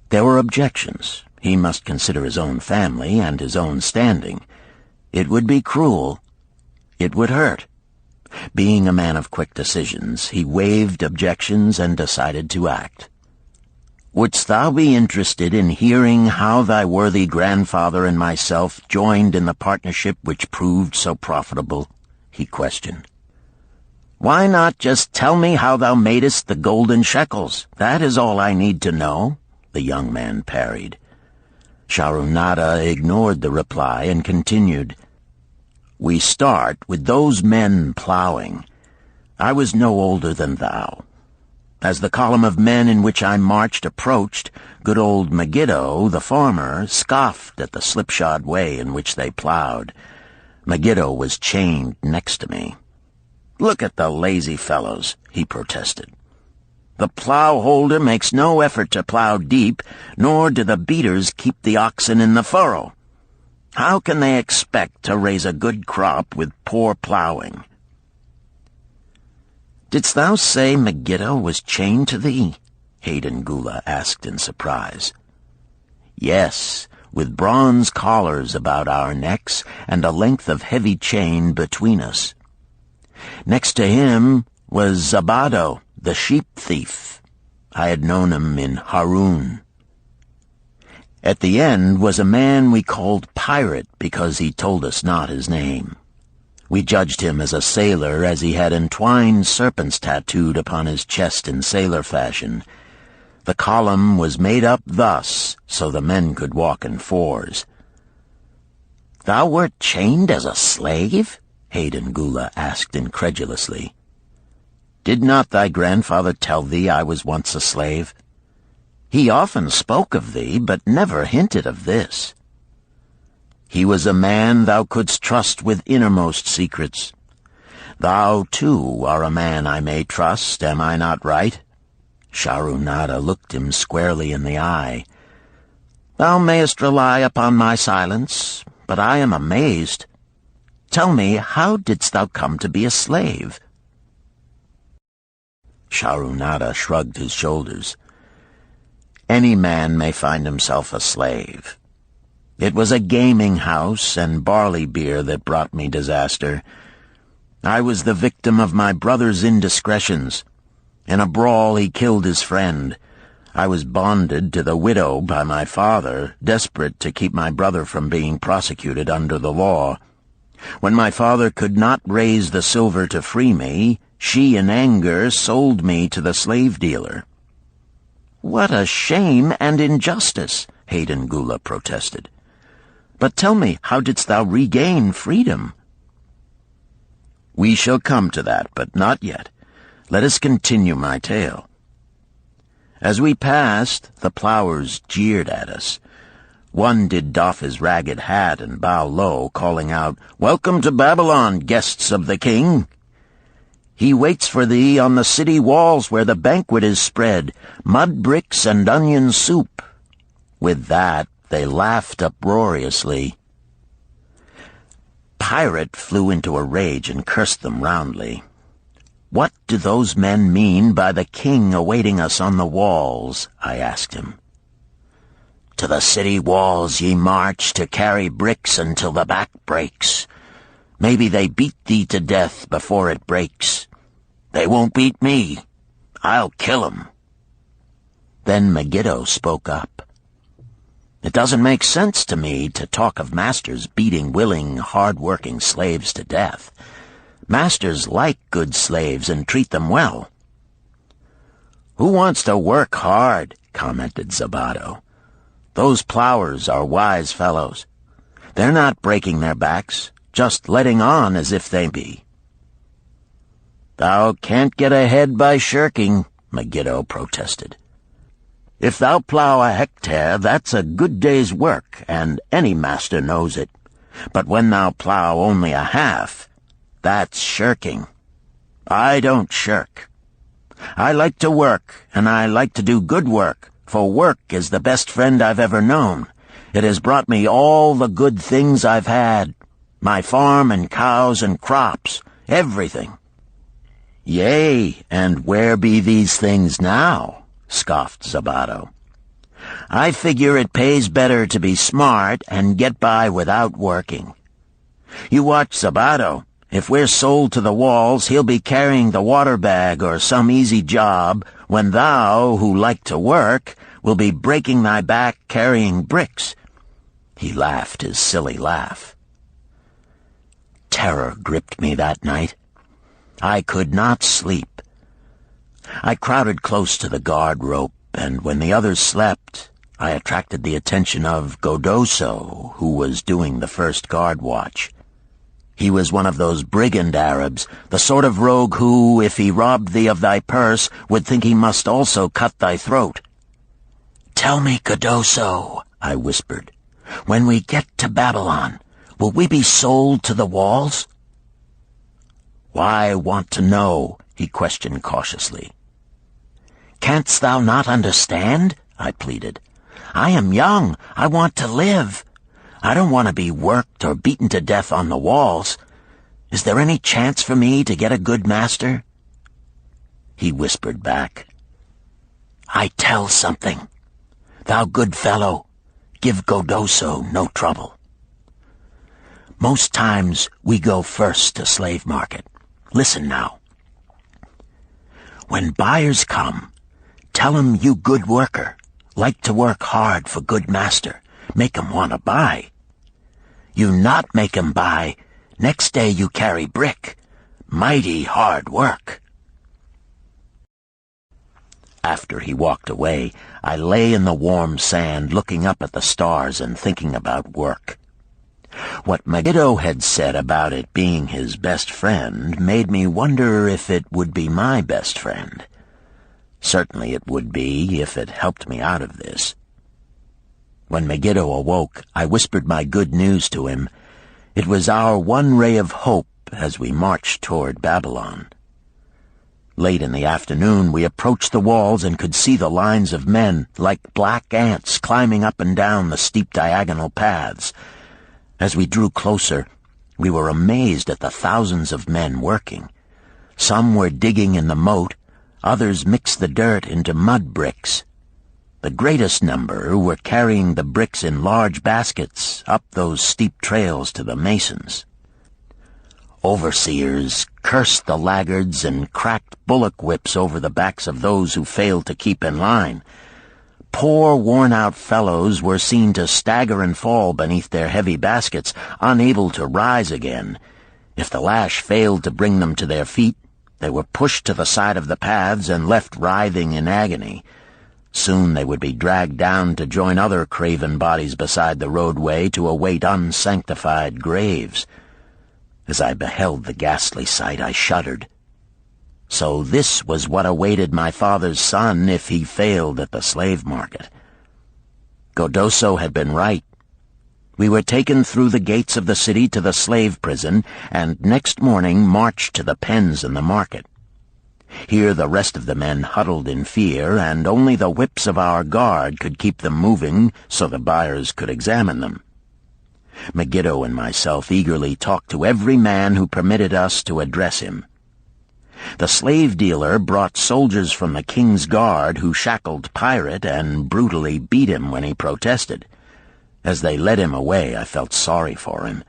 There were objections. He must consider his own family and his own standing. It would be cruel. It would hurt. Being a man of quick decisions, he waived objections and decided to act. "Wouldst thou be interested in hearing how thy worthy grandfather and myself joined in the partnership which proved so profitable?" he questioned. "Why not just tell me how thou madest the golden shekels? That is all I need to know," the young man parried. Sharunada ignored the reply and continued, "We start with those men plowing. I was no older than thou. As the column of men in which I marched approached, good old Megiddo, the farmer, scoffed at the slipshod way in which they plowed. Megiddo was chained next to me. 'Look at the lazy fellows,' he protested. 'The plow holder makes no effort to plow deep, nor do the beaters keep the oxen in the furrow. How can they expect to raise a good crop with poor plowing?' "'Didst thou say Megiddo was chained to thee?' Hayden Gula asked in surprise. "'Yes, with bronze collars about our necks and a length of heavy chain between us. Next to him was Zabado, the sheep thief. I had known him in Harun. At the end was a man we called Pirate because he told us not his name. We judged him as a sailor as he had entwined serpents tattooed upon his chest in sailor fashion. The column was made up thus, so the men could walk in fours." "Thou wert chained as a slave?" Hayden Gula asked incredulously. "Did not thy grandfather tell thee I was once a slave? He often spoke of thee, but never hinted of this. He was a man thou couldst trust with innermost secrets. Thou, too, are a man I may trust, am I not right?" Sharunada looked him squarely in the eye. "Thou mayest rely upon my silence, but I am amazed. Tell me, how didst thou come to be a slave?" Sharunada shrugged his shoulders. "Any man may find himself a slave. It was a gaming house and barley beer that brought me disaster. I was the victim of my brother's indiscretions. In a brawl he killed his friend. I was bonded to the widow by my father, desperate to keep my brother from being prosecuted under the law. When my father could not raise the silver to free me, she in anger sold me to the slave dealer." "What a shame and injustice," Hayden Gula protested. "But tell me, how didst thou regain freedom?" "We shall come to that, but not yet. Let us continue my tale. As we passed, the plowers jeered at us. One did doff his ragged hat and bow low, calling out, 'Welcome to Babylon, guests of the king! He waits for thee on the city walls where the banquet is spread, mud bricks and onion soup.' With that, they laughed uproariously. Pirate flew into a rage and cursed them roundly. 'What do those men mean by the king awaiting us on the walls?' I asked him. 'To the city walls ye march to carry bricks until the back breaks. Maybe they beat thee to death before it breaks. They won't beat me. I'll kill 'em.' Then Megiddo spoke up. 'It doesn't make sense to me to talk of masters beating willing, hard-working slaves to death. Masters like good slaves and treat them well." "Who wants to work hard?" commented Zabato. "Those plowers are wise fellows. They're not breaking their backs, just letting on as if they be." "Thou can't get ahead by shirking," Megiddo protested. "If thou plow a hectare, that's a good day's work, and any master knows it. But when thou plow only a half, that's shirking. I don't shirk. I like to work, and I like to do good work, for work is the best friend I've ever known. It has brought me all the good things I've had, my farm and cows and crops, everything." "Yea, and where be these things now?" scoffed Zabato. "I figure it pays better to be smart and get by without working. You watch Zabato. If we're sold to the walls, he'll be carrying the water bag or some easy job, when thou, who like to work, will be breaking thy back carrying bricks." He laughed his silly laugh. Terror gripped me that night. I could not sleep. I crowded close to the guard rope, and when the others slept, I attracted the attention of Godoso, who was doing the first guard watch. He was one of those brigand Arabs, the sort of rogue who, if he robbed thee of thy purse, would think he must also cut thy throat. "Tell me, Godoso," I whispered, "when we get to Babylon, will we be sold to the walls?" "Why want to know?" he questioned cautiously. "Canst thou not understand?" I pleaded. "I am young. I want to live. I don't want to be worked or beaten to death on the walls. Is there any chance for me to get a good master?" He whispered back, "I tell something. Thou good fellow, give Godoso no trouble. Most times we go first to slave market. Listen now. When buyers come, tell 'em you good worker, like to work hard for good master, make 'em want to buy. You not make 'em buy, next day you carry brick. Mighty hard work." After he walked away, I lay in the warm sand looking up at the stars and thinking about work. What Megiddo had said about it being his best friend made me wonder if it would be my best friend. Certainly it would be if it helped me out of this. When Megiddo awoke, I whispered my good news to him. It was our one ray of hope as we marched toward Babylon. Late in the afternoon, we approached the walls and could see the lines of men, like black ants, climbing up and down the steep diagonal paths. As we drew closer, we were amazed at the thousands of men working. Some were digging in the moat, others mixed the dirt into mud bricks. The greatest number were carrying the bricks in large baskets up those steep trails to the masons. Overseers cursed the laggards and cracked bullock whips over the backs of those who failed to keep in line. Poor, worn-out fellows were seen to stagger and fall beneath their heavy baskets, unable to rise again. If the lash failed to bring them to their feet, they were pushed to the side of the paths and left writhing in agony. Soon they would be dragged down to join other craven bodies beside the roadway to await unsanctified graves. As I beheld the ghastly sight, I shuddered. So this was what awaited my father's son if he failed at the slave market. Godoso had been right. We were taken through the gates of the city to the slave prison, and next morning marched to the pens in the market. Here the rest of the men huddled in fear, and only the whips of our guard could keep them moving so the buyers could examine them. Megiddo and myself eagerly talked to every man who permitted us to address him. The slave dealer brought soldiers from the king's guard who shackled Pirate and brutally beat him when he protested. As they led him away, I felt sorry for him.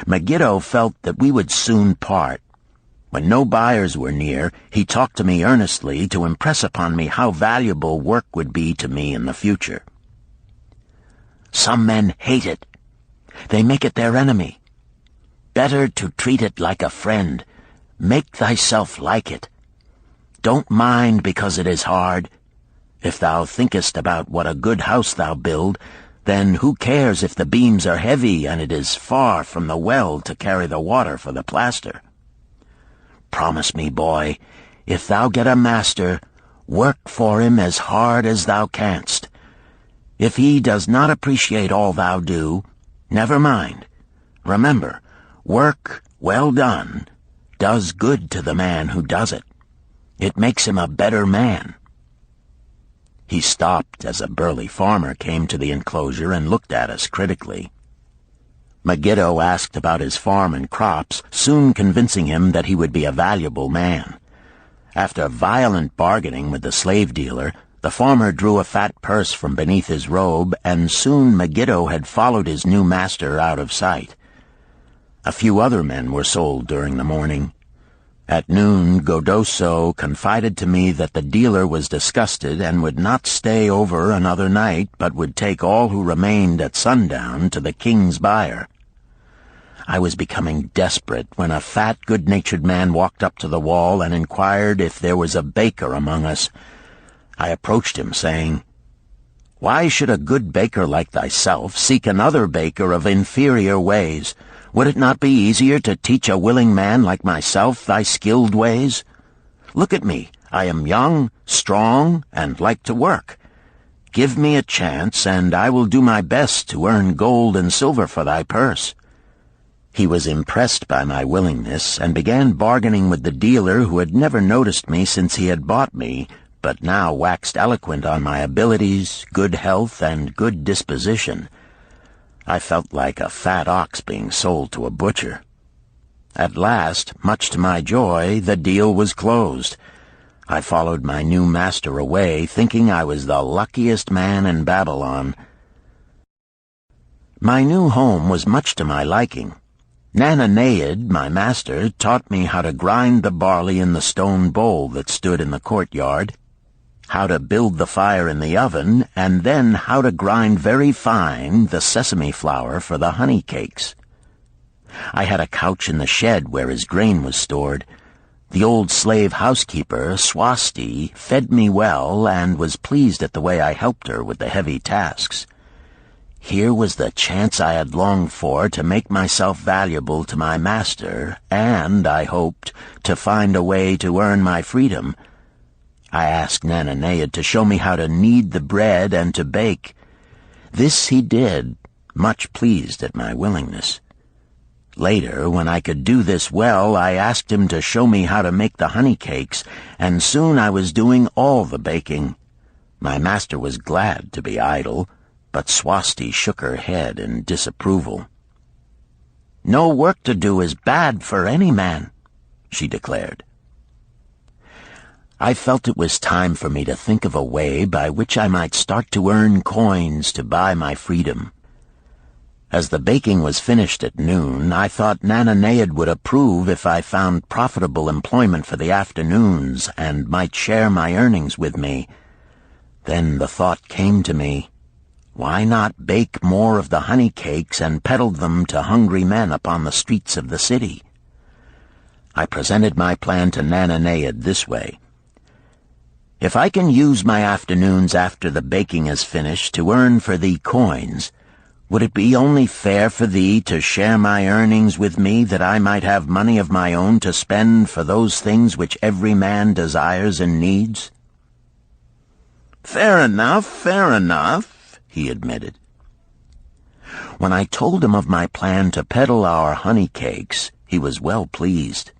Megiddo felt that we would soon part. When no buyers were near, he talked to me earnestly to impress upon me how valuable work would be to me in the future. Some men hate it. They make it their enemy. better to treat it like a friend. Make thyself like it. Don't mind because it is hard. If thou thinkest about what a good house thou build, then who cares if the beams are heavy and it is far from the well to carry the water for the plaster? Promise me, boy, if thou get a master, work for him as hard as thou canst. If he does not appreciate all thou do, never mind. Remember, work well done does good to the man who does it. It makes him a better man. He stopped as a burly farmer came to the enclosure and looked at us critically. Megiddo asked about his farm and crops, soon convincing him that he would be a valuable man. After violent bargaining with the slave dealer, the farmer drew a fat purse from beneath his robe, and soon Megiddo had followed his new master out of sight. A few other men were sold during the morning. At noon, Godoso confided to me that the dealer was disgusted and would not stay over another night, but would take all who remained at sundown to the king's buyer. I was becoming desperate when a fat, good-natured man walked up to the wall and inquired if there was a baker among us. I approached him, saying, "Why should a good baker like thyself seek another baker of inferior ways? Would it not be easier to teach a willing man like myself thy skilled ways? Look at me. I am young, strong, and like to work. Give me a chance, and I will do my best to earn gold and silver for thy purse." He was impressed by my willingness, and began bargaining with the dealer, who had never noticed me since he had bought me, but now waxed eloquent on my abilities, good health, and good disposition. I felt like a fat ox being sold to a butcher. At last, much to my joy, the deal was closed. I followed my new master away, thinking I was the luckiest man in Babylon. My new home was much to my liking. Nananeid, my master, taught me how to grind the barley in the stone bowl that stood in the courtyard, how to build the fire in the oven, and then how to grind very fine the sesame flour for the honey cakes. I had a couch in the shed where his grain was stored. The old slave housekeeper, Swasti, fed me well and was pleased at the way I helped her with the heavy tasks. Here was the chance I had longed for to make myself valuable to my master, and, I hoped, to find a way to earn my freedom. I asked Nananeid to show me how to knead the bread and to bake. This he did, much pleased at my willingness. Later, when I could do this well, I asked him to show me how to make the honey cakes, and soon I was doing all the baking. My master was glad to be idle, but Swasti shook her head in disapproval. "No work to do is bad for any man," she declared. I felt it was time for me to think of a way by which I might start to earn coins to buy my freedom. As the baking was finished at noon, I thought Nananeid would approve if I found profitable employment for the afternoons and might share my earnings with me. Then the thought came to me, why not bake more of the honey cakes and peddle them to hungry men upon the streets of the city? I presented my plan to Nananeid this way. "If I can use my afternoons after the baking is finished to earn for thee coins, would it be only fair for thee to share my earnings with me, that I might have money of my own to spend for those things which every man desires and needs?" Fair enough, he admitted. When I told him of my plan to peddle our honey cakes, he was well pleased.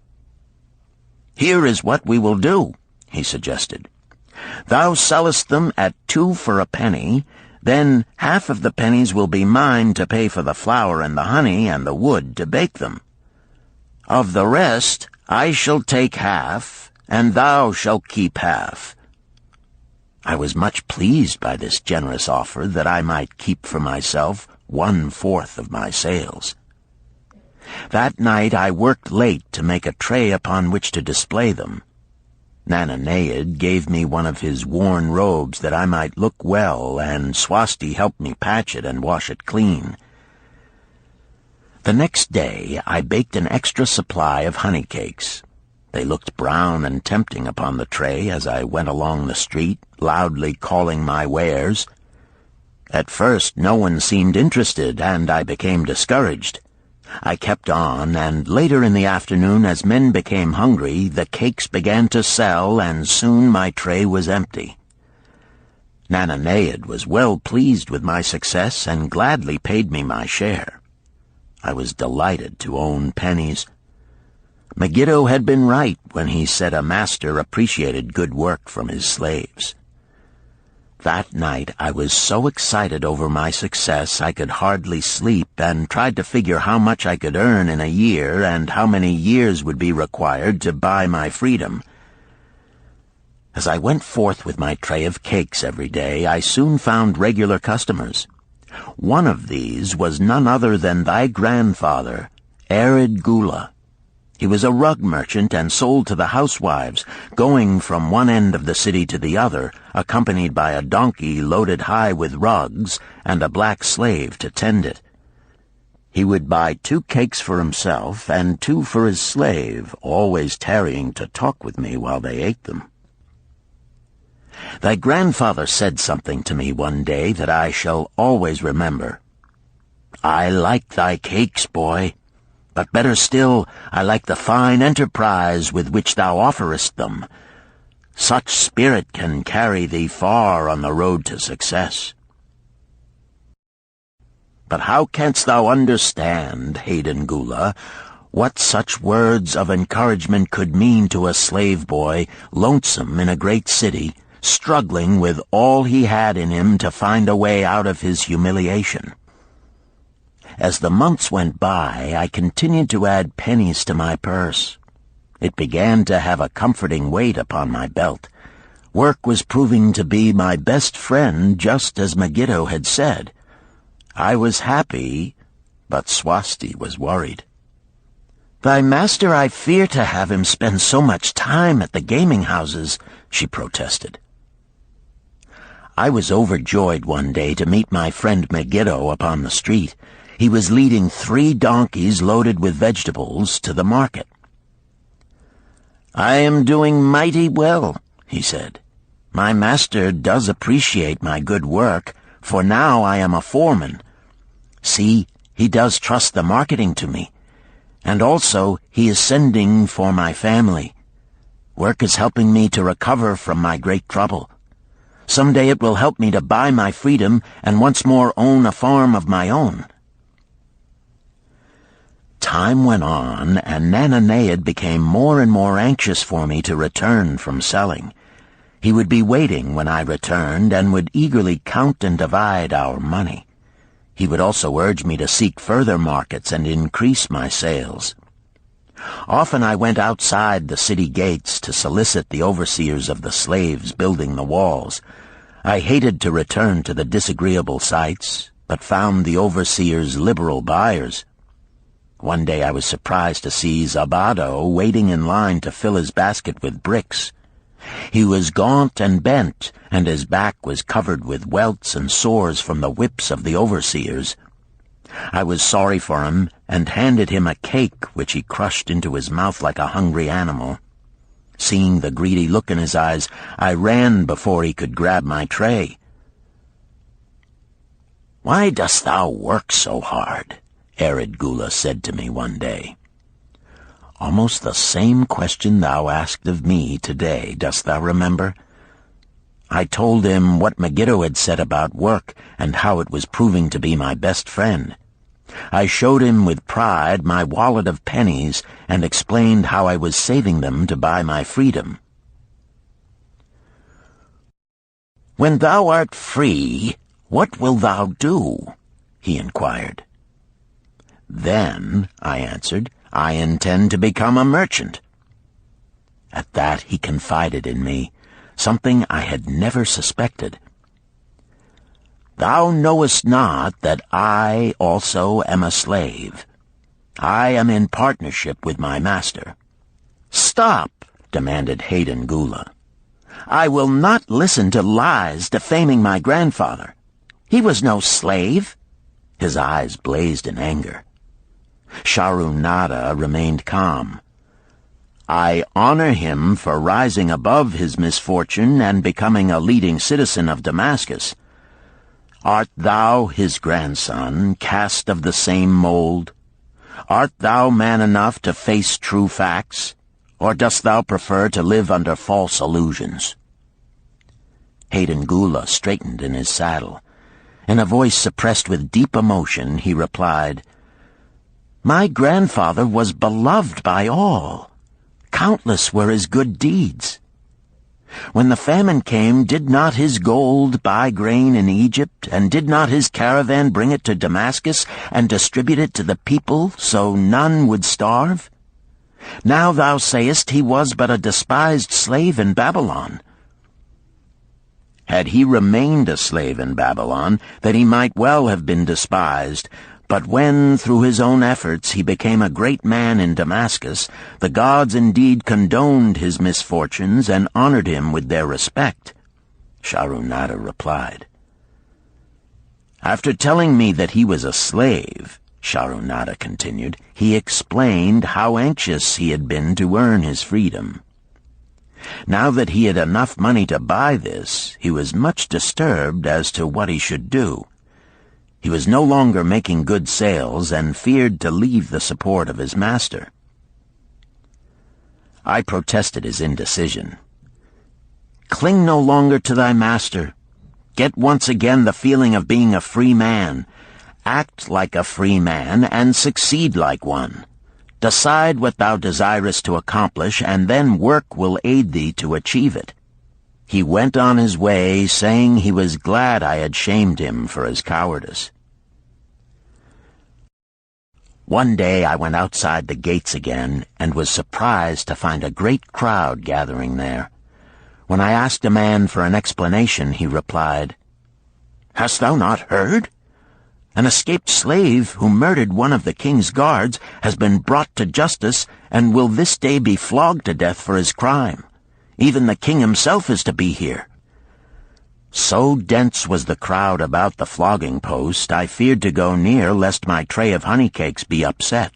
"Here is what we will do," he suggested. "Thou sellest them at 2 for a penny, then half of the pennies will be mine to pay for the flour and the honey and the wood to bake them. Of the rest I shall take half, and thou shalt keep half." I was much pleased by this generous offer that I might keep for myself 1/4 of my sales. That night I worked late to make a tray upon which to display them. Nananeid gave me one of his worn robes that I might look well, and Swasti helped me patch it and wash it clean. The next day I baked an extra supply of honey cakes. They looked brown and tempting upon the tray as I went along the street, loudly calling my wares. At first no one seemed interested, and I became discouraged. I kept on, and later in the afternoon, as men became hungry, the cakes began to sell, and soon my tray was empty. Nananeid was well pleased with my success and gladly paid me my share. I was delighted to own pennies. Megiddo had been right when he said a master appreciated good work from his slaves. That night I was so excited over my success I could hardly sleep, and tried to figure how much I could earn in a year and how many years would be required to buy my freedom. As I went forth with my tray of cakes every day, I soon found regular customers. One of these was none other than thy grandfather, Arid Gula. He was a rug merchant and sold to the housewives, going from one end of the city to the other, accompanied by a donkey loaded high with rugs and a black slave to tend it. He would buy 2 cakes for himself and 2 for his slave, always tarrying to talk with me while they ate them. Thy grandfather said something to me one day that I shall always remember. "I like thy cakes, boy, but better still, I like the fine enterprise with which thou offerest them. Such spirit can carry thee far on the road to success." But how canst thou understand, Hayden Gula, what such words of encouragement could mean to a slave boy, lonesome in a great city, struggling with all he had in him to find a way out of his humiliation? As the months went by, I continued to add pennies to my purse. It began to have a comforting weight upon my belt. Work was proving to be my best friend, just as Megiddo had said. I was happy, but Swasti was worried. "Thy master, I fear to have him spend so much time at the gaming houses," she protested. I was overjoyed one day to meet my friend Megiddo upon the street. He was leading 3 donkeys loaded with vegetables to the market. "I am doing mighty well," he said. "My master does appreciate my good work, for now I am a foreman. See, he does trust the marketing to me. And also he is sending for my family. Work is helping me to recover from my great trouble. Someday it will help me to buy my freedom and once more own a farm of my own." Time went on, and Nananeid became more and more anxious for me to return from selling. He would be waiting when I returned and would eagerly count and divide our money. He would also urge me to seek further markets and increase my sales. Often I went outside the city gates to solicit the overseers of the slaves building the walls. I hated to return to the disagreeable sights, but found the overseers liberal buyers. One day I was surprised to see Zabado waiting in line to fill his basket with bricks. He was gaunt and bent, and his back was covered with welts and sores from the whips of the overseers. I was sorry for him, and handed him a cake which he crushed into his mouth like a hungry animal. Seeing the greedy look in his eyes, I ran before he could grab my tray. "Why dost thou work so hard?" Arid Gula said to me one day. "Almost the same question thou asked of me today, dost thou remember?" I told him what Megiddo had said about work and how it was proving to be my best friend. I showed him with pride my wallet of pennies and explained how I was saving them to buy my freedom. "When thou art free, what wilt thou do?" he inquired. "Then," I answered, "I intend to become a merchant." At that he confided in me, something I had never suspected. "Thou knowest not that I also am a slave. I am in partnership with my master." "Stop," demanded Hayden Gula. "I will not listen to lies defaming my grandfather. He was no slave." His eyes blazed in anger. Sharunada remained calm. "I honor him for rising above his misfortune and becoming a leading citizen of Damascus. Art thou, his grandson, cast of the same mold? Art thou man enough to face true facts, or dost thou prefer to live under false illusions?" Hayden Gula straightened in his saddle. In a voice suppressed with deep emotion, he replied, "My grandfather was beloved by all. Countless were his good deeds. When the famine came, did not his gold buy grain in Egypt, and did not his caravan bring it to Damascus and distribute it to the people so none would starve? Now thou sayest he was but a despised slave in Babylon. Had he remained a slave in Babylon, that he might well have been despised, but when, through his own efforts, he became a great man in Damascus, the gods indeed condoned his misfortunes and honored him with their respect," Sharunada replied. "After telling me that he was a slave," Sharunada continued, "he explained how anxious he had been to earn his freedom. Now that he had enough money to buy this, he was much disturbed as to what he should do. He was no longer making good sales and feared to leave the support of his master." I protested his indecision. "Cling no longer to thy master. Get once again the feeling of being a free man. Act like a free man and succeed like one. Decide what thou desirest to accomplish, and then work will aid thee to achieve it." He went on his way, saying he was glad I had shamed him for his cowardice. One day I went outside the gates again, and was surprised to find a great crowd gathering there. When I asked a man for an explanation, he replied, "Hast thou not heard? An escaped slave who murdered one of the king's guards has been brought to justice and will this day be flogged to death for his crime. Even the king himself is to be here." So dense was the crowd about the flogging post, I feared to go near lest my tray of honey cakes be upset.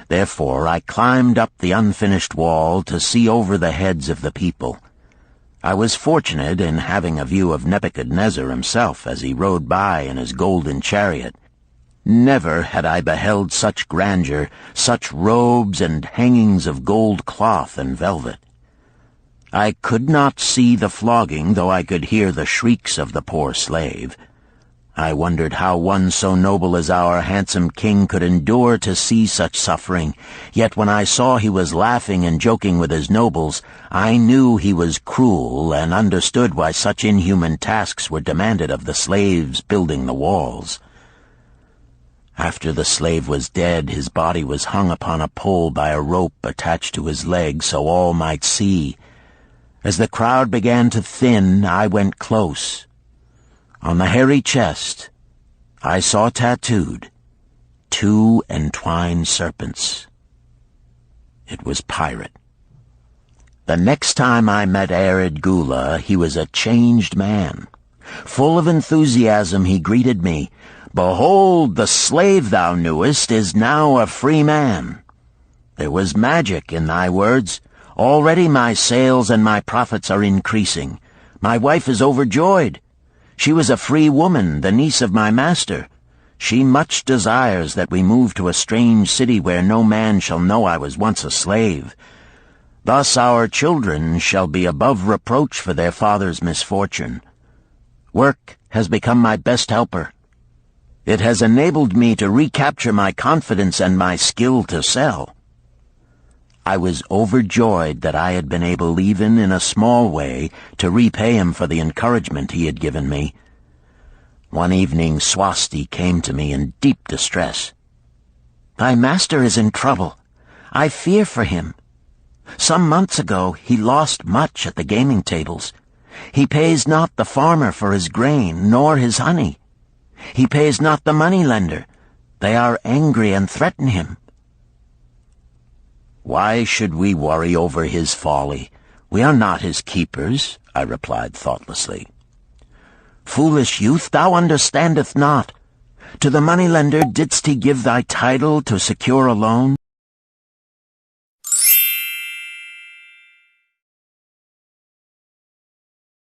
Therefore I climbed up the unfinished wall to see over the heads of the people. I was fortunate in having a view of Nebuchadnezzar himself as he rode by in his golden chariot. Never had I beheld such grandeur, such robes and hangings of gold cloth and velvet. I could not see the flogging, though I could hear the shrieks of the poor slave. I wondered how one so noble as our handsome king could endure to see such suffering, yet when I saw he was laughing and joking with his nobles, I knew he was cruel and understood why such inhuman tasks were demanded of the slaves building the walls. After the slave was dead, his body was hung upon a pole by a rope attached to his leg so all might see. As the crowd began to thin, I went close. On the hairy chest, I saw tattooed 2 entwined serpents. It was Pirate. The next time I met Arid Gula, he was a changed man. Full of enthusiasm, he greeted me. "Behold, the slave thou knewest is now a free man. There was magic in thy words. Already my sales and my profits are increasing. My wife is overjoyed. She was a free woman, the niece of my master. She much desires that we move to a strange city where no man shall know I was once a slave. Thus our children shall be above reproach for their father's misfortune. Work has become my best helper. It has enabled me to recapture my confidence and my skill to sell." I was overjoyed that I had been able, even in a small way, to repay him for the encouragement he had given me. One evening Swasti came to me in deep distress. "Thy master is in trouble. I fear for him. Some months ago he lost much at the gaming tables. He pays not the farmer for his grain, nor his honey. He pays not the moneylender. They are angry and threaten him." "Why should we worry over his folly? We are not his keepers," I replied thoughtlessly. "Foolish youth, thou understandest not. To the moneylender didst he give thy title to secure a loan?